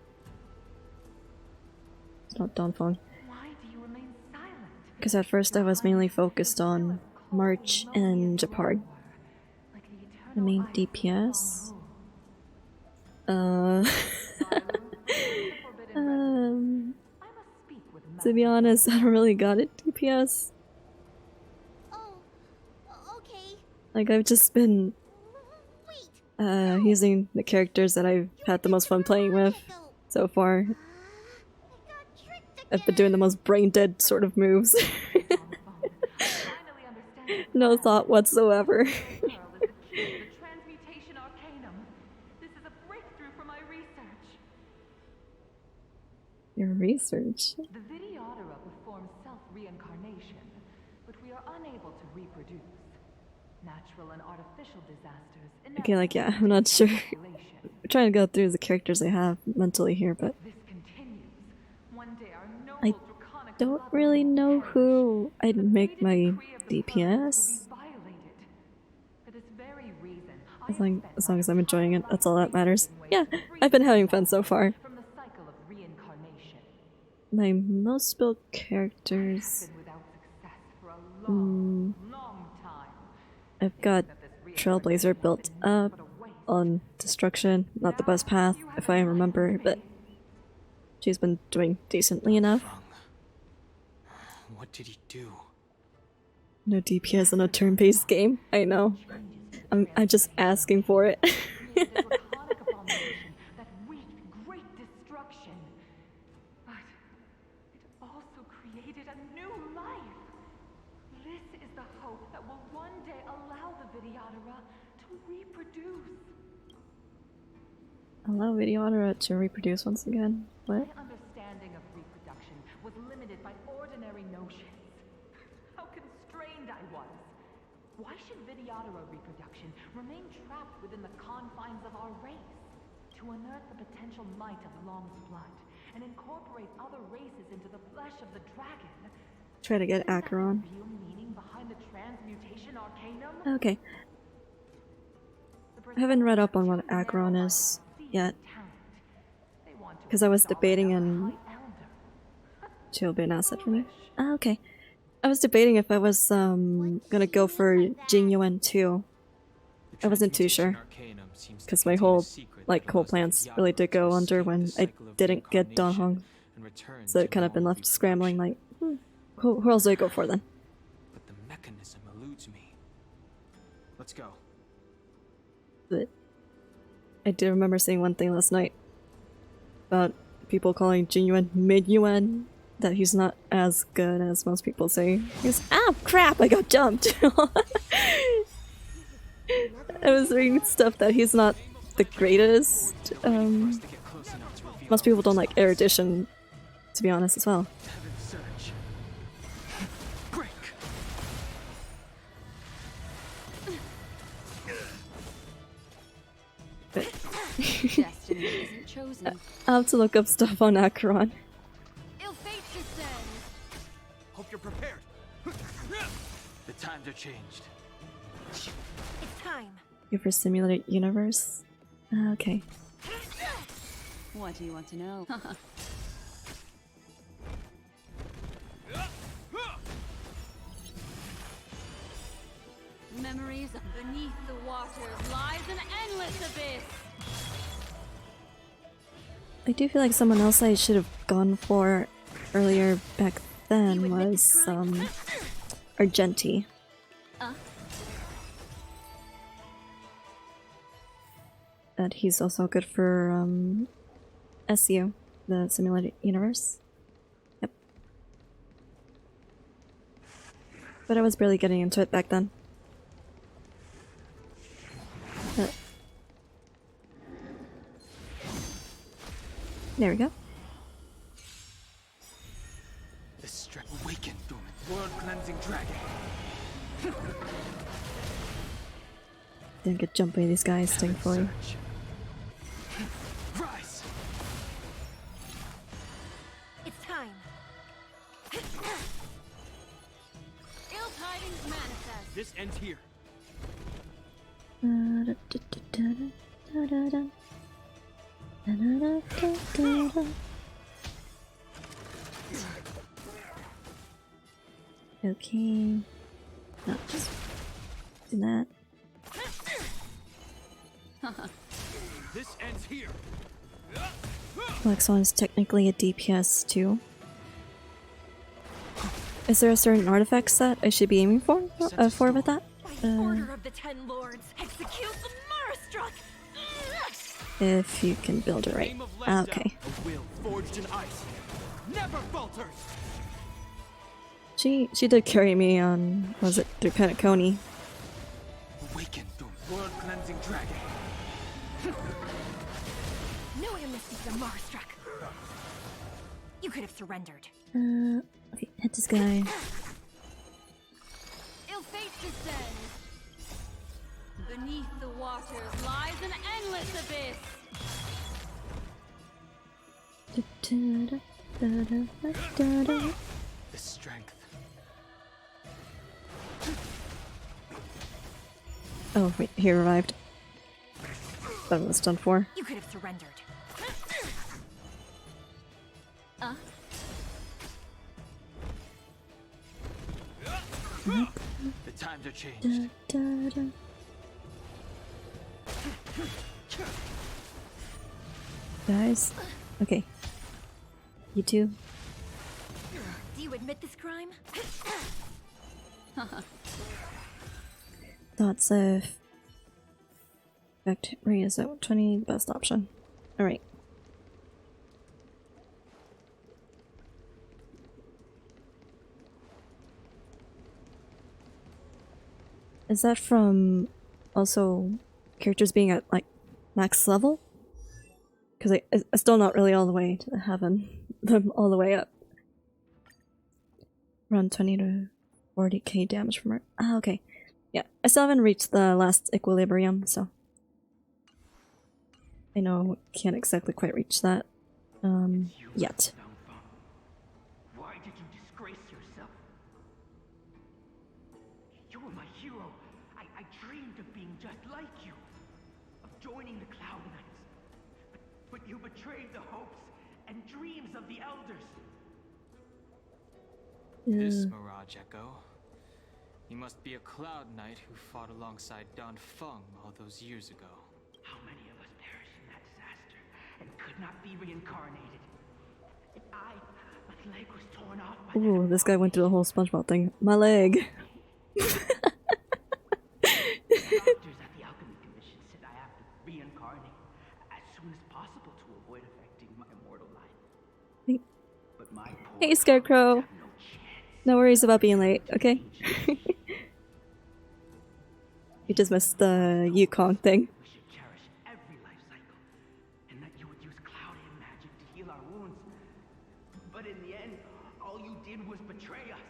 It's not Don Feng. Because at first I was mainly focused on March and Japard. The main DPS. um, to be honest, I don't really got it DPS. Okay. Like, I've just been using the characters that I've had the most fun playing with so far. I've been doing the most brain dead sort of moves. No thought whatsoever. Transmutation arcanum. This is a breakthrough for my research. Your research? The Videodora performs self-reincarnation, but we are unable to reproduce. Natural and artificial disasters. Okay, like, yeah, I'm not sure. I'm trying to go through the characters I have mentally here, but I don't really know who I'd make my DPS. As long as I'm enjoying it, that's all that matters. Yeah, I've been having fun so far. My most built characters... I've got Trailblazer built up on Destruction. Not the best path, if I remember, but she's been doing decently enough. What did he do? No DPS in a turn-based game. I know. I'm just asking for it. Allow Videodora to reproduce once again. What? My understanding of reproduction was limited by ordinary notions. How constrained I was. Why should Videodora reproduction remain trapped within the confines of our race? To unearth the potential might of Long's blood and incorporate other races into the flesh of the dragon. Try to get Acheron. Real meaning behind the transmutation arcanum? Okay. I haven't read up on what Acheron is yet. Because I was debating and... She'll be an asset for me. Ah, okay. I was debating if I was gonna go for Jing Yuan too. I wasn't too sure. Because my whole plans really did go under when I didn't get Dan Hong. So it kind of been left scrambling like, who else do I go for then? But the mechanism eludes me. Let's go. But I do remember seeing one thing last night about people calling Jing Yuan mid-Yuan, that he's not as good as most people say. He goes, ah, crap, I got jumped! I was reading stuff that he's not the greatest. Most people don't like erudition, to be honest, as well. But Destiny isn't chosen. I'll have to look up stuff on Acheron. Ill fate descends. Hope you're prepared. The times are changed. It's time. You for simulated universe? Okay. What do you want to know? Memories beneath the waters lies an endless abyss. I do feel like someone else I should have gone for earlier back then was Argenti. That he's also good for SU, the simulated universe. Yep. But I was barely getting into it back then. There we go. The strength awakened, dormant world-cleansing dragon. Didn't get jumped by these guys, thankfully. Rise. It's time. Ill tidings manifest. This ends here. Okay. No, just do that. This ends here. Black Swan is technically a DPS too. Is there a certain artifact set I should be aiming for with that? Order of the Ten Lords, execute the Marastruck! If you can build it right. Okay. A will forged in ice. Never falters. She did carry me on, was it through Penacony? Awaken the world cleansing dragon. Knew you missed the Marastruck. You could have surrendered. Okay, hit this guy. Ill fate descends. Beneath the waters lies an endless abyss. The strength. Oh, wait, he revived. Thought it was done for. You could have surrendered. The times are changed. Guys, okay. You too. Do you admit this crime? Thoughts of effect rate is at 20, best option. Alright. Is that from also characters being at like max level? Because I'm still not really all the way to having them all the way up. Around 20 to 40k damage from her. Ah, okay. Yeah, I still haven't reached the last equilibrium, so I know can't exactly quite reach that yet. Why did you disgrace yourself? You were my hero. I dreamed of being just like you, of joining the Cloud Knights. But you betrayed the hopes and dreams of the Elders. This Mirage Echo. He must be a Cloud Knight who fought alongside Don Feng all those years ago. How many of us perished in that disaster and could not be reincarnated? And my leg was torn off by Ooh, this guy went through the whole SpongeBob thing. My leg. the doctors at the Alchemy Commission said I have to reincarnate as soon as possible to avoid affecting my immortal life. But my Hey, Scarecrow. No worries about being late, okay? You just missed the Yukong thing. We should cherish every life cycle, and that you would use cloudy magic to heal our wounds. But in the end, all you did was betray us.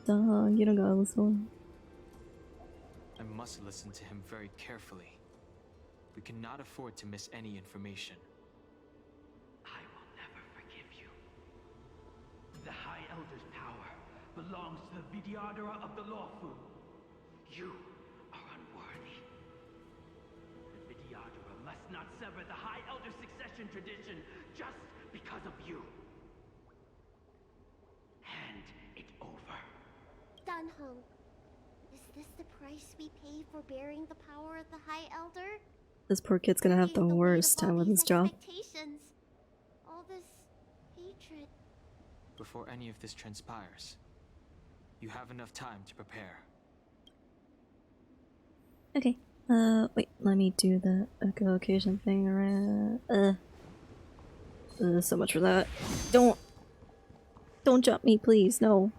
Duh, you don't gotta listen. I must listen to him very carefully. We cannot afford to miss any information. I will never forgive you. The High Elder's power belongs to the Vidyadhara of the Lawfu. You are unworthy. The Vidyadhara must not sever the High Elder's succession tradition just because of you. Hand it over. Dunhung, is this the price we pay for bearing the power of the High Elder? This poor kid's gonna have the worst time with his job. All this hatred. Before any of this transpires, you have enough time to prepare. Okay. Wait, let me do the echolocation thing around. So much for that. Don't jump me, please. No.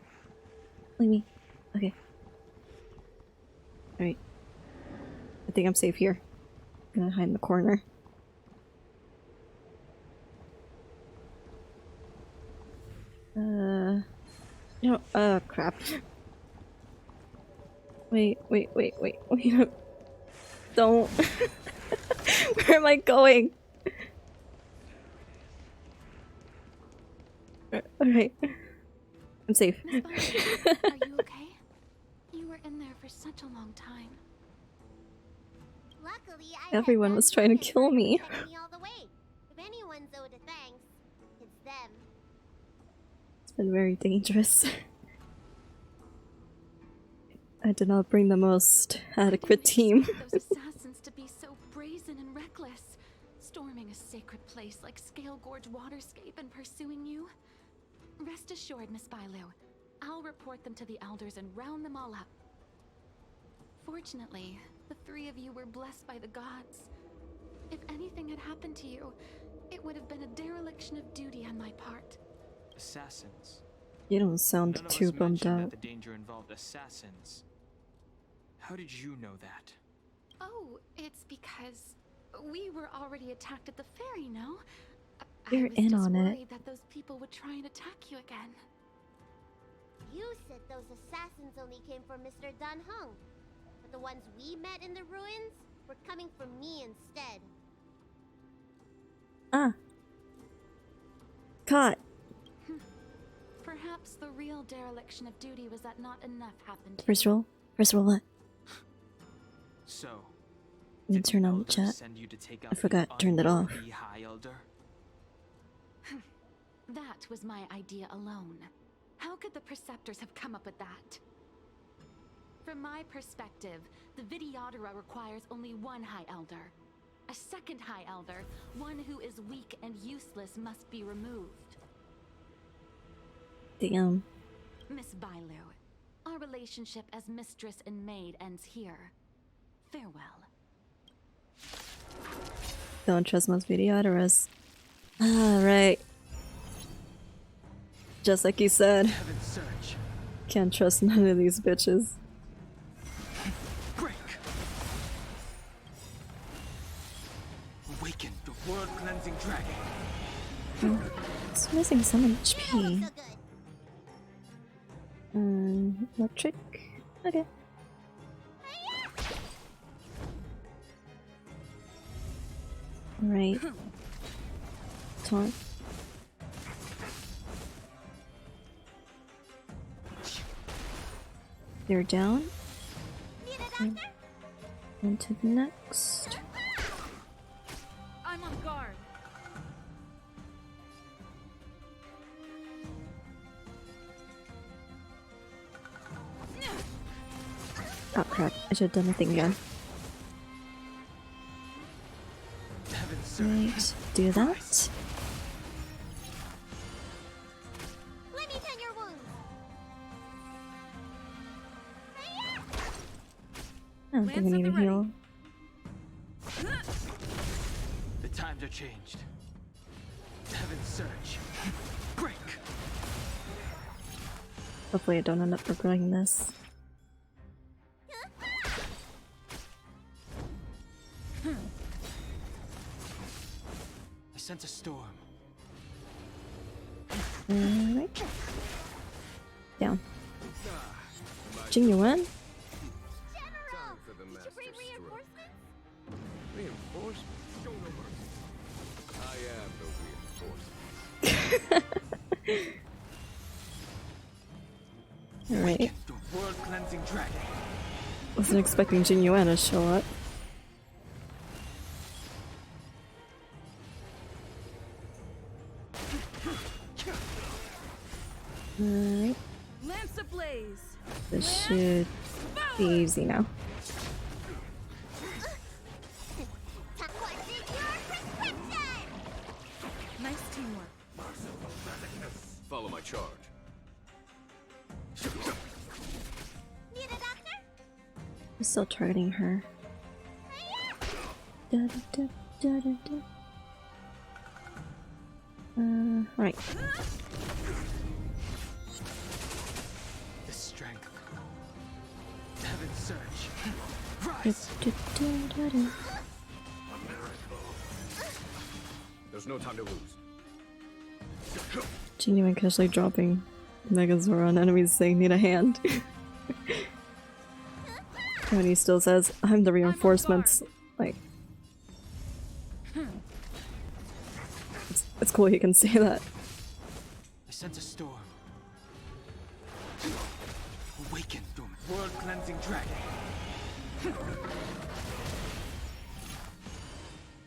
Leave me. Okay. Alright. I think I'm safe here. I'm gonna hide in the corner. No, crap. Wait. Don't. Where am I going? Alright. I'm safe. Miss Bobby, are you okay? You were in there for such a long time. Luckily, I Everyone was trying to kill me. me all the way. If anyone's owed a thanks, it's them. It's been very dangerous. I did not bring the most adequate team. Those assassins to be so brazen and reckless, storming a sacred place like Scale Gorge Waterscape and pursuing you. Rest assured, Miss Bailu, I'll report them to the elders and round them all up. Fortunately, the three of you were blessed by the gods. If anything had happened to you, it would have been a dereliction of duty on my part. Assassins. You don't sound None of too us bummed mentioned out. that the danger involved assassins. How did you know that? Oh, it's because we were already attacked at the ferry, no? You're I was in just on it. worried that those people would try and attack you again. You said those assassins only came for Mr. Dan Heng, but the ones we met in the ruins were coming for me instead. Ah. Caught. Perhaps the real dereliction of duty was that not enough happened to First you. roll. First roll what? So, You turn on the elders chat. send you to take I out forgot, the turned it off. unworthy High Elder? That was my idea alone. How could the Preceptors have come up with that? From my perspective, the Videodora requires only one High Elder. A second High Elder, one who is weak and useless, must be removed. Damn. Miss Bailu, our relationship as mistress and maid ends here. Farewell. Don't trust most videodoras. Ah, right. Just like you said. Heaven's search. Can't trust none of these bitches. Break. Awaken the world-cleansing dragon. It's missing some HP. Electric? Okay. Right. Taunt. They're down. On to the next. I'm on guard. Oh crap, I should have done the thing again. Right, do that. Let me tend your wounds. I don't think I need a heal. The times are changed. Heaven's search. Break. Hopefully I don't end up regretting this. I sense a storm. Alright. Down. Jing Yuan? Time for the master stroke. Reinforcements? Show no mercy. I am the reinforcement. Alright. The world-cleansing dragon. Wasn't expecting Jing Yuan to show up. Alright. Lance ablaze. This should be easy now. Nice teamwork. Follow my charge. Need a doctor? I'm still targeting her. Da, da, da, da, da. Right. The strength. Heaven's search. Da, Rise. da, da, da, da. There's no time to lose. Jing Yuan casually dropping Megazord on enemies saying need a hand. And he still says, I'm the reinforcements. Like, it's cool he can say that. I sense a storm. Awaken the world-cleansing dragon.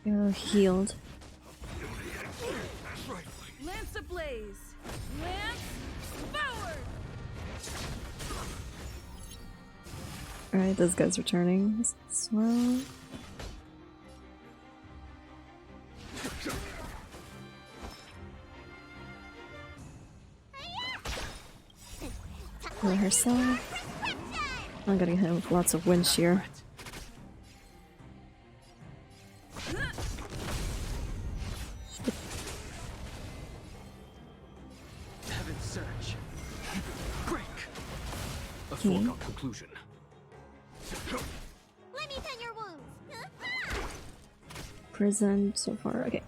You're healed. Lance ablaze. Lance forward. Alright, this guy's returning as well. Heal herself. I'm gonna hit him with lots of wind shear. Heaven's Surge. Break. A foregone conclusion. Let me tend your wounds. Prison so far, okay.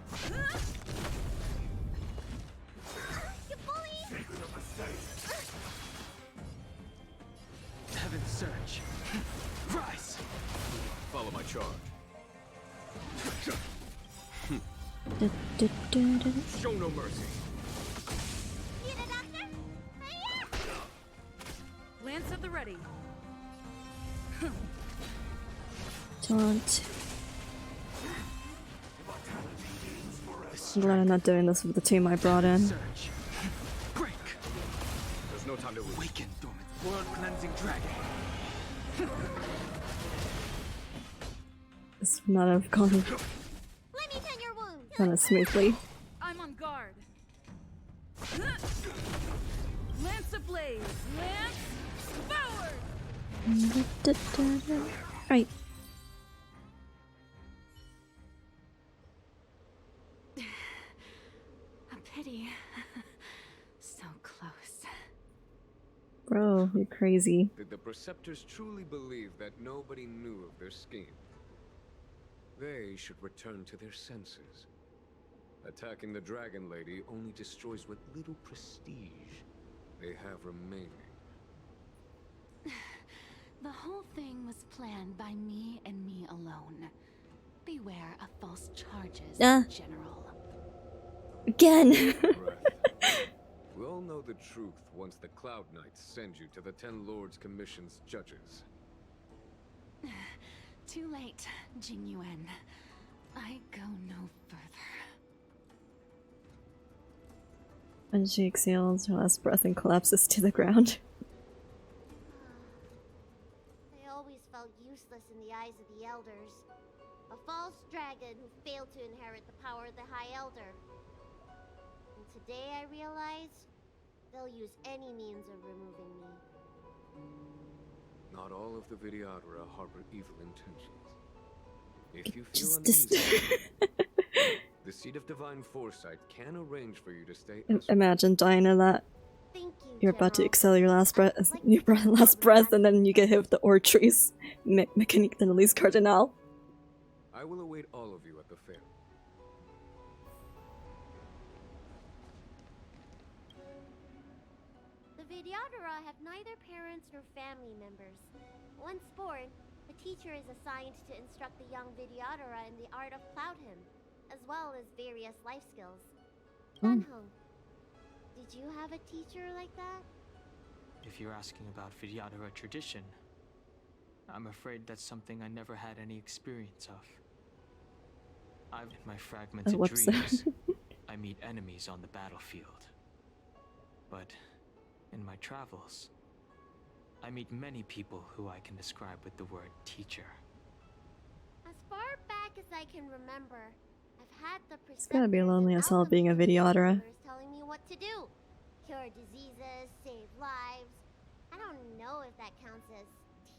You bully! Heaven's Surge. Rise. Follow my charge. Show no mercy. Need a doctor? Lance at the ready. Taunt. I'm glad I'm not doing this with the team I brought in. Break. There's no time to awaken, dormant world cleansing dragon. This would not have gone Let me tend your wounds. kind of smoothly. I'm on guard. Lance ablaze. Lance forward. Right. A pity. So close. Bro, you're crazy. Did the Preceptors truly believe that nobody knew of their scheme? They should return to their senses. Attacking the Dragon Lady only destroys what little prestige they have remaining. The whole thing was planned by me and me alone. Beware of false charges, General. Again! We all know the truth once the Cloud Knights send you to the Ten Lords Commission's judges. Too late, Jing Yuan. I go no further. And she exhales her last breath and collapses to the ground. I always felt useless in the eyes of the elders. A false dragon who failed to inherit the power of the High Elder. And today I realized they'll use any means of removing me. Not all of the Vidyadhara harbor evil intentions. If you feel Just uneasy, the Seed of Divine Foresight can arrange for you to stay. Imagine dying of that. You're about to exhale your last breath, and then you get hit with the Ortrees Mécanique de Elise Cardinal. I will await all of you at the fair. The Vidyadhara have neither parents nor family members. Once born, the teacher is assigned to instruct the young Vidyadhara in the art of Cloud Hymn, as well as various life skills. Dunhung, did you have a teacher like that? If you're asking about Vidyadhara tradition, I'm afraid that's something I never had any experience of. In my fragmented What's dreams, I meet enemies on the battlefield. But in my travels, I meet many people who I can describe with the word teacher. As far back as I can remember, I've had the It's gotta be lonely as hell being a Vidyadhara. telling me what to do. Cure diseases, save lives. I don't know if that counts as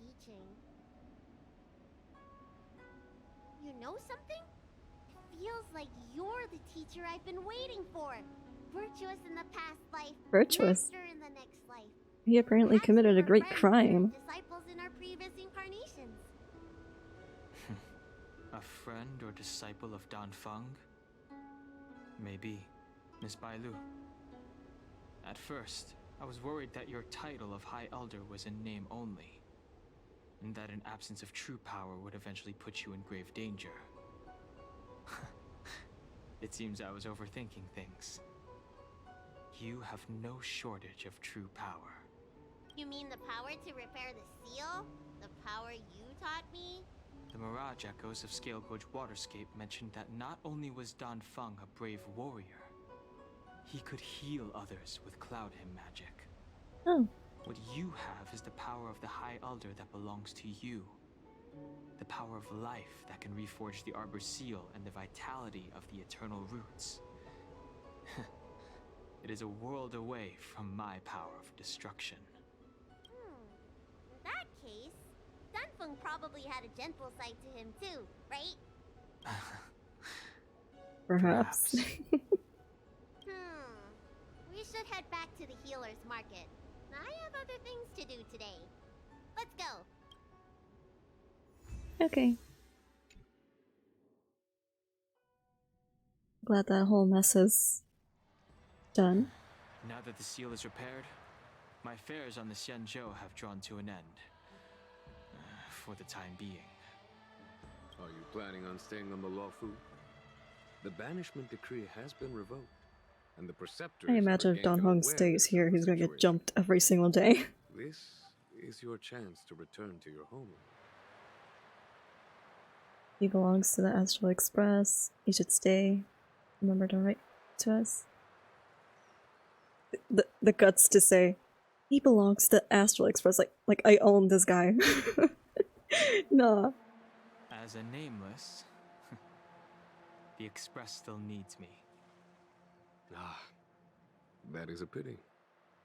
teaching. You know something? It feels like you're the teacher I've been waiting for. Virtuous in the past life. Virtuous? Master in the next life. He apparently committed a great crime. Disciples in our previous incarnations. A friend or disciple of Dan Feng? Maybe, Miss Bailu. At first, I was worried that your title of High Elder was in name only, and that an absence of true power would eventually put you in grave danger. It seems I was overthinking things. You have no shortage of true power. You mean the power to repair the seal? The power you taught me? The Mirage Echoes of Scale Gorge Waterscape mentioned that not only was Dan Feng a brave warrior, he could heal others with Cloud Hymn magic. Oh. What you have is the power of the High Elder that belongs to you. The power of life that can reforge the Arbor Seal and the vitality of the eternal roots. It is a world away from my power of destruction. In that case, Dunfeng probably had a gentle side to him too, right? Perhaps. We should head back to the healer's market. I have other things to do today. Let's go. Okay. Glad that whole mess is done. Now that the seal is repaired, my affairs on the Xianzhou have drawn to an end. For the time being. Are you planning on staying on the Luofu? The banishment decree has been revoked, and the preceptors I imagine if have Don regained Hong stays awareness here, of the he's gonna get situation. jumped every single day. This is your chance to return to your homeland. He belongs to the Astral Express. He should stay. Remember to write to us. The guts to say, he belongs to Astral Express. Like I own this guy. Nah. As a nameless, the Express still needs me. Ah, that is a pity.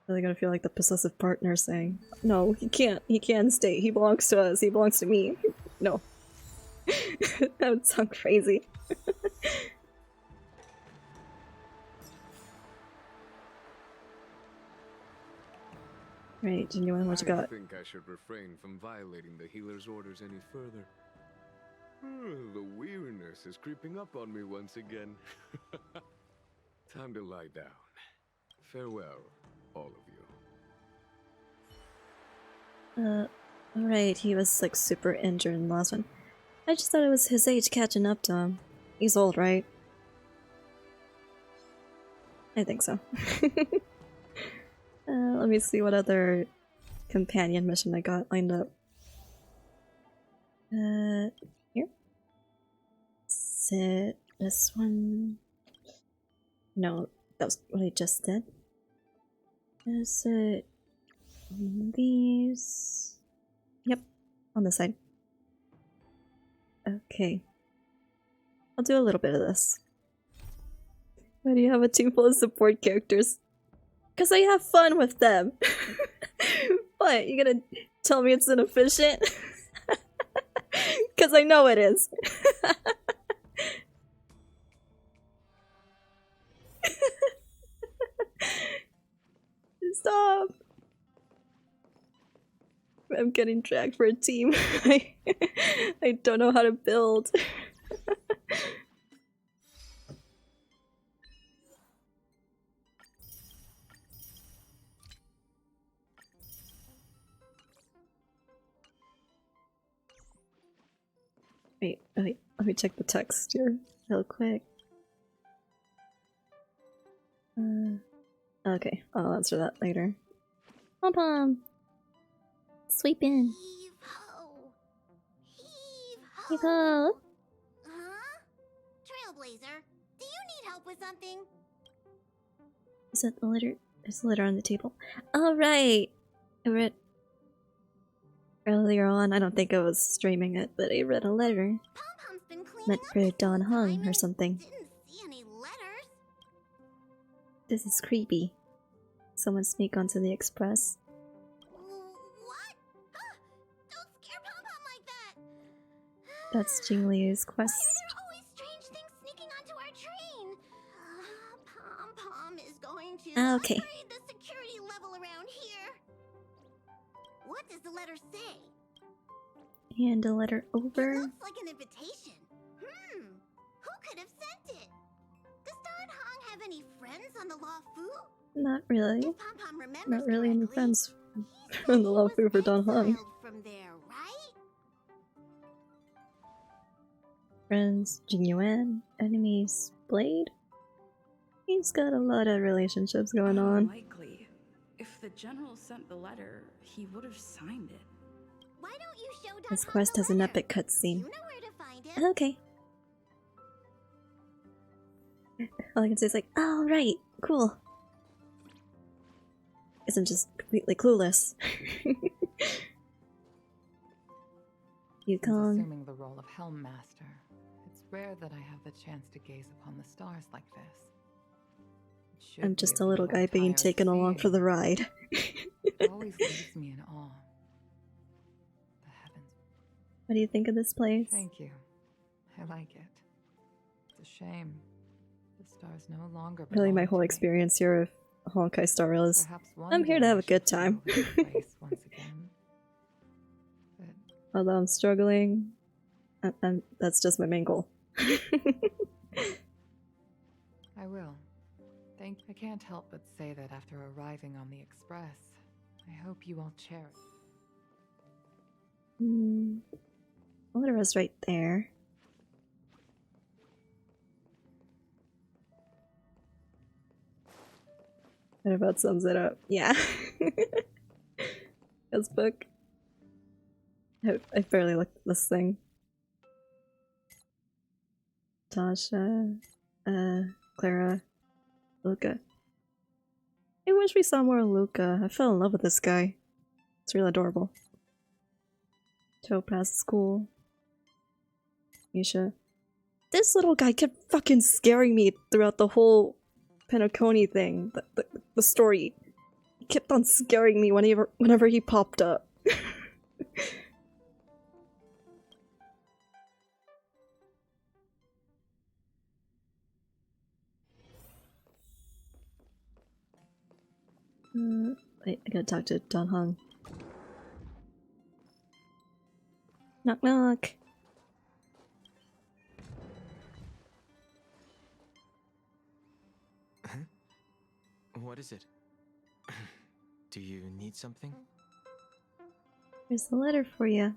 Really gonna feel like the possessive partner saying, no, he can't. He can't stay. He belongs to us. He belongs to me. No. That would sound crazy. Right, Genuine, what you got? I think I should refrain from violating the healer's orders any further. The weariness is creeping up on me once again. Time to lie down. Farewell, all of you. Alright, he was like super injured in the last one. I just thought it was his age catching up to him. He's old, right? I think so. Let me see what other companion mission I got lined up. Here? Is it this one? No, that was what I just did. Is it these? Yep, on the side. Okay. I'll do a little bit of this. Why do you have a team full of support characters? Because I have fun with them. What? You gonna tell me it's inefficient? Because I know it is. Stop. I'm getting dragged for a team. I don't know how to build. Wait, let me check the text here real quick. Okay, I'll answer that later. Pom pom! Sweep in. Heave ho! Huh? Trailblazer, do you need help with something? Is that the letter? There's a letter on the table. Alright! I read earlier on, I don't think I was streaming it, but I read a letter. Meant for Don Hung or something. Didn't see any letters. This is creepy. Someone sneak onto the express. What? Don't scare Pom Pom like that. That's Jingliu's quest. Why are there always strange things sneaking onto our train? Pom Pom is going to Okay. upgrade the security level around here. What does the letter say? Hand a letter over. It looks like an invitation. Who could have sent it? Does Don Hong have any friends on the Luofu? Not really. If Pom Pom remembers Not really any correctly, friends from the Luofu for Don Hung. exiled from there, right? Friends, Jinyuan, enemies, Blade. He's got a lot of relationships going on. Unlikely. If the general sent the letter, he would have signed it. Why don't you show Don This Hong quest the has an letter? epic cutscene. You know where to find him. Okay. All I can say is like, alright, cool. isn't just completely clueless. Yukon. Assuming the role of Helm Master, it's rare that I have the chance to gaze upon the stars like this. It should I'm be just a a little view guy I'm being tired of taken along for seeing. the ride. It always leaves me in awe. The heavens. What do you think of this place? Thank you. I like it. It's a shame. The stars no longer Really, my belong whole to me. experience here of Honkai Star Rail is Perhaps one I'm here to day have I a good should take time. over this place once again. Although I'm struggling, that's just my main goal. I will. I can't help but say that after arriving on the express, I hope you all cherish. Water is right there. That about sums it up. Yeah. This book. I barely looked at this thing. Tasha, Clara, Luca. I wish we saw more Luca. I fell in love with this guy. It's really adorable. Topaz is cool. Misha. This little guy kept fucking scaring me throughout the whole Penacony thing. The story. He kept on scaring me whenever he popped up. Wait, I gotta talk to Don Hong. Knock knock. Huh? What is it? Do you need something? Here's the letter for you.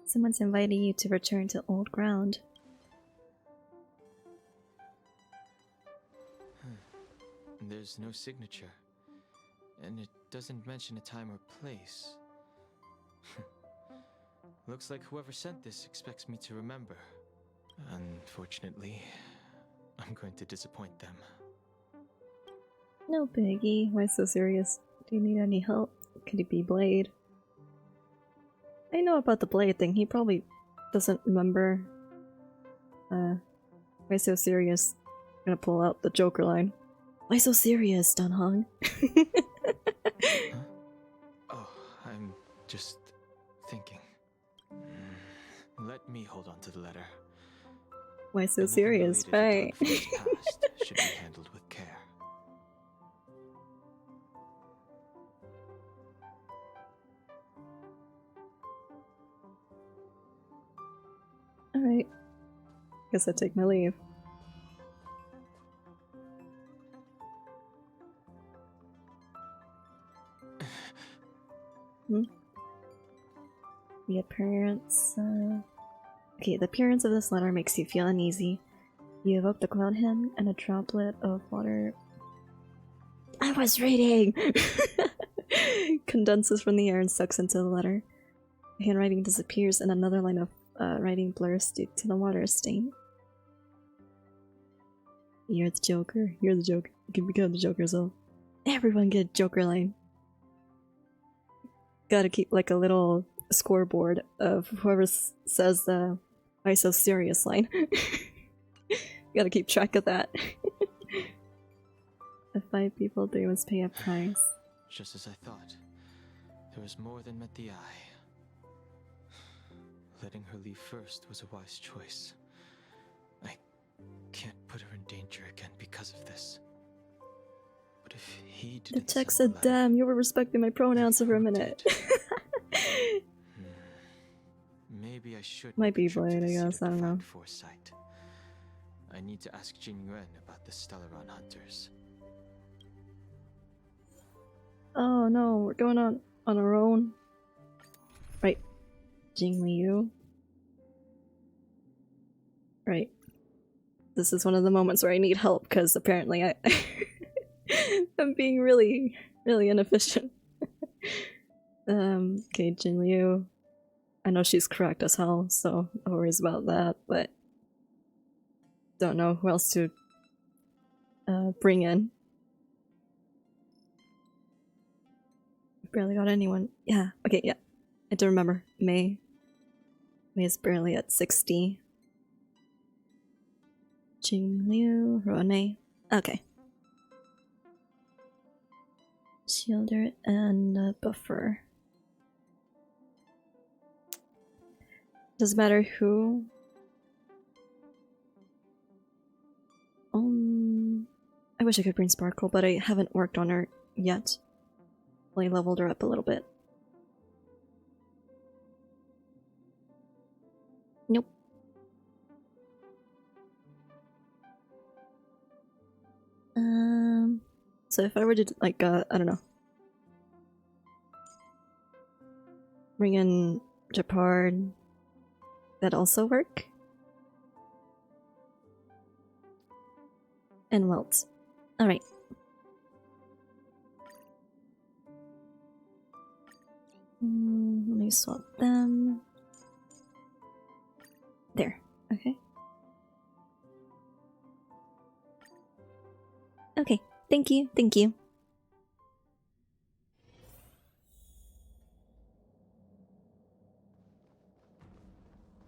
Someone's inviting you to return to old ground. There's no signature. And it doesn't mention a time or place. Looks like whoever sent this expects me to remember. Unfortunately, I'm going to disappoint them. No biggie. Why so serious? Do you need any help? Could it be Blade? I know about the Blade thing. He probably doesn't remember. Why so serious? I'm gonna pull out the Joker line. Why so serious, Don Hong? Huh? Oh, I'm just thinking. Let me hold on to the letter. Why so Anything serious, related to right? Dark Forge's past should be handled with care. Alright. Guess I take my leave. The appearance, Okay, the appearance of this letter makes you feel uneasy. You evoke the cloud hymn and a droplet of water... I was reading! Condenses from the air and sucks into the letter. The handwriting disappears and another line of writing blurs due to the water stain. You're the Joker. You're the Joker. You can become the Joker, so everyone get a Joker line. Gotta keep like a little scoreboard of whoever says the "Why so serious" line. Gotta keep track of that. The 5 people, they must pay a price. Just as I thought. There was more than met the eye. Letting her leave first was a wise choice. I can't put her in danger again because of this. But if he The didn't text send said, damn, you were respecting my pronouns for a minute. Maybe I should Might make be a trip to Blade, the I seat guess, of I don't know. divine foresight. I need to ask Jing Yuan about the Stellaron hunters. Oh no, we're going on our own. Right. Jing Liu. Right. This is one of the moments where I need help, because apparently I'm being really, really inefficient. Okay, Jing Liu. I know she's correct as hell, so no worries about that, but don't know who else to bring in. barely got anyone. Yeah, okay, yeah. I do remember. May is barely at 60. Jingliu, Rone. Okay. Shielder and buffer. Doesn't matter who. I wish I could bring Sparkle, but I haven't worked on her yet. Only leveled her up a little bit. Nope. So if I were to, like, I don't know. Bring in Japard, that also work? And Welt. Alright. Let me swap them. There. Okay. Okay. Thank you. Thank you.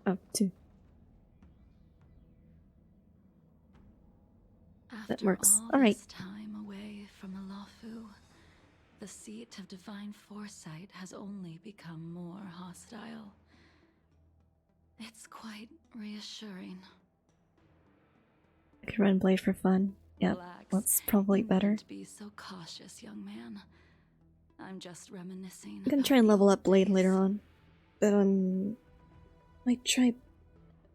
Oh, 2. That works. All Alright. this time away from Alafu, the seat of divine foresight has only become more hostile. It's quite reassuring. I could run Blade for fun. Yeah, that's probably better. To be so cautious, young man. I'm just reminiscing. I'm gonna try and level up Blade later on, but might try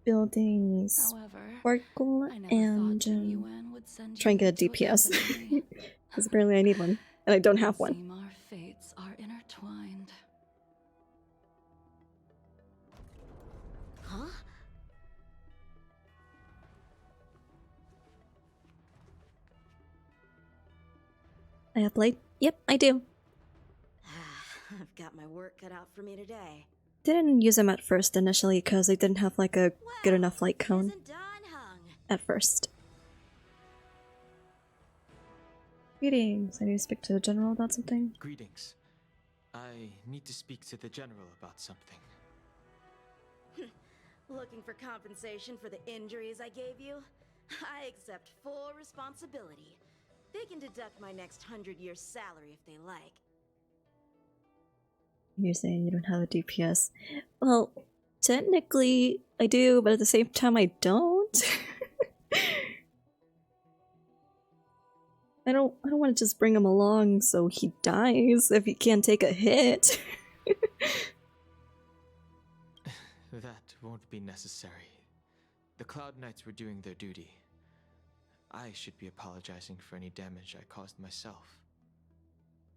building Sparkle and try and get a DPS because apparently I need one and I don't have one. Our fates are intertwined. Huh? I have Blade? Yep, I do. I've got my work cut out for me today. Didn't use him at first initially because I didn't have like a good enough light cone at first. Greetings. I need to speak to the general about something. Greetings. I need to speak to the general about something. Looking for compensation for the injuries I gave you? I accept full responsibility. They can deduct my next 100-year salary if they like. You're saying you don't have a DPS. Well, technically I do, but at the same time I don't. I don't want to just bring him along so he dies if he can't take a hit. That won't be necessary. The Cloud Knights were doing their duty. I should be apologizing for any damage I caused myself.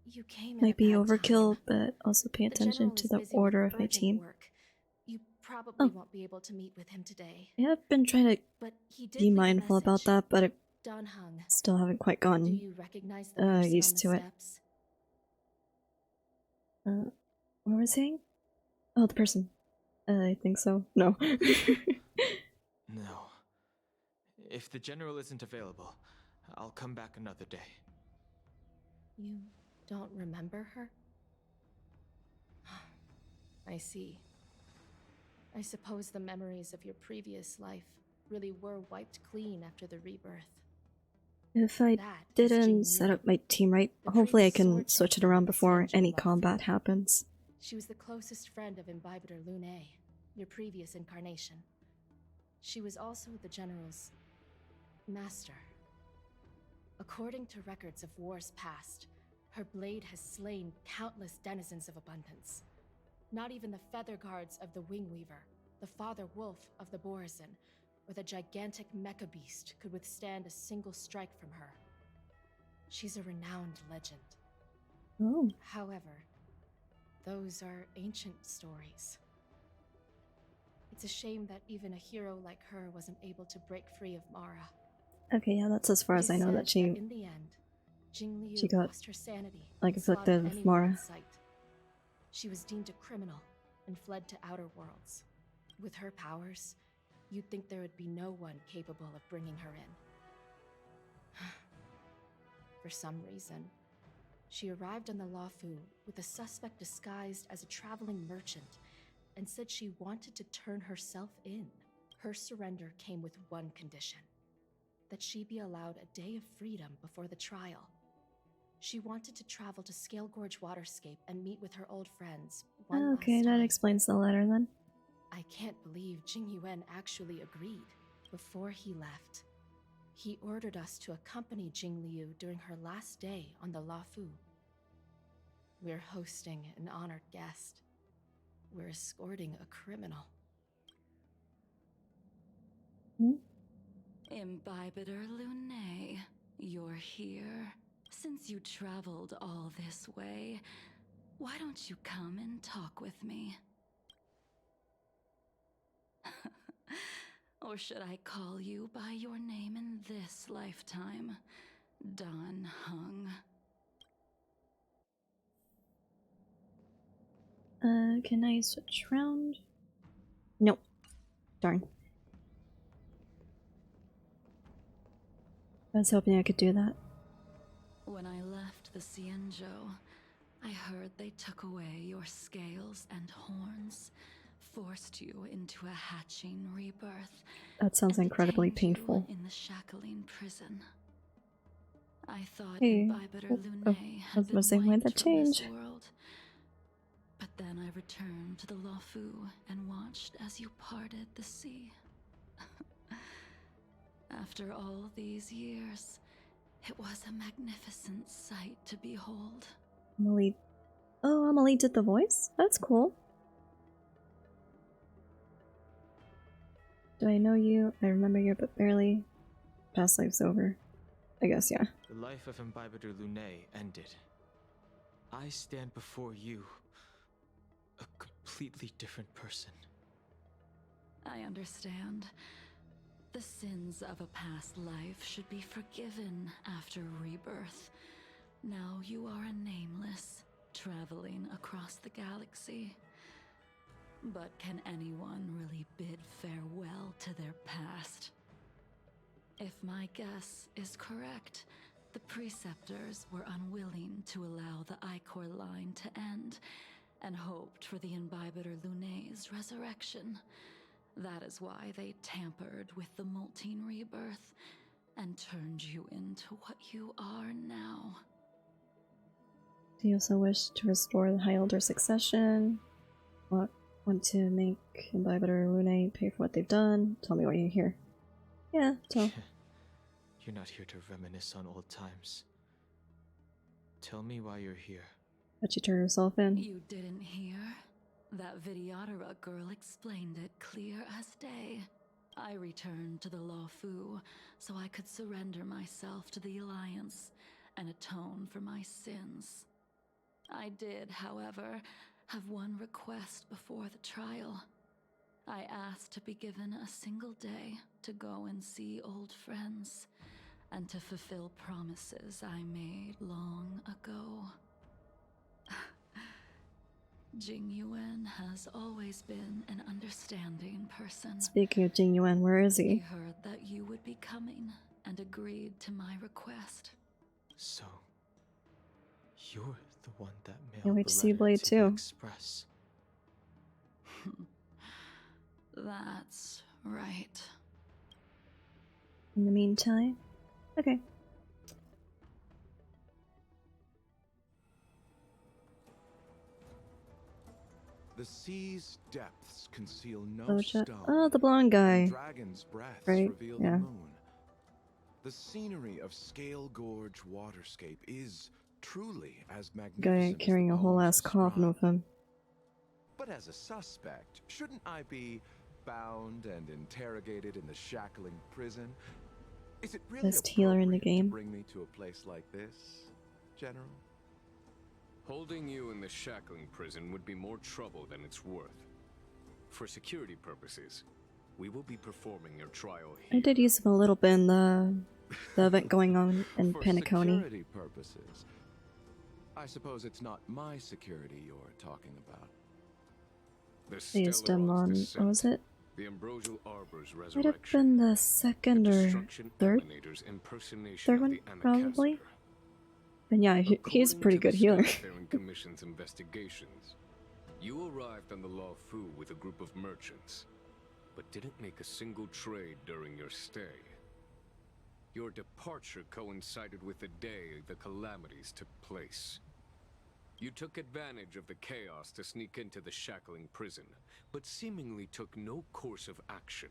You came Might be overkill, but also pay attention to the order of my team. You probably won't be able to meet with him today. Yeah, I've been trying to be mindful about that, but I still haven't quite gotten used to it. What was I saying? Oh, the person. I think so. No. No. If the general isn't available, I'll come back another day. You don't remember her? I see. I suppose the memories of your previous life really were wiped clean after the rebirth. If I didn't set up my team right, hopefully I can switch it around before any combat happens. She was the closest friend of Imbibitor Lune, your previous incarnation. She was also the General's master. According to records of wars past, her blade has slain countless denizens of abundance. Not even the feather guards of the Wingweaver, the father wolf of the Borazin, or the gigantic mecha beast could withstand a single strike from her. She's a renowned legend. Oh. However, those are ancient stories. It's a shame that even a hero like her wasn't able to break free of Mara. Okay, yeah, that's as far as I know that she in the end, she got lost her sanity, like afflicted with Mara. She was deemed a criminal and fled to outer worlds. With her powers, you'd think there would be no one capable of bringing her in. For some reason, She arrived on the Lafu with a suspect disguised as a traveling merchant and said she wanted to turn herself in. Her surrender came with one condition: that she be allowed a day of freedom before the trial. She wanted to travel to Scale Gorge Waterscape and meet with her old friends one Okay, last that time. explains the letter then. I can't believe Jing Yuan actually agreed. Before he left, he ordered us to accompany Jing Liu during her last day on the Lafu. We're hosting an honored guest. We're escorting a criminal. Imbibitor Lunae, you're here. Since you traveled all this way, why don't you come and talk with me? Or should I call you by your name in this lifetime? Dan Heng. Can I switch around? Nope. Darn. I was hoping I could do that. When I left the Xianzhou, I heard they took away your scales and horns, forced you into a hatching rebirth. That sounds incredibly painful. In the shackling prison. I thought Hey, Imbibitor oh, Lunae I had was been missing with the wiped from this change. world. But then I returned to the Lafu and watched as you parted the sea. After all these years, it was a magnificent sight to behold. Amelie. Oh, Amelie did the voice? That's cool. Do I know you? I remember you, but barely. Past life's over. I guess, yeah. The life of Imbibitor Lunae ended. I stand before you, a completely different person. I understand. The sins of a past life should be forgiven after rebirth. Now you are a nameless, traveling across the galaxy. But can anyone really bid farewell to their past? If my guess is correct, the Preceptors were unwilling to allow the Ichor line to end, and hoped for the Imbibitor Lunae's resurrection. That is why they tampered with the molting rebirth, and turned you into what you are now. Do you also wish to restore the High Elder succession? Want to make Imbibitor Lunae pay for what they've done? Tell me why you're here. Yeah, tell. You're not here to reminisce on old times. Tell me why you're here. But she turned herself in. You didn't hear? That Vidyadhara girl explained it clear as day. I returned to the Lafu so I could surrender myself to the Alliance and atone for my sins. I did, however, have one request before the trial. I asked to be given a single day to go and see old friends, and to fulfill promises I made long ago. Jing Yuan has always been an understanding person. Speaking of Jing Yuan, where is He he? heard that you would be coming and agreed to my request. So, you're the one that Can't mailed wait the to see letter Blade to too. the Express. That's right. In the meantime, okay. The sea's depths conceal no Ocha. stone. Oh, the blonde guy. And dragon's breaths Right, reveal yeah. the moon. The scenery of Scale Gorge Waterscape is truly as Guy magnificent carrying a whole ass coffin with him. But as a suspect, shouldn't I be bound and interrogated in the shackling prison? Is it really Best healer in the appropriate to game. bring me to a place like this, General? Holding you in the shackling prison would be more trouble than it's worth. For security purposes, we will be performing your trial here. I did use him a little bit in the event going on in For Penacony. security purposes, I suppose it's not my security you're talking about. The I used him on, what was it? The Ambrosial Arbor's Might have resurrection. been the second or Destruction third? Emanator's impersonation Third of one, the probably? And yeah, he's a pretty good healer. According to the Commission's investigations, you arrived on the Law Fu with a group of merchants, but didn't make a single trade during your stay. Your departure coincided with the day the calamities took place. You took advantage of the chaos to sneak into the shackling prison, but seemingly took no course of action.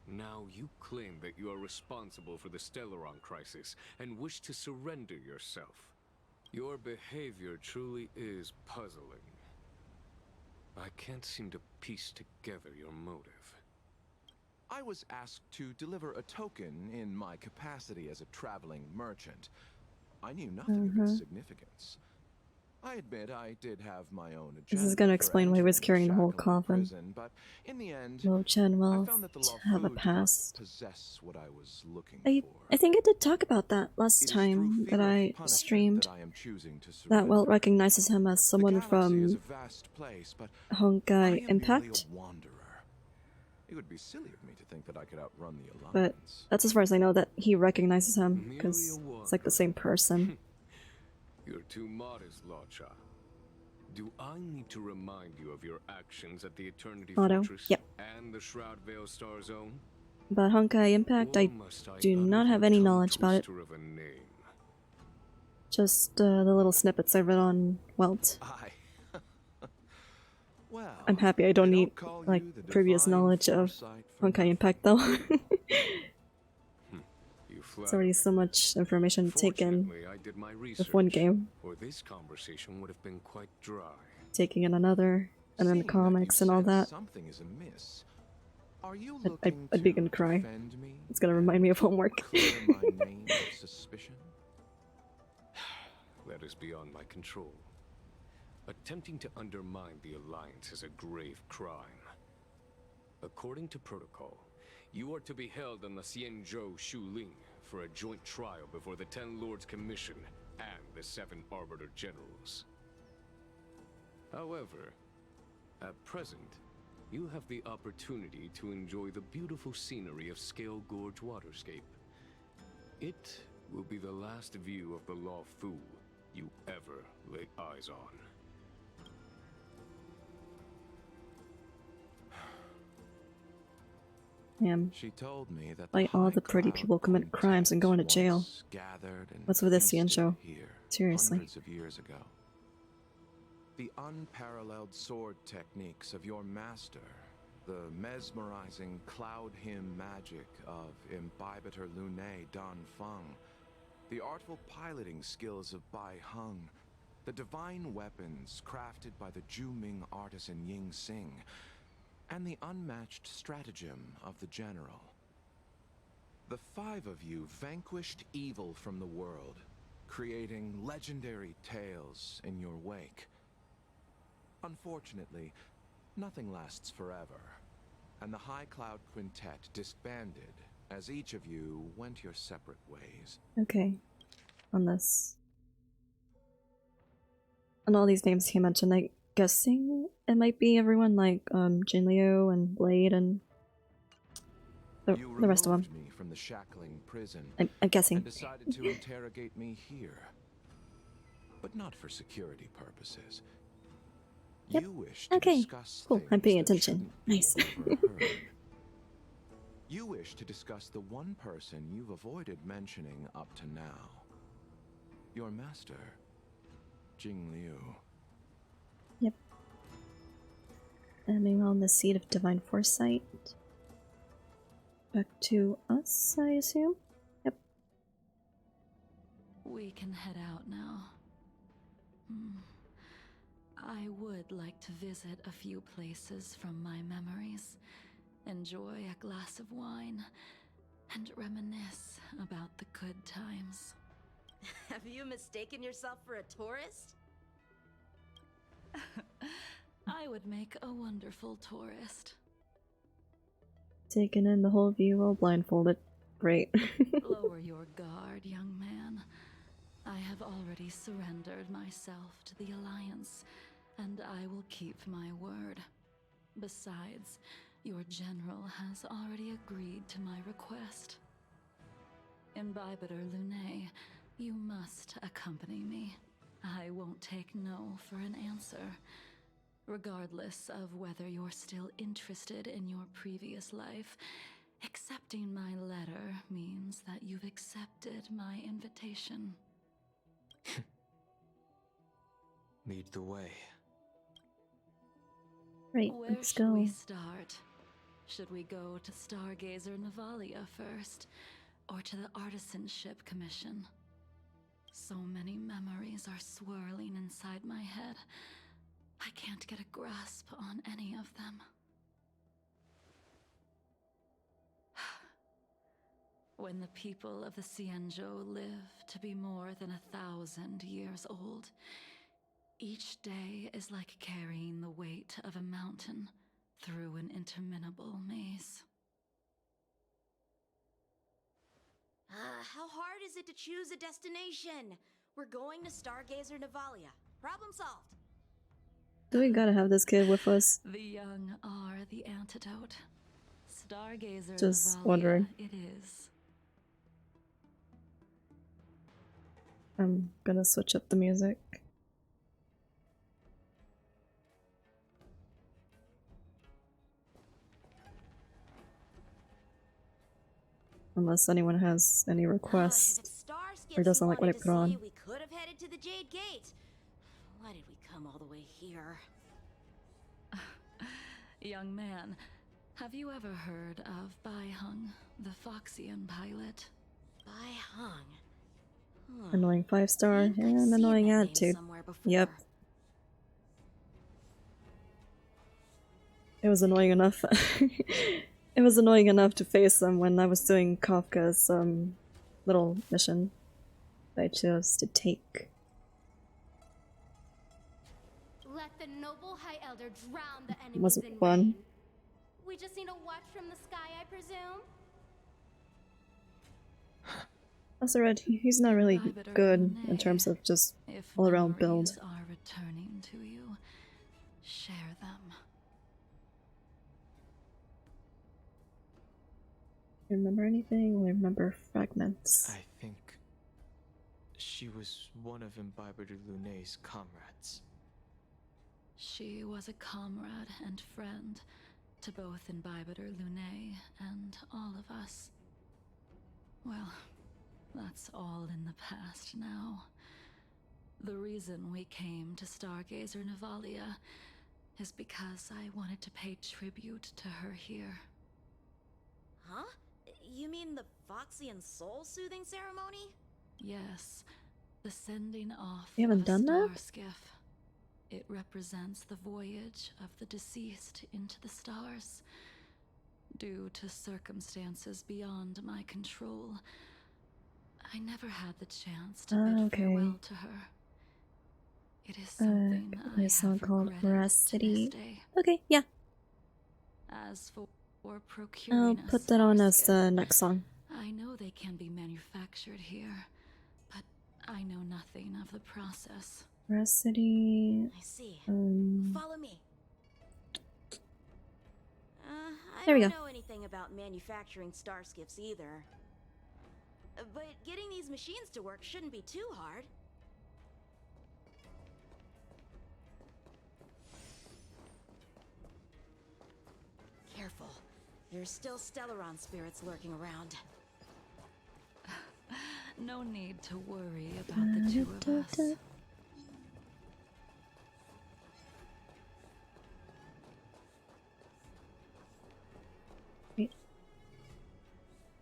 Now you claim that you are responsible for the Stellaron crisis and wish to surrender yourself. Your behavior truly is puzzling. I can't seem to piece together your motive. I was asked to deliver a token in my capacity as a traveling merchant. I knew nothing of its significance. I admit I did have my own agenda. This is gonna explain why he was carrying the whole coffin. Prison, but in the end, Lo Chen will I found that the Law have a Fu did not past. possess what I was looking I think I did talk about that last time that I streamed. That Welt recognizes him as someone from Honkai Impact. It would be silly of me to think that I could outrun the Alliance. But that's as far as I know that he recognizes him, because it's like the same person. You're too modest, Locha. Do I need to remind you of your actions at the Eternity Fortress and the Shroud Veil Star Zone? About Honkai Impact, I do not have any knowledge about it. Just the little snippets I read on Welt. I'm happy I don't need like previous knowledge of Honkai Impact though. It's already so much information taken with one game. Or this conversation would have been quite dry. Taking in another, and then the comics and all that. Something is amiss. Are you I'd be gonna cry. It's gonna remind me of homework. my name of suspicion? That is beyond my control. Attempting to undermine the Alliance is a grave crime. According to protocol, you are to be held on the Xianzhou Shuling for a joint trial before the 10 Lords Commission and the 7 Arbiter Generals. However, at present, you have the opportunity to enjoy the beautiful scenery of Scale Gorge Waterscape. It will be the last view of the Law Fu you ever lay eyes on. She told me that like all the pretty people commit crimes and go into jail. What's with this Xianzhou? Seriously. Hundreds of years ago. The unparalleled sword techniques of your master, the mesmerizing cloud hymn magic of Imbibitor Lunae Dan Feng, the artful piloting skills of Bai Heng, the divine weapons crafted by the Ju-Ming artisan Ying Xing, and the unmatched stratagem of the General. The 5 of you vanquished evil from the world, creating legendary tales in your wake. Unfortunately, nothing lasts forever, and the High Cloud Quintet disbanded as each of you went your separate ways. Okay. On this. And all these names he mentioned, like, guessing it might be everyone like Jin Liu and Blade and the rest of them. Me from the shackling prison. I'm guessing. And decided to interrogate me here, but not for security purposes. Yep. You wish to okay. discuss Cool. I'm paying things that attention. Nice. You wish to discuss the one person you've avoided mentioning up to now. Your master, Jing Liu. Yep. And meanwhile, on the seat of divine foresight. Back to us, I assume? Yep. We can head out now. I would like to visit a few places from my memories, enjoy a glass of wine, and reminisce about the good times. Have you mistaken yourself for a tourist? I would make a wonderful tourist. Taking in the whole view while blindfolded. Great. Lower your guard, young man. I have already surrendered myself to the Alliance, and I will keep my word. Besides, your general has already agreed to my request. Imbibitor Lunae, You must accompany me. I won't take no for an answer. Regardless of whether you're still interested in your previous life, accepting my letter means that you've accepted my invitation. Lead the way. Right, Where let's should we go. start? Should we go to Stargazer Navalia first, or to the Artisanship Commission? So many memories are swirling inside my head. I can't get a grasp on any of them. When the people of the Cienjo live to be more than 1,000 years old, each day is like carrying the weight of a mountain through an interminable maze. How hard is it to choose a destination? We're going to Stargazer Navalia. Problem solved. Do we gotta have this kid with us? The young are the antidote. Stargazer Just Navalia wondering. it is. I'm gonna switch up the music. Unless anyone has any requests or doesn't like what I put on. We could have headed to the Jade Gate. Why did we come all the way here? Young man, have you ever heard of Baihung, the Foxian pilot? Baihung. Annoying 5-star and annoying attitude. Yep. It was annoying enough. It was annoying enough to face them when I was doing Kafka's little mission that I chose to take. Let the noble High Elder drown the enemies Wasn't in fun. rain. We just need a watch from the sky, I presume? Also read, he's not really good in terms of just all-around build. If memories are returning to you, share them. Remember anything? I remember fragments. I think she was one of Imbiber Lunay's comrades. She was a comrade and friend to both Imbibitor Lunay and all of us. Well, that's all in the past now. The reason we came to Stargazer Navalia is because I wanted to pay tribute to her here. Huh? You mean the Foxian soul-soothing ceremony? Yes, the sending off You haven't of a done star that? skiff. It represents the voyage of the deceased into the stars. Due to circumstances beyond my control, I never had the chance to bid Okay. farewell to her. It is something I a song have called regretted Veracity. to this day. Okay, yeah. As for I'll procuring a put that on star as skiff, the next song. I know they can be manufactured here, but I know nothing of the process. Veracity. I see. Um, Follow me. I There we don't go. know anything about manufacturing star skiffs either. But getting these machines to work shouldn't be too hard. Careful. There's still Stellaron spirits lurking around. No need to worry about the two of us.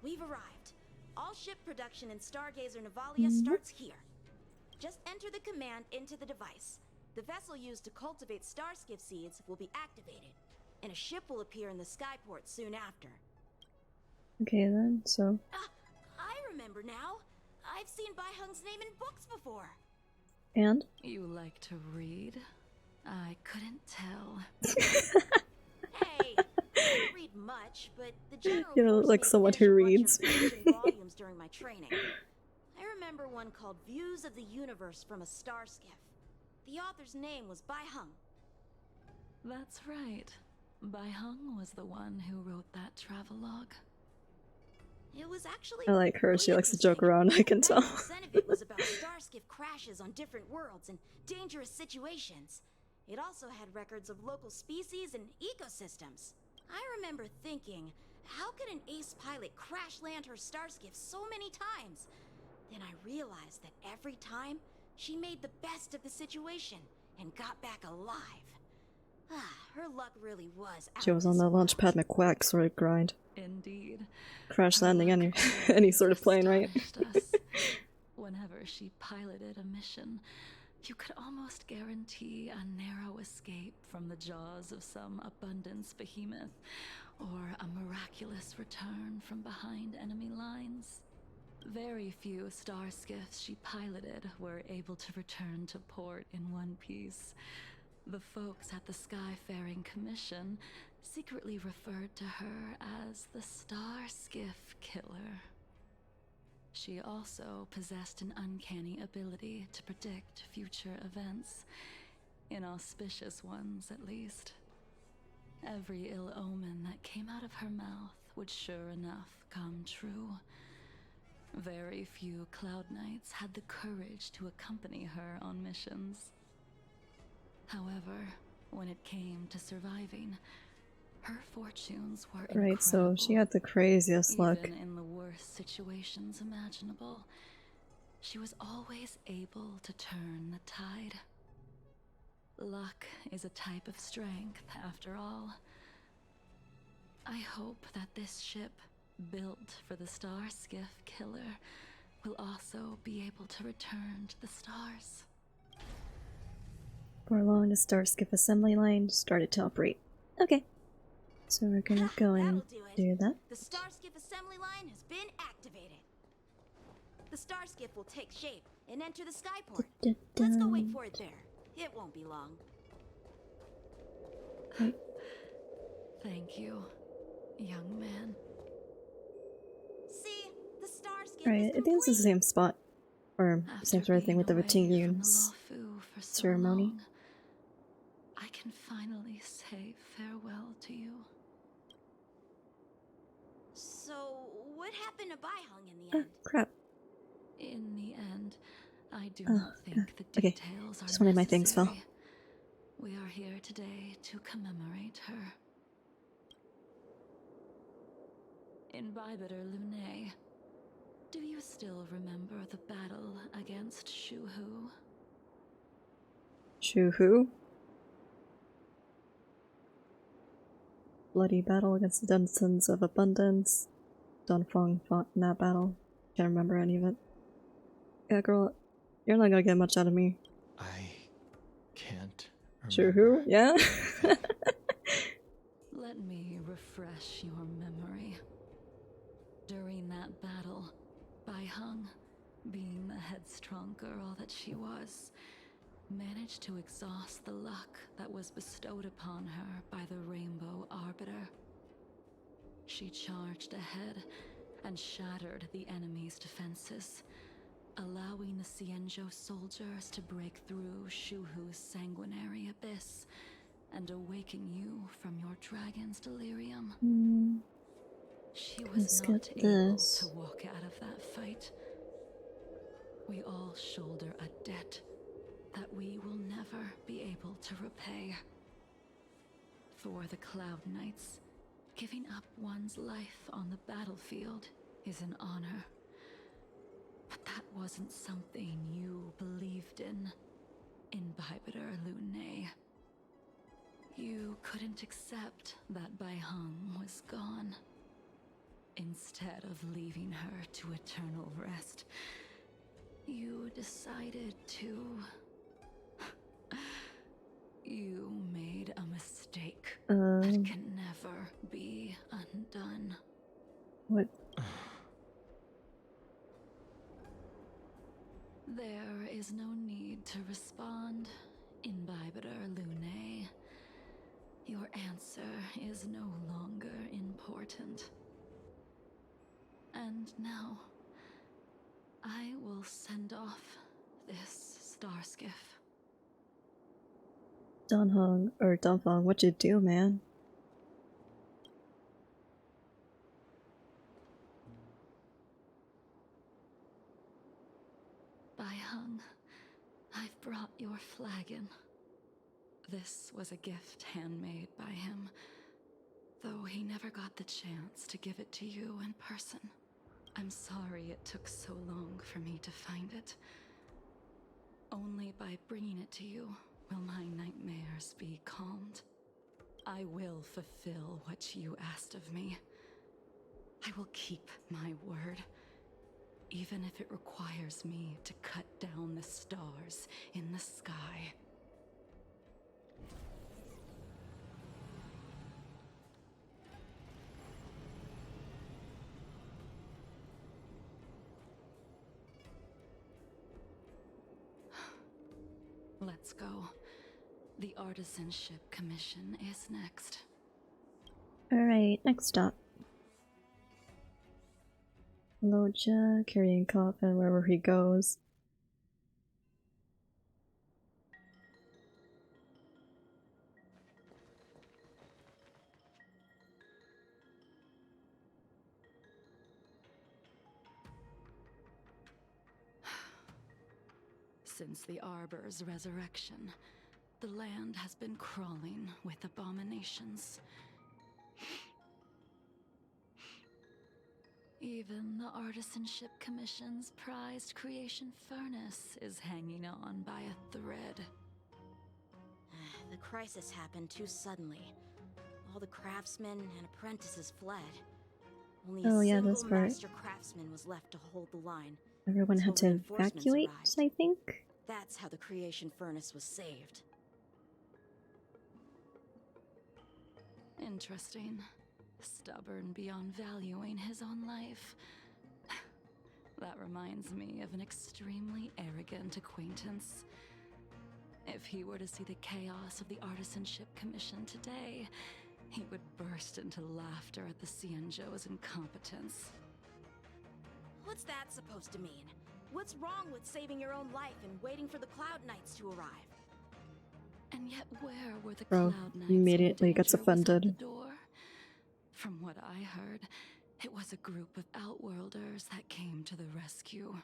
We've arrived. All ship production in Stargazer Navalia starts here. Just enter the command into the device. The vessel used to cultivate starskiff seeds will be activated, and a ship will appear in the skyport soon after. Okay then, so I remember now. I've seen Baihung's name in books before. and You like to read? I couldn't tell. Hey, I don't read much, but the general you know, forced like me to someone finish who a bunch reads. of ancient volumes during my training. I remember one called Views of the Universe from a Star Skiff. The author's name was Baihung. That's right. Baihung was the one who wrote that travelogue. It was actually I like her. really She likes to joke around, I can tell. 90% of it was about starskiff crashes on different worlds and dangerous situations. It also had records of local species and ecosystems. I remember thinking, how could an ace pilot crash land her starskiff so many times? Then I realized that every time, she made the best of the situation and got back alive. Her luck really was out She was on the Launchpad McQuack sort of grind. Indeed. Crash landing any sort of plane, right? Us. Whenever she piloted a mission, you could almost guarantee a narrow escape from the jaws of some abundance behemoth, or a miraculous return from behind enemy lines. Very few star skiffs she piloted were able to return to port in one piece. The folks at the Skyfaring Commission secretly referred to her as the Star Skiff Killer. She also possessed an uncanny ability to predict future events, inauspicious ones at least. Every ill omen that came out of her mouth would sure enough come true. Very few Cloud Knights had the courage to accompany her on missions. However, when it came to surviving, her fortunes were incredible. Right, so she had the craziest luck. Even in the worst situations imaginable, she was always able to turn the tide. Luck is a type of strength, after all. I hope that this ship, built for the Star Skiff Killer, will also be able to return to the stars. Before long, the Star Skiff assembly line started to operate. Okay, so we're gonna go and do that. The starskiff assembly line has been activated. The starskiff will take shape and enter the skyport. Let's go wait for it there. It won't be long. Thank you, young man. See, the starskiff Right, is I think it's the same spot. Or same sort of thing with the Retingunes ceremony. I can finally say farewell to you. So, what happened to Baihung in the end? Crap. In the end, I do not think the Okay, details are just one of my things fell. necessary. We are here today to commemorate her. Imbibitor Lunae, do you still remember the battle against Shuhu? Shuhu? Bloody battle against the Denizens of Abundance. Dunfeng fought in that battle. Can't remember any of it. Yeah, girl, you're not gonna get much out of me. I can't Shuhu? Yeah? Let me refresh your memory. During that battle, Baihung, being the headstrong girl that she was, managed to exhaust the luck that was bestowed upon her by the Rainbow Arbiter. She charged ahead and shattered the enemy's defenses, allowing the Xianzhou soldiers to break through Shuhu's sanguinary abyss and awaken you from your dragon's delirium. She was not able to walk out of that fight. We all shoulder a debt that we will never be able to repay. For the Cloud Knights, giving up one's life on the battlefield is an honor. But that wasn't something you believed in, Imbibitor Lunae. You couldn't accept that Baihung was gone. Instead of leaving her to eternal rest, you decided to... You made a mistake that can never be undone. What? There is no need to respond, Imbibitor Lunae. Your answer is no longer important. And now, I will send off this starskiff. Dunfeng, what'd you do, man? tongue. I've brought your flagon. This was a gift handmade by him, though he never got the chance to give it to you in person. I'm sorry it took so long for me to find it. Only by bringing it to you will my nightmares be calmed. I will fulfill what you asked of me. I will keep my word, even if it requires me to cut down the stars in the sky. Let's go. The Artisanship Commission is next. Alright, next stop. Loja, carrying coffin wherever he goes. Since the Arbor's resurrection, the land has been crawling with abominations. Even the Artisanship Commission's prized creation furnace is hanging on by a thread. The crisis happened too suddenly. All the craftsmen and apprentices fled. Only a single master craftsman was left to hold the line. Everyone had to evacuate, I think? That's how the creation furnace was saved. Interesting. Stubborn beyond valuing his own life. That reminds me of an extremely arrogant acquaintance. If he were to see the chaos of the Artisanship Commission today, he would burst into laughter at the Cienjo's incompetence. What's that supposed to mean? What's wrong with saving your own life and waiting for the Cloud Knights to arrive? And yet where were the Bro, Cloud Knights immediately gets offended. From what I heard, it was a group of Outworlders that came to the rescue.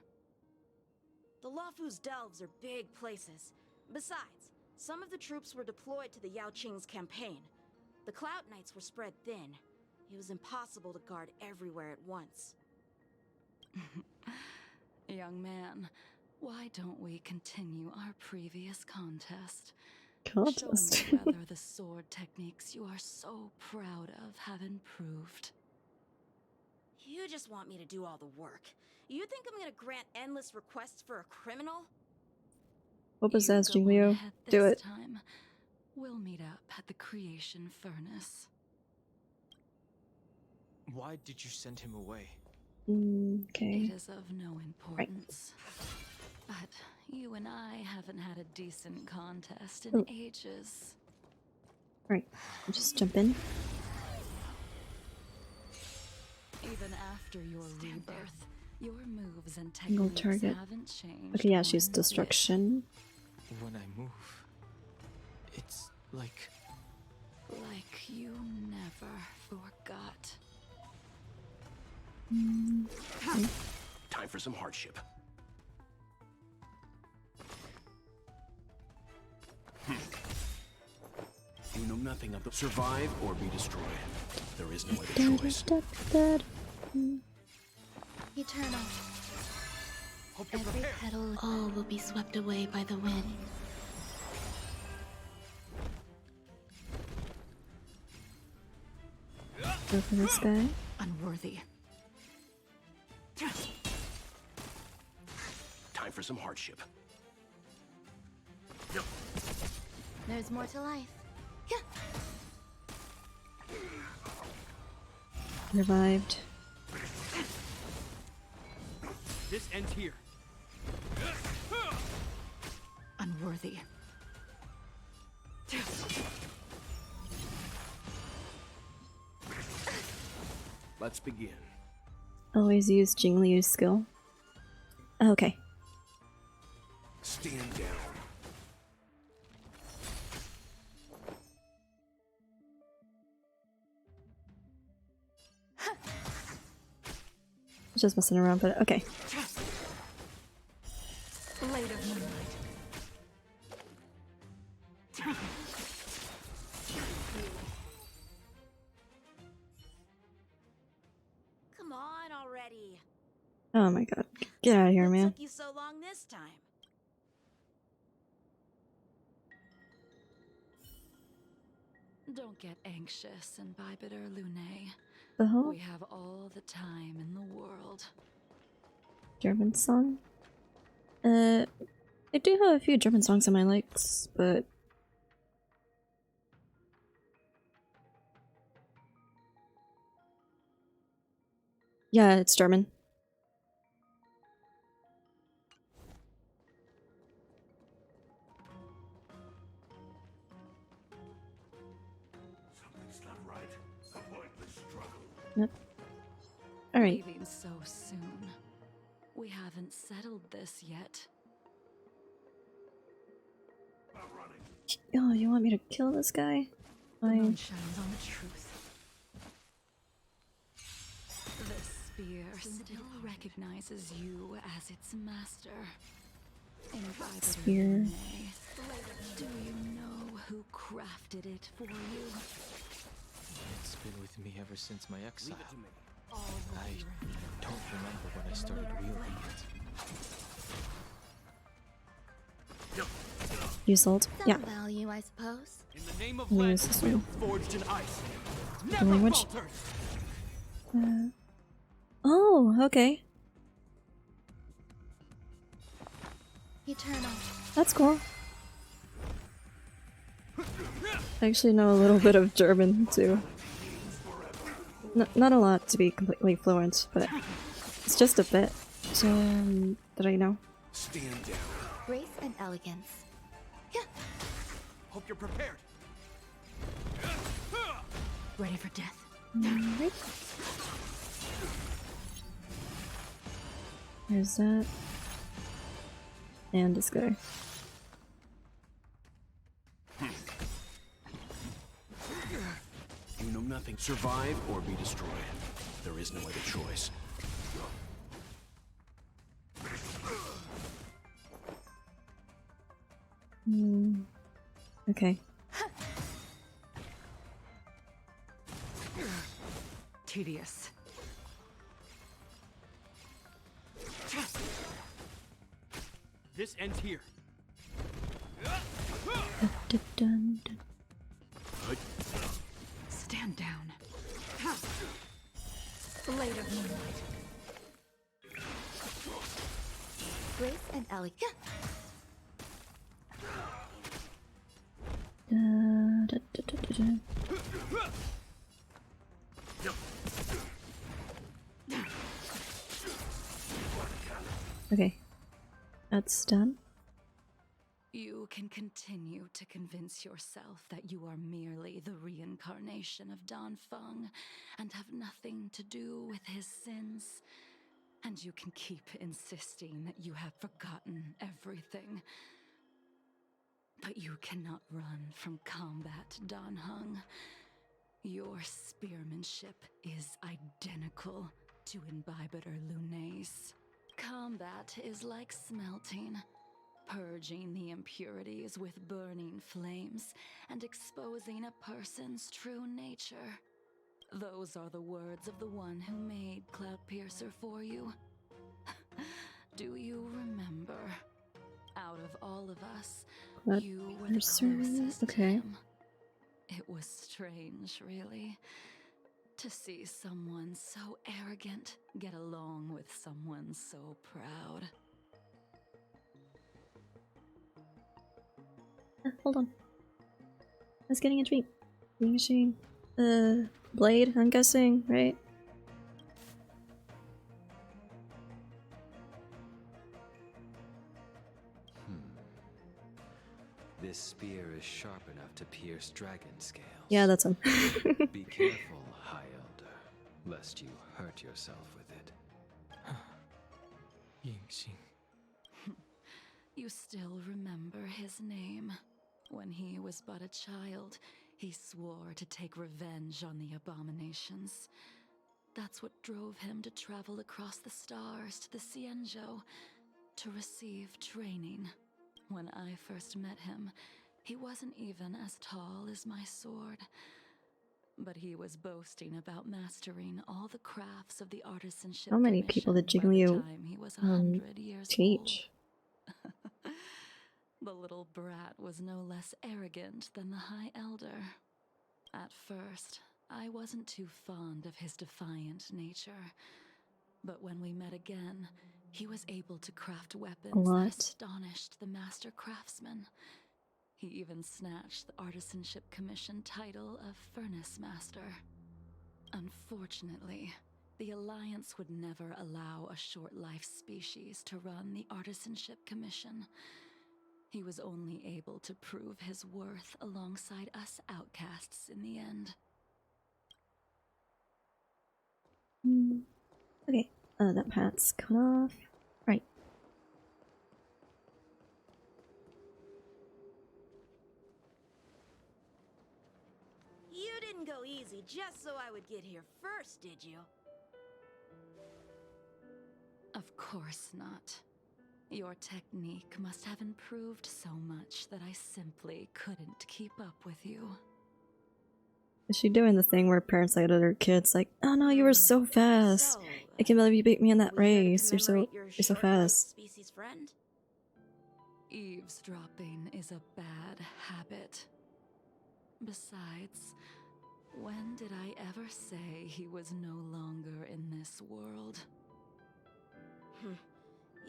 The Luofu's delves are big places. Besides, some of the troops were deployed to the Yao Qing's campaign. The Cloud Knights were spread thin. It was impossible to guard everywhere at once. Young man, why don't we continue our previous contest? Contest? Show me whether the sword techniques you are so proud of have improved. You just want me to do all the work. You think I'm gonna grant endless requests for a criminal? What was that, Jingliu? Do it. Time, we'll meet up at the creation furnace. Why did you send him away? Okay. It is of no importance. But you and I haven't had a decent contest in ages. Right, just jump in. Even after your rebirth, your moves and Single techniques target. haven't changed. Okay, yeah, she's destruction. When I move, it's like you never forgot. Time for some hardship. You know nothing of the survive or be destroyed. There is no other choice. Eternal. Every petal, all will be swept away by the wind. Go for this guy. Unworthy. Time for some hardship. There's more to life. Revived. This ends here. Unworthy. Let's begin. Always use Jingliu's skill. Okay. Stand down. Just messing around, but okay. Lay Oh my god. Get out of here, What man. took you so long this time? Don't get anxious, Imbibitor Lune. The hell? We have all the time in the world. German song? I do have a few German songs on my likes, but yeah, it's German. Something's not right. Avoid the struggle. Yep. Alright. Leaving so soon. We haven't settled this yet. Oh, you want me to kill this guy? The Fine. moon shines on the truth. The spear still recognizes you as its master. Imbibitor Spear. Lune, do you know who crafted it for you? It's been with me ever since my exile. I don't remember when I started wielding it. Use ult? Yeah. value, I suppose. In the name of I'm gonna land use this will one. forged in ice. The Never language? falters. Oh, okay. Eternal. That's cool. I actually know a little bit of German too. Not a lot to be completely fluent, but it's just a bit that I know. Stand down. Grace and elegance. Hope you're prepared. Ready for death. Right. There's that. And this guy. You know nothing. Survive or be destroyed. There is no other choice. Okay. Tedious. This ends here. Dun, dun. Stand down. Blade of moonlight. Grace and elegance. Okay. That's done. You can continue to convince yourself that you are merely the reincarnation of Dan Feng and have nothing to do with his sins. And you can keep insisting that you have forgotten everything. But you cannot run from combat, Dan Heng. Your spearmanship is identical to Imbibitor Lune's. Combat is like smelting, purging the impurities with burning flames and exposing a person's true nature. Those are the words of the one who made Cloudpiercer for you. Do you remember? Out of all of us, you were the closest to him. It was strange, really, to see someone so arrogant get along with someone so proud. Hold on. I was getting a treat. Finishing blade, I'm guessing, right? This spear is sharp enough to pierce dragon scales. Yeah, that's him. Be careful, High Elder, lest you hurt yourself with it. Yingxing. You still remember his name. When he was but a child, he swore to take revenge on the abominations. That's what drove him to travel across the stars to the Xianzhou to receive training. When I first met him, he wasn't even as tall as my sword. But he was boasting about mastering all the crafts of the artisanship How many people did commission by the Jiggly time he was 100 years teach? old. The little brat was no less arrogant than the High Elder. At first, I wasn't too fond of his defiant nature. But when we met again, he was able to craft weapons that astonished the master craftsman. He even snatched the Artisanship Commission title of Furnace Master. Unfortunately, the Alliance would never allow a short-life species to run the Artisanship Commission. He was only able to prove his worth alongside us outcasts in the end. Okay, that path's cut off. Right. You didn't go easy just so I would get here first, did you? Of course not. Your technique must have improved so much that I simply couldn't keep up with you. Is she doing the thing where parents say to their kids like, "Oh no, you were so fast. I can't believe you beat me in that race. You're so fast." Species friend? Eavesdropping is a bad habit. Besides, when did I ever say he was no longer in this world?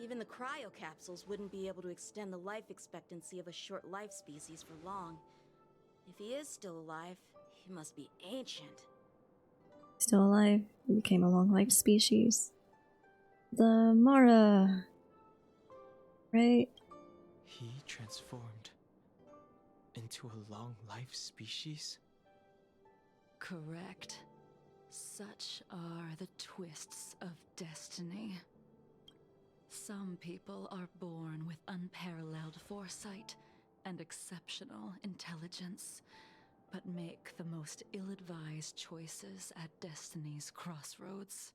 Even the cryocapsules wouldn't be able to extend the life expectancy of a short-life species for long. If he is still alive, he must be ancient. Still alive, he became a long-life species. The Mara, right? He transformed into a long-life species? Correct. Such are the twists of destiny. Some people are born with unparalleled foresight and exceptional intelligence, but make the most ill-advised choices at destiny's crossroads.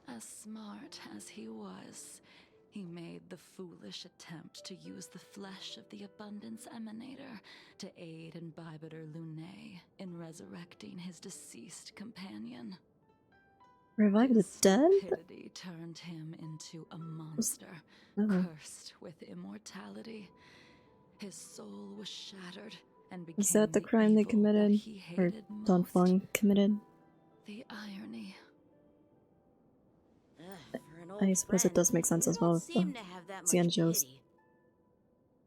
As smart as he was, he made the foolish attempt to use the flesh of the Abundance Emanator to aid Imbibitor Lunae in resurrecting his deceased companion. Revive the dead? Stupidity turned him into a monster, cursed with immortality. His soul was shattered and became Is that the crime they committed? Or Donfang committed? The irony. I suppose it does make sense as well with Xianzhou's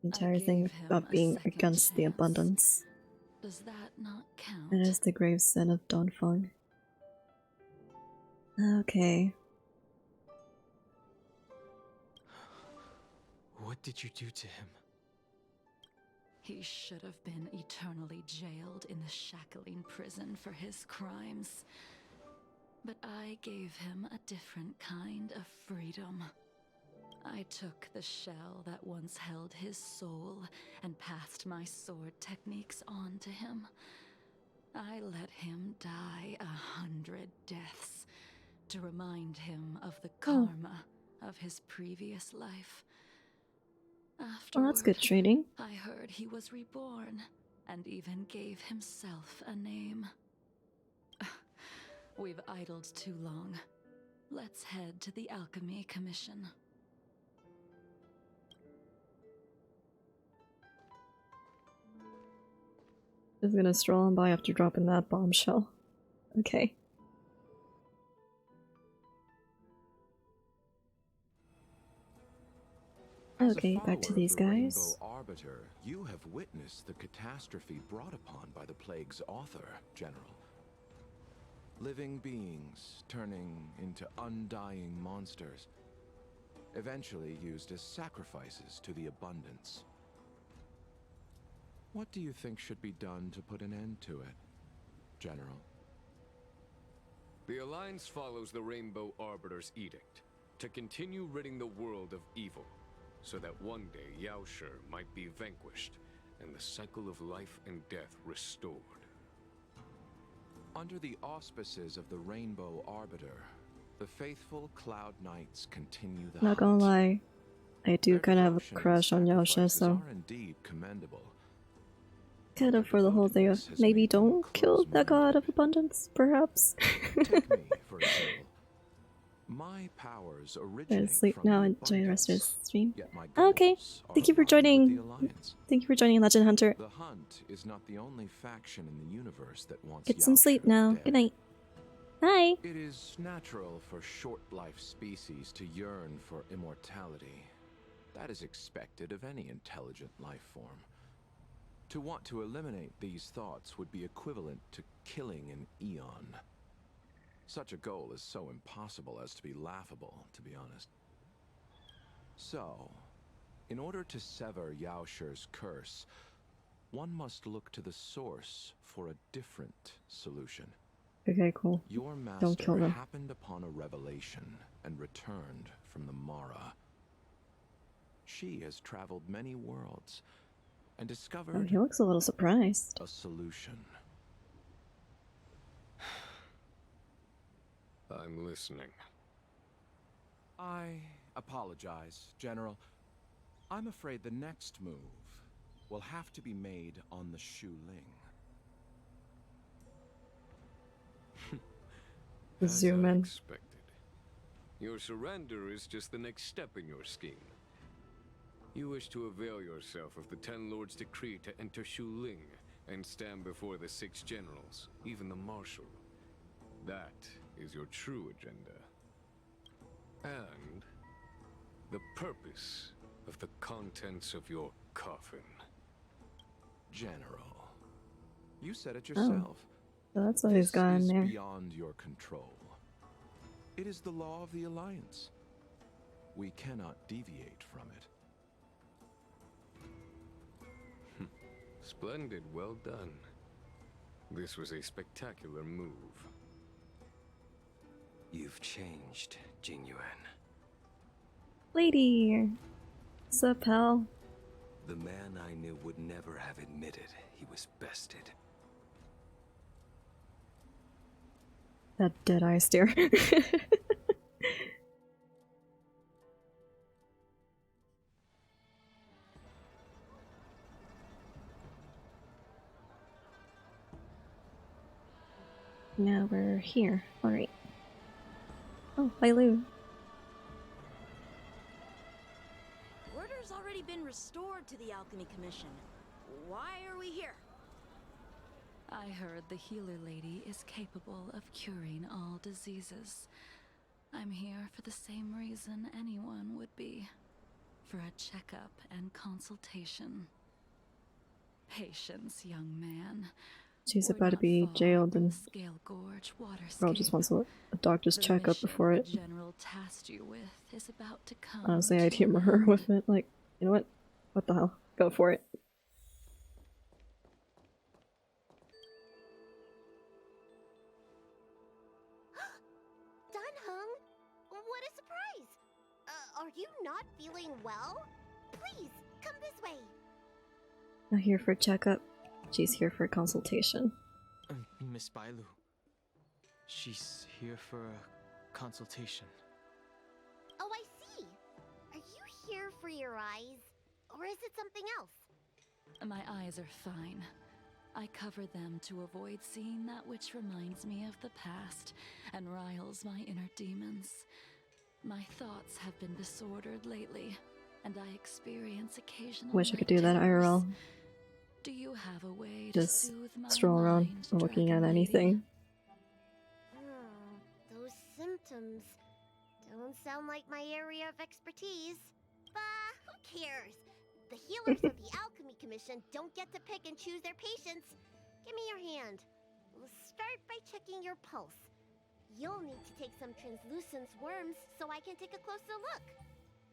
entire thing about being against the abundance. Does that not count? It is the grave sin of Donfang. Okay. What did you do to him? He should have been eternally jailed in the shackling prison for his crimes. But I gave him a different kind of freedom. I took the shell that once held his soul and passed my sword techniques on to him. I let him die 100 deaths to remind him of the karma of his previous life. Afterward, Well, that's good training. I heard he was reborn and even gave himself a name. We've idled too long. Let's head to the Alchemy Commission. Just gonna stroll on by after dropping that bombshell. Okay. Okay, back to these guys. Rainbow Arbiter, you have witnessed the catastrophe brought upon by the plague's author, General. Living beings turning into undying monsters, eventually used as sacrifices to the abundance. What do you think should be done to put an end to it, General? The Alliance follows the Rainbow Arbiter's edict to continue ridding the world of evil, so that one day Yaoshi might be vanquished and the cycle of life and death restored. Under the auspices of the Rainbow Arbiter, the faithful Cloud Knights continue the Not gonna lie, I do Their kind of have devotion a and crush on Yaoshi, sacrifices so are indeed commendable. Kind of for the whole thing of maybe don't kill the god of abundance, perhaps. Take me, for example. My powers Go to originate sleep from now the and enjoy the rest of abundance, his stream. yet my Okay, goals thank are you for aligned with joining. the Alliance. Thank you for joining, Legend Hunter. The Hunt is not the only faction in the universe that wants Get some sleep now. Good night. Bye. It is natural for short-life species to yearn for immortality. That is expected of any intelligent life form. To want to eliminate these thoughts would be equivalent to killing an eon. Such a goal is so impossible as to be laughable, to be honest. So, in order to sever Yaosher's curse, one must look to the source for a different solution. Okay, cool. Your Don't kill master them. happened upon a revelation and returned from the Mara. She has traveled many worlds and discovered Oh, he looks a little surprised. a solution. I'm listening. I apologize, General. I'm afraid the next move will have to be made on the Shu Ling. Zoom in. Expected. Your surrender is just the next step in your scheme. You wish to avail yourself of the Ten Lords' decree to enter Shu Ling and stand before the 6 generals, even the Marshal. That is your true agenda. And the purpose of the contents of your coffin. General, you said it yourself. So that's why he's gone This is there. beyond your control. It is the law of the Alliance. We cannot deviate from it. Splendid, well done. This was a spectacular move. You've changed, Jinyuan. Lady! What's up, pal? The man I knew would never have admitted he was bested. That dead eye stare. Now we're here. Alright. Oh, hi Lou. Order's already been restored to the Alchemy Commission. Why are we here? I heard the healer lady is capable of curing all diseases. I'm here for the same reason anyone would be. For a checkup and consultation. Patience, young man. She's about to be jailed and Scale Gorge girl just wants a doctor's checkup before it. The general tasked you with is about to come. Honestly, I'd humor her with it. Like, you know what? What the hell? Go for it. Dunhung, what a surprise! Are you not feeling well? Please, come this way. Not here for a checkup. She's here for a consultation. Miss Bailu. She's here for a consultation. Oh, I see. Are you here for your eyes? Or is it something else? My eyes are fine. I cover them to avoid seeing that which reminds me of the past and riles my inner demons. My thoughts have been disordered lately, and I experience occasional Wish I could do that IRL. Do you have a way Just to soothe my stroll around mind, looking at Dragon Lady? anything. Those symptoms don't sound like my area of expertise. But who cares? The healers of the Alchemy Commission don't get to pick and choose their patients. Give me your hand. We'll start by checking your pulse. You'll need to take some translucence worms so I can take a closer look.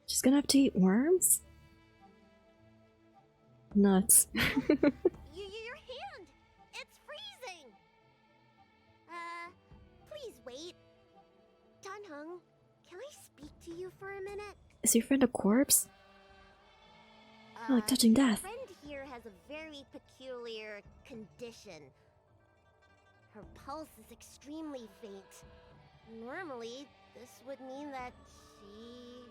She's gonna have to eat worms? Nuts. Your hand! It's freezing! Please wait. Dunhung, can I speak to you for a minute? Is your friend a corpse? I like touching death. My friend here has a very peculiar condition. Her pulse is extremely faint. Normally, this would mean that she...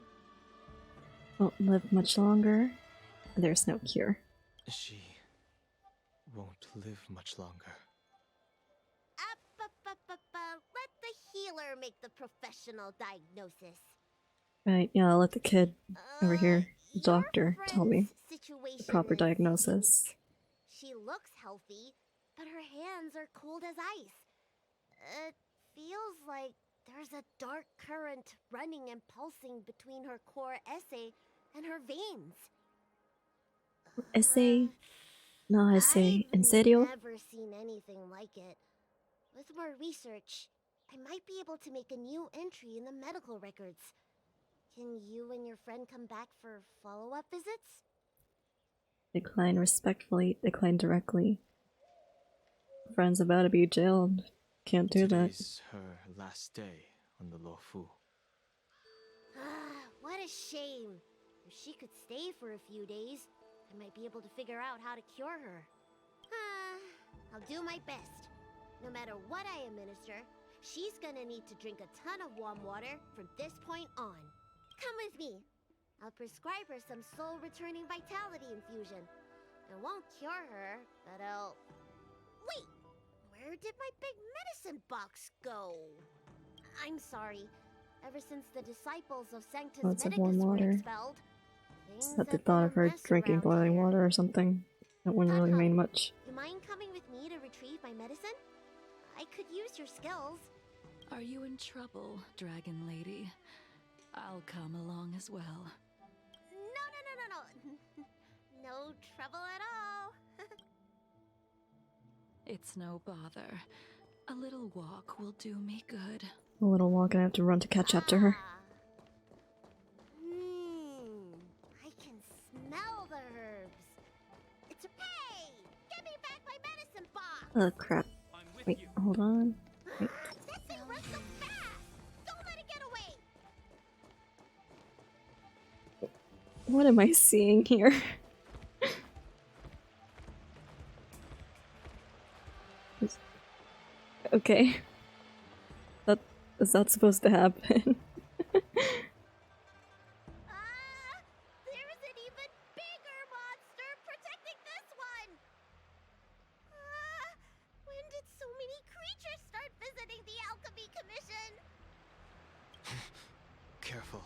Won't live much longer. There's no cure. She won't live much longer. Let the healer make the professional diagnosis. Right, yeah, I'll let the kid over here, the doctor, tell me the proper diagnosis. She looks healthy, but her hands are cold as ice. It feels like there's a dark current running and pulsing between her core essay and her veins. Essay? No, essay. En serio? I've never seen anything like it. With more research, I might be able to make a new entry in the medical records. Can you and your friend come back for follow-up visits? Decline respectfully, decline directly. Friend's about to be jailed. Can't do that. Today's her last day on the Luofu. What a shame. If she could stay for a few days, I might be able to figure out how to cure her. I'll do my best. No matter what I administer, she's gonna need to drink a ton of warm water from this point on. Come with me. I'll prescribe her some soul-returning vitality infusion. It won't cure her, but I'll... Wait! Where did my big medicine box go? I'm sorry. Ever since the disciples of Sanctus Lots of Medicus warm were water. expelled, It's at the thought of her drinking boiling water or something. That wouldn't really mean much. you mind coming with me to retrieve my medicine? I could use your skills. Are you in trouble, Dragon Lady? I'll come along as well. No. No trouble at all. It's no bother. A little walk will do me good. A little walk and I have to run to catch up to her. I can smell the herbs. It's hey! Give me back my medicine box! Oh crap. Wait, hold on. Wait. That thing runs so fast! Don't let it get away! What am I seeing here? Okay. Is that supposed to happen? There's an even bigger monster protecting this one! When did so many creatures start visiting the Alchemy Commission? Careful.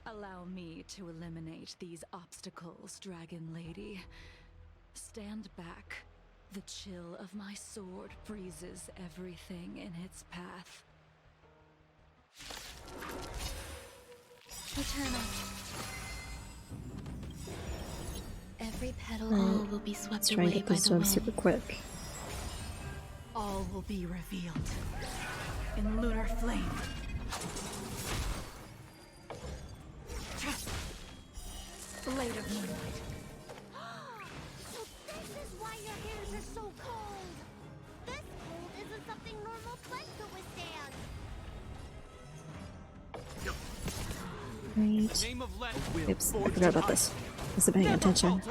Allow me to eliminate these obstacles, Dragon Lady. Stand back. The chill of my sword freezes everything in its path. Eternal. Every petal, Right. all will be swept Let's try and away get by this the done wind. super quick. All will be revealed in lunar flame. Blade of moonlight. So this is why your hands are so cold! This cold isn't something normal flesh could withstand! Right. Oops, I forgot about this. I wasn't paying attention.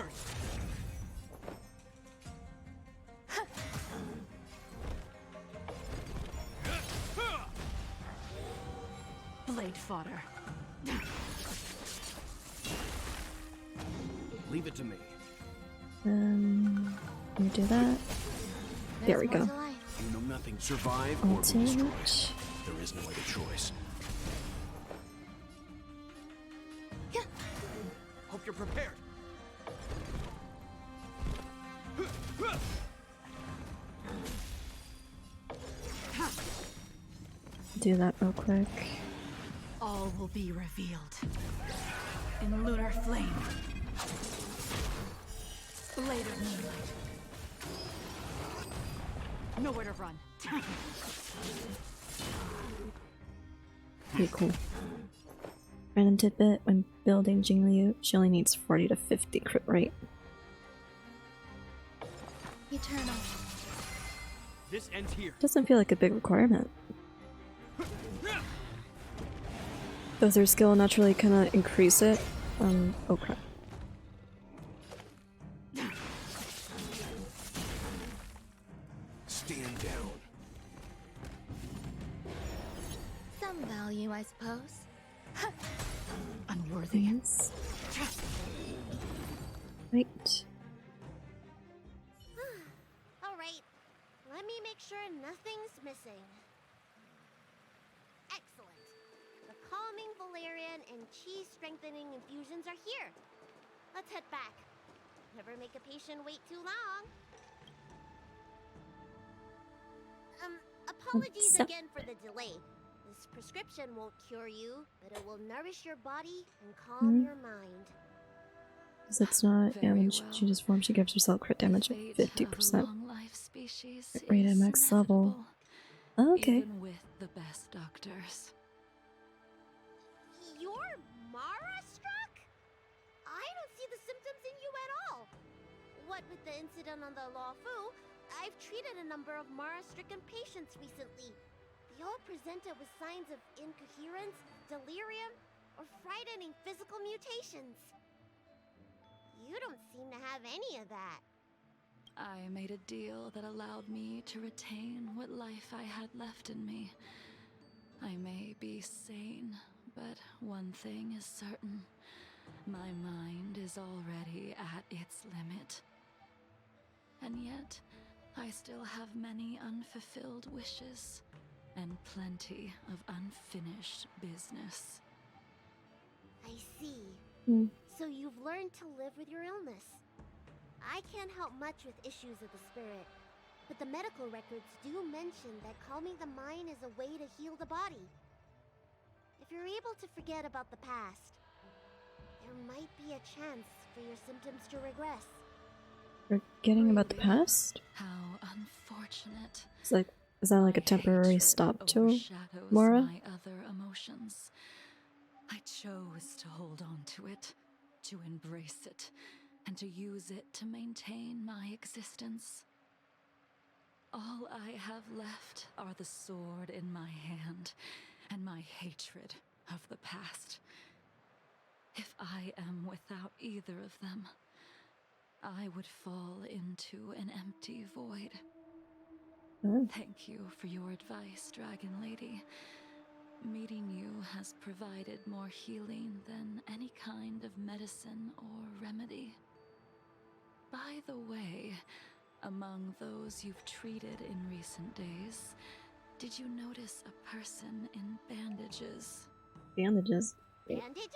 Blade fodder. Leave it to me. Let me do that. There we go. You know nothing. Survive or be destroyed. Ultimate. There is no other choice. Hope you're prepared. Do that real quick. All will be revealed in lunar flame. Blade of moonlight. Nowhere to run. Pretty cool. Random tidbit: when building Jingliu, she only needs 40 to 50 crit rate. Eternal. This ends here. Doesn't feel like a big requirement. Does her skill naturally kind of increase it? Oh crap. Stand down. Some value, I suppose. Unworthy. Yes. Right. make sure nothing's missing. Excellent. The calming valerian and chi-strengthening infusions are here. Let's head back. Never make a patient wait too long. Apologies again for the delay. This prescription won't cure you, but it will nourish your body and calm your mind. Because it's not, yeah, when she just forms, she gives herself crit damage at 50%. Rate at max level. Oh, okay. Even with the best doctors. You're Mara-struck? I don't see the symptoms in you at all. What with the incident on the Law Fu, I've treated a number of Mara-stricken patients recently. They all presented with signs of incoherence, delirium, or frightening physical mutations. You don't seem to have any of that. I made a deal that allowed me to retain what life I had left in me. I may be sane, but one thing is certain. My mind is already at its limit. And yet, I still have many unfulfilled wishes, and plenty of unfinished business. I see. So you've learned to live with your illness. I can't help much with issues of the spirit, but the medical records do mention that calming the mind is a way to heal the body. If you're able to forget about the past, there might be a chance for your symptoms to regress. Forgetting about the past? How unfortunate. It's like, is that like a temporary stop to Mara? My other emotions. I chose to hold on to it, to embrace it, and to use it to maintain my existence. All I have left are the sword in my hand and my hatred of the past. If I am without either of them, I would fall into an empty void. Thank you for your advice, Dragon Lady. Meeting you has provided more healing than any kind of medicine or remedy. By the way, among those you've treated in recent days, did you notice a person in bandages? Bandages? Bandages?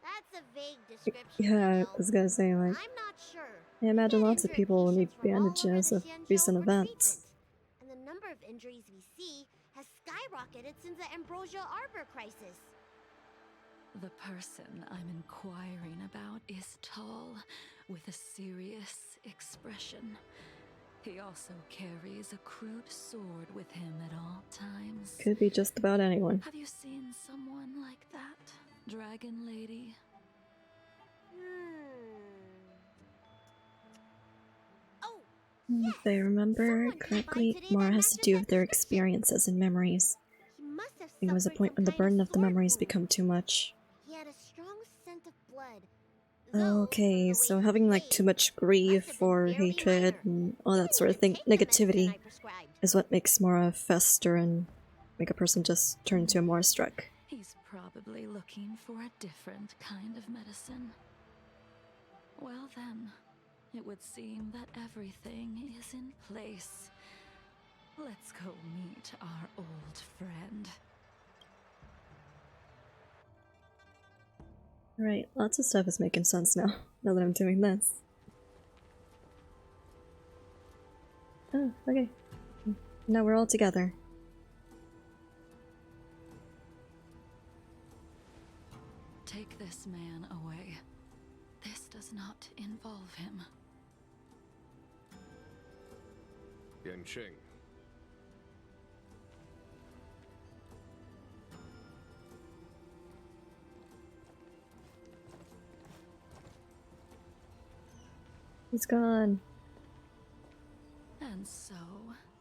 That's a vague description. Yeah, I was gonna say, like, I'm not sure. I imagine lots of people need bandages of recent events. And the number of injuries we see has skyrocketed since the Ambrosia Arbor crisis. The person I'm inquiring about is tall, with a serious expression. He also carries a crude sword with him at all times. Could be just about anyone. Have you seen someone like that, Dragon Lady? Oh, if I remember correctly, Mara has to do with their experiences and memories. I think it was a point when the burden of the memories become too much. He had a strong scent of blood. Okay, so having like too much grief or hatred and all that sort of thing, negativity, is what makes Mara fester and make a person just turn into a Mara-struck. He's probably looking for a different kind of medicine. Well then, it would seem that everything is in place. Let's go meet our old friend. Right, lots of stuff is making sense now, now that I'm doing this. Oh, okay. Now we're all together. Take this man away. This does not involve him. Yanqing. He's gone. And so,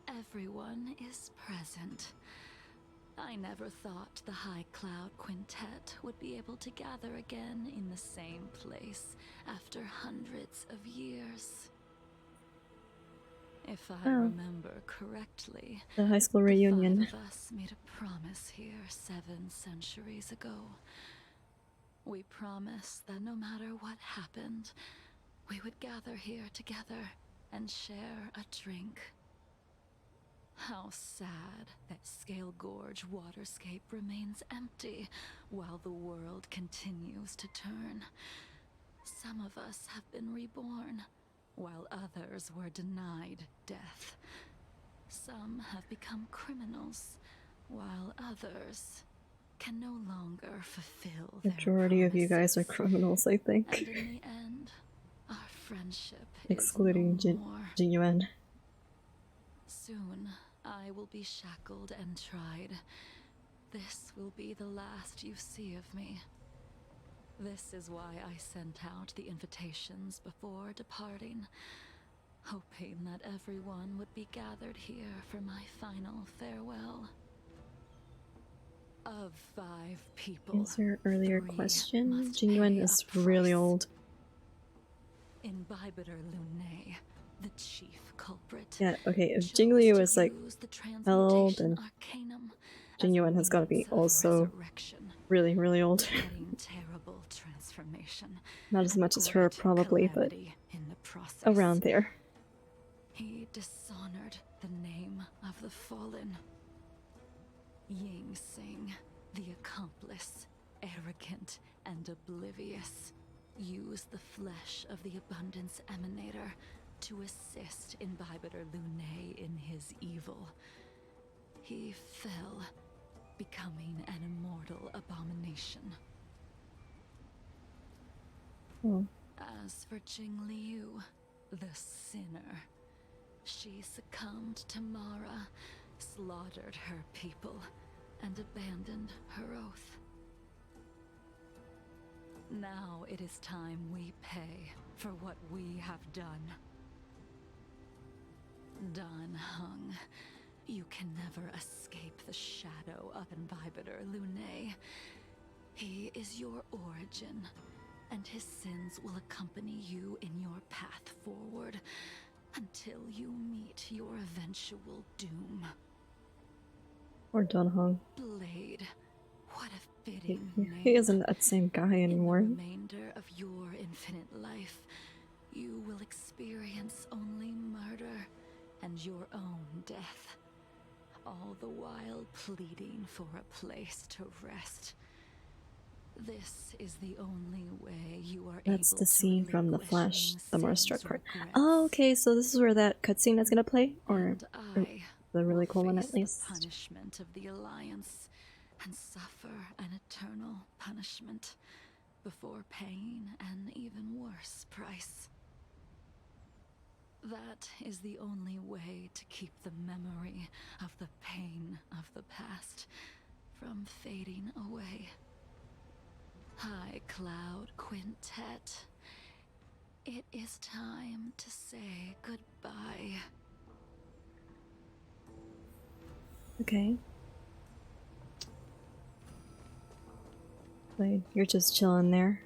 everyone is present. I never thought the High Cloud Quintet would be able to gather again in the same place after hundreds of years. If I remember correctly, the high school reunion. The 5 of us made a promise here 7 centuries ago. We promised that no matter what happened, we would gather here together and share a drink. How sad that Scale Gorge waterscape remains empty while the world continues to turn. Some of us have been reborn, while others were denied death. Some have become criminals, while others can no longer fulfill their Majority of you guys are criminals, I think. And in the end, our friendship Excluding is no more. Jin. Soon, I will be shackled and tried. This will be the last you see of me. This is why I sent out the invitations before departing, hoping that everyone would be gathered here for my final farewell. Of 5 people, Answer your earlier 3 question. must Jin pay is a really price. old. Imbibitor Lunae, the chief culprit. Yeah, okay, if chose Jingliu to is like use the old, transmutation then arcanum Jin Yuan has got to be means of also resurrection, really, really old. adding terrible transformation. Not as much as her, great probably, but calamity in the process. around there. He dishonored the name of the fallen. Ying Sing, the accomplice, arrogant and oblivious, used the flesh of the Abundance Emanator to assist Imbibitor Lunae in his evil. He fell, becoming an immortal abomination. Oh. As for Jingliu, the sinner, she succumbed to Mara, slaughtered her people, and abandoned her oath. Now it is time we pay for what we have done. Dan Heng, you can never escape the shadow of Imbibitor Lunae. He is your origin, and his sins will accompany you in your path forward until you meet your eventual doom. Or Dunhong. Blade, what a fitting He name. isn't that same guy anymore. In the remainder of your infinite life, you will experience only murder and your own death, all the while pleading for a place to rest. This is the only way you are That's able the scene to from The relinquish Flash, the Ying Marstruck Sing's part. regrets. Oh, okay, so this is where that cutscene is gonna play? Or I the really cool one face at least? the punishment of the Alliance and suffer an eternal punishment before paying an even worse price. That is the only way to keep the memory of the pain of the past from fading away. High Cloud Quintet, it is time to say goodbye. Okay. Like, you're just chilling there.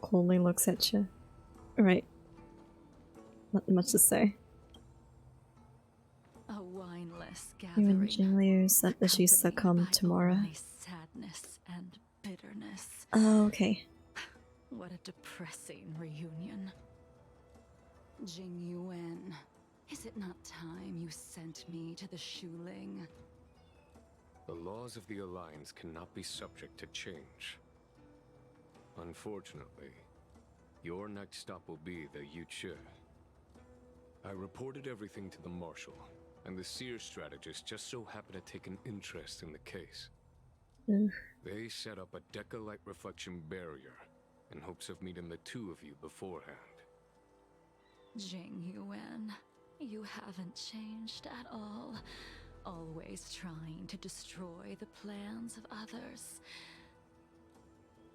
Coldly looks at you. Alright. Nothing much to say. A wineless Even gathering. Jingliu said that she accompanied succumbed by to Mara. only sadness and bitterness. Oh, okay. What a depressing reunion. Jing Yuan, is it not time you sent me to the Shuling? The laws of the Alliance cannot be subject to change. Unfortunately, your next stop will be the Yuchi. I reported everything to the Marshal, and the Seer strategist just so happened to take an interest in the case. They set up a Deca-light reflection barrier in hopes of meeting the two of you beforehand. Jing Yuan, you haven't changed at all. Always trying to destroy the plans of others.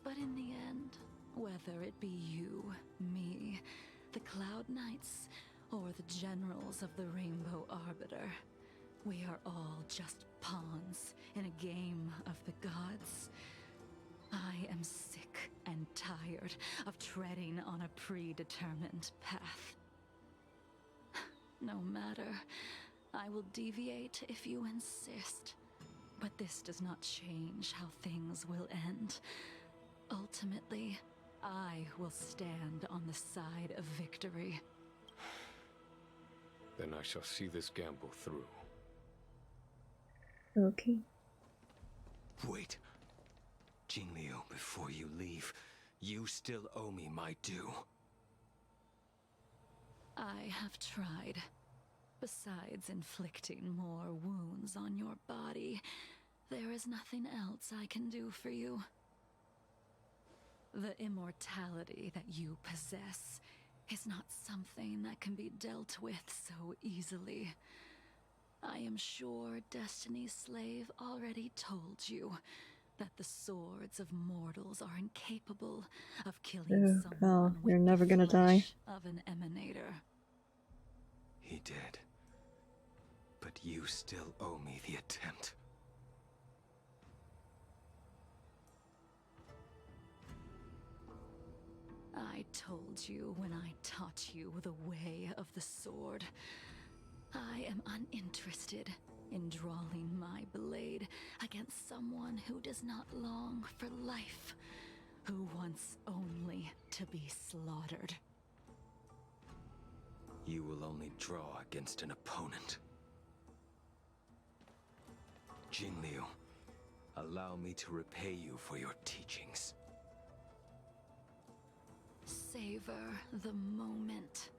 But in the end, whether it be you, me, the Cloud Knights, or the generals of the Rainbow Arbiter, we are all just pawns in a game of the gods. I am sick and tired of treading on a predetermined path. No matter, I will deviate if you insist. But this does not change how things will end. Ultimately, I will stand on the side of victory. Then I shall see this gamble through. Okay. Wait. Jingliu, before you leave, you still owe me my due. I have tried. Besides inflicting more wounds on your body, there is nothing else I can do for you. The immortality that you possess is not something that can be dealt with so easily. I am sure Destiny's slave already told you that the swords of mortals are incapable of killing Oh, someone with you're never the gonna die. flesh of an emanator. He did. But you still owe me the attempt. I told you when I taught you the way of the sword. I am uninterested in drawing my blade against someone who does not long for life, who wants only to be slaughtered. You will only draw against an opponent. Jingliu, allow me to repay you for your teachings. Savor the moment.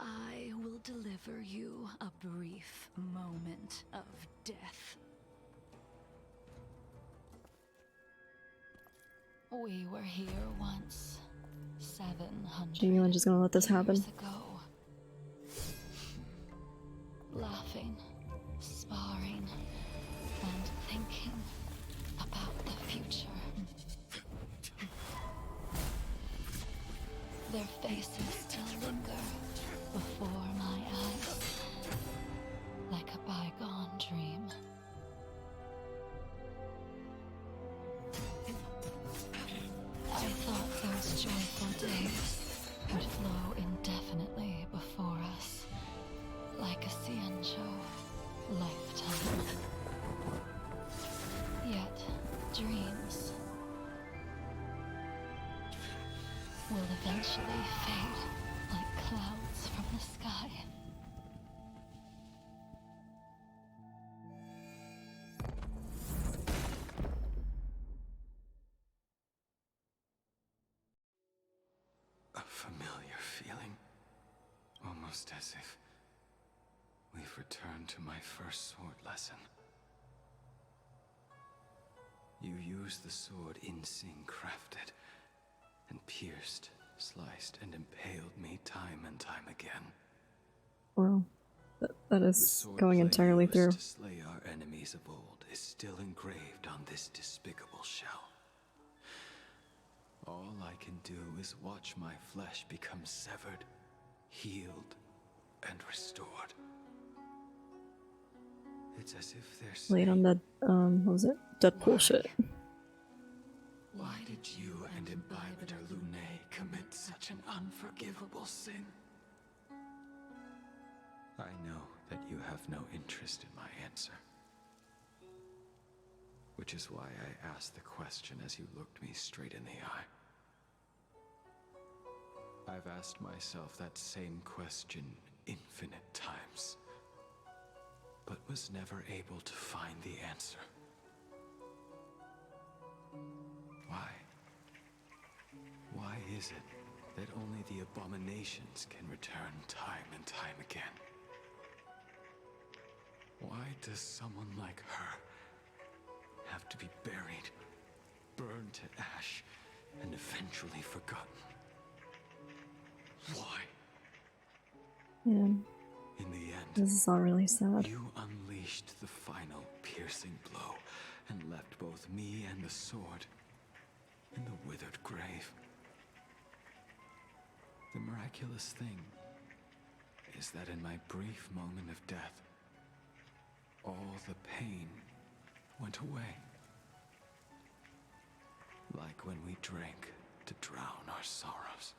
I will deliver you a brief moment of death. We were here once, 700 Genuine just gonna let this happen. years ago. Laughing, sparring, and thinking about the future. Their faces still linger before my eyes, like a bygone dream. I thought those joyful days would flow indefinitely before us, like a Ciancho lifetime. Yet, dreams will eventually fade like clouds from the sky. A familiar feeling. Almost as if we've returned to my first sword lesson. You used the sword Insing crafted, and pierced, sliced, and impaled me time and time again. Well, that The is sword going play entirely used through. to slay our enemies of old is still engraved on this despicable shell. All I can do is watch my flesh become severed, healed, and restored. It's as if there's Laid on that, what was it? Deadpool shit. Why did you and Imbibitor Lunae commit such an unforgivable sin? I know that you have no interest in my answer. Which is why I asked the question as you looked me straight in the eye. I've asked myself that same question infinite times, but was never able to find the answer. Why? Why is it that only the abominations can return time and time again? Why does someone like her have to be buried, burned to ash, and eventually forgotten? Why? Man, In the end, this is all really sad. you unleashed the final piercing blow and left both me and the sword in the withered grave. The miraculous thing is that in my brief moment of death, all the pain went away. Like when we drank to drown our sorrows.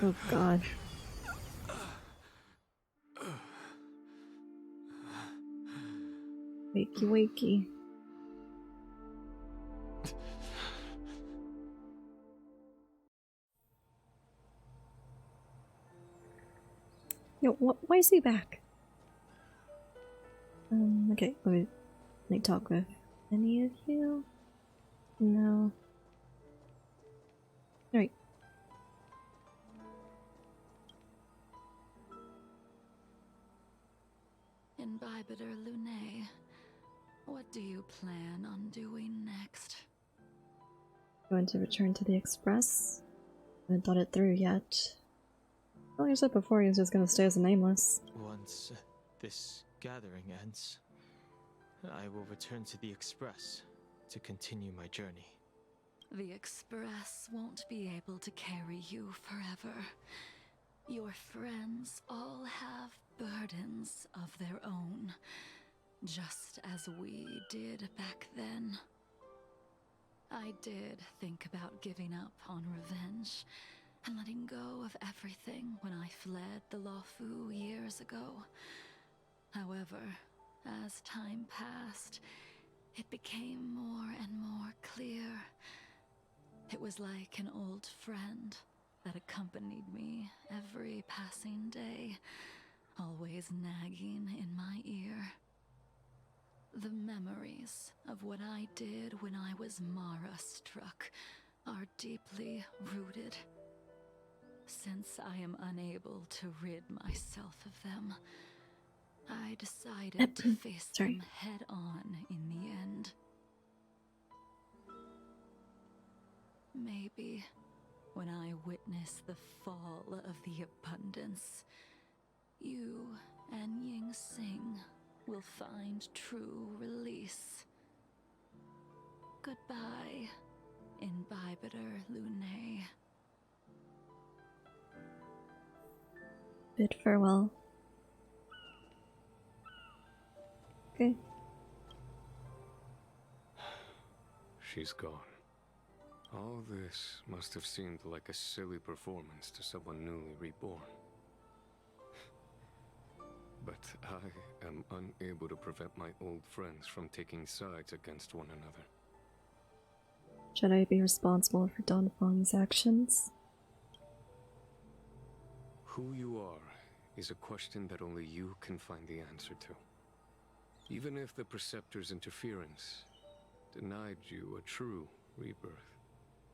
Oh god. Wait, Wakey wakey. Yo, why is he back? Okay, let me talk with any of you. No. Alright. Imbibitor Lunae, what do you plan on doing next? Going to return to the Express. Haven't thought it through yet. Like I said before, he's just gonna stay as a nameless. Once this gathering ends, I will return to the Express to continue my journey. The Express won't be able to carry you forever. Your friends all have burdens of their own, just as we did back then. I did think about giving up on revenge and letting go of everything when I fled the Luofu years ago. However, as time passed, it became more and more clear. It was like an old friend that accompanied me every passing day, always nagging in my ear. The memories of what I did when I was Mara-struck are deeply rooted. Since I am unable to rid myself of them, I decided to face them head on in the end. Maybe when I witness the fall of the abundance, you and Ying Sing will find true release. Goodbye, Imbibitor Lunae. Bid farewell. Okay. She's gone. All this must have seemed like a silly performance to someone newly reborn. But I am unable to prevent my old friends from taking sides against one another. Should I be responsible for Donfang's actions? Who you are is a question that only you can find the answer to. Even if the Preceptor's interference denied you a true rebirth.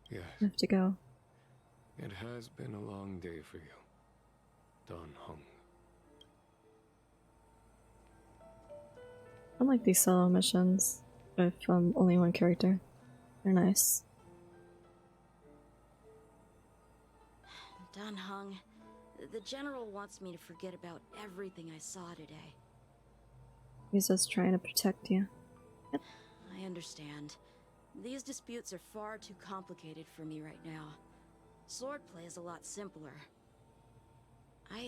Yes. I have to go. It has been a long day for you, Dan Heng. I like these solo missions with only one character. They're nice. Dan Heng, the General wants me to forget about everything I saw today. He's just trying to protect you. Yep. I understand. These disputes are far too complicated for me right now. Swordplay is a lot simpler.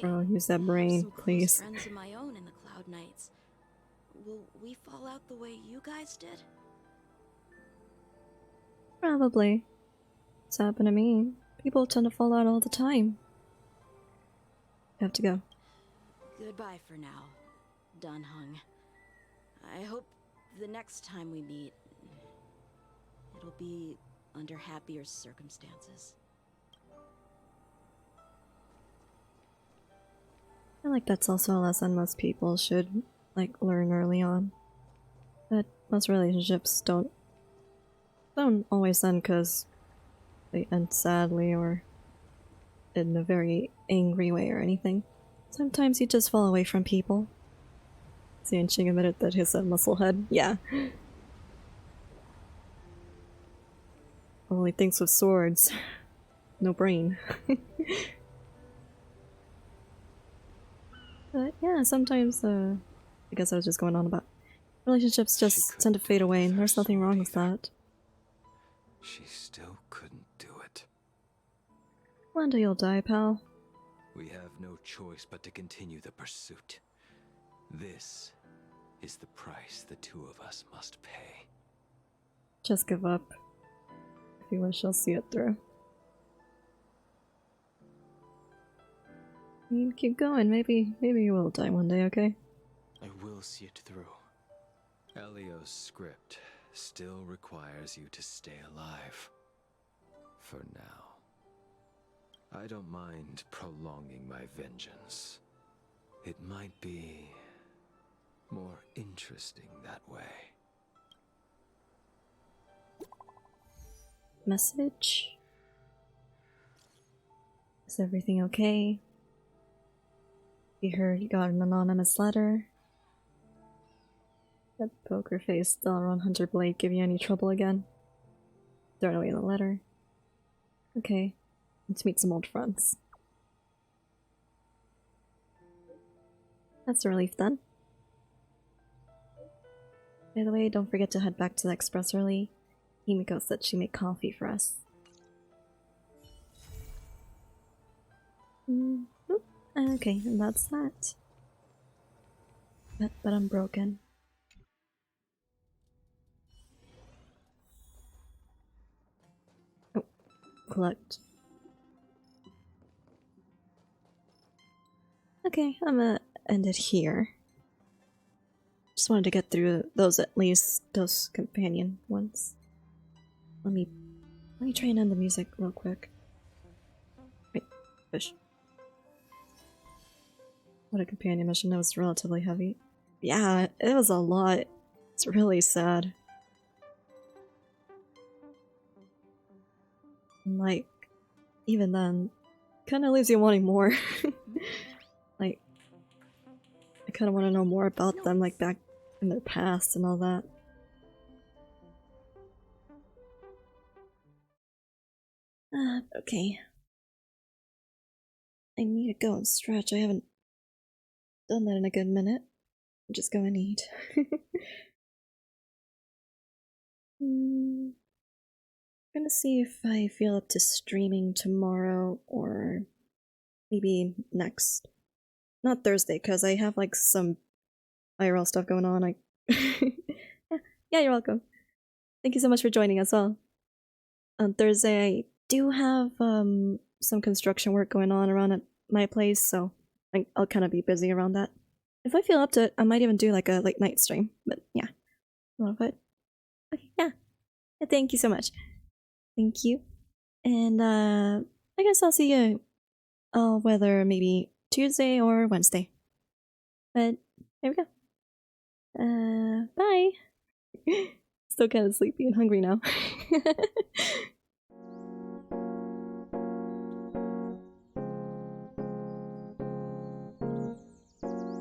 Bro, use that brain, please. I have some close friends of my own in the Cloud Knights. Will we fall out the way you guys did? Probably. It's happened to me. People tend to fall out all the time. I have to go. Goodbye for now, Dan Heng. I hope the next time we meet, it'll be under happier circumstances. I feel like that's also a lesson most people should, like, learn early on. That most relationships don't always end because they end sadly or in a very angry way or anything. Sometimes you just fall away from people. Xianqing admitted that he's a muscle head. Yeah. Only thinks with swords. No brain. But yeah, sometimes, I guess I was just going on about relationships just tend to fade away, and there's nothing wrong with that. She still couldn't do it. One day you'll die, pal. We have no choice but to continue the pursuit. This is the price the two of us must pay. Just give up. If you wish, I'll see it through. I mean, keep going. Maybe you will die one day, okay? I will see it through. Elio's script still requires you to stay alive. For now. I don't mind prolonging my vengeance. It might be more interesting that way. Message? Is everything okay? You heard you got an anonymous letter? That poker face Delron Hunter Blade give you any trouble again? Thrown away the letter. Okay, let's meet some old friends. That's a relief then. By the way, don't forget to head back to the Express early. Himiko said she made coffee for us. Okay, and that's that. But I'm broken. Oh, collect. Okay, I'm gonna end it here. Just wanted to get through those at least, those companion ones. Let me try and end the music real quick. Wait, fish. What a companion mission, that was relatively heavy. Yeah, it was a lot. It's really sad. And like, even then, kinda leaves you wanting more. Like, I kinda wanna know more about them, like back in their past and all that. Okay. I need to go and stretch. I haven't done that in a good minute. I'm just gonna eat. I'm gonna see if I feel up to streaming tomorrow or maybe next. Not Thursday, because I have like some IRL stuff going on. Yeah, you're welcome. Thank you so much for joining us all. On Thursday, I do have some construction work going on around at my place, so I'll kind of be busy around that. If I feel up to it, I might even do like a late night stream, but yeah. A lot of it. Okay, yeah. Thank you so much. Thank you. And I guess I'll see you whether maybe Tuesday or Wednesday. But there we go. Bye. Still kind of sleepy and hungry now.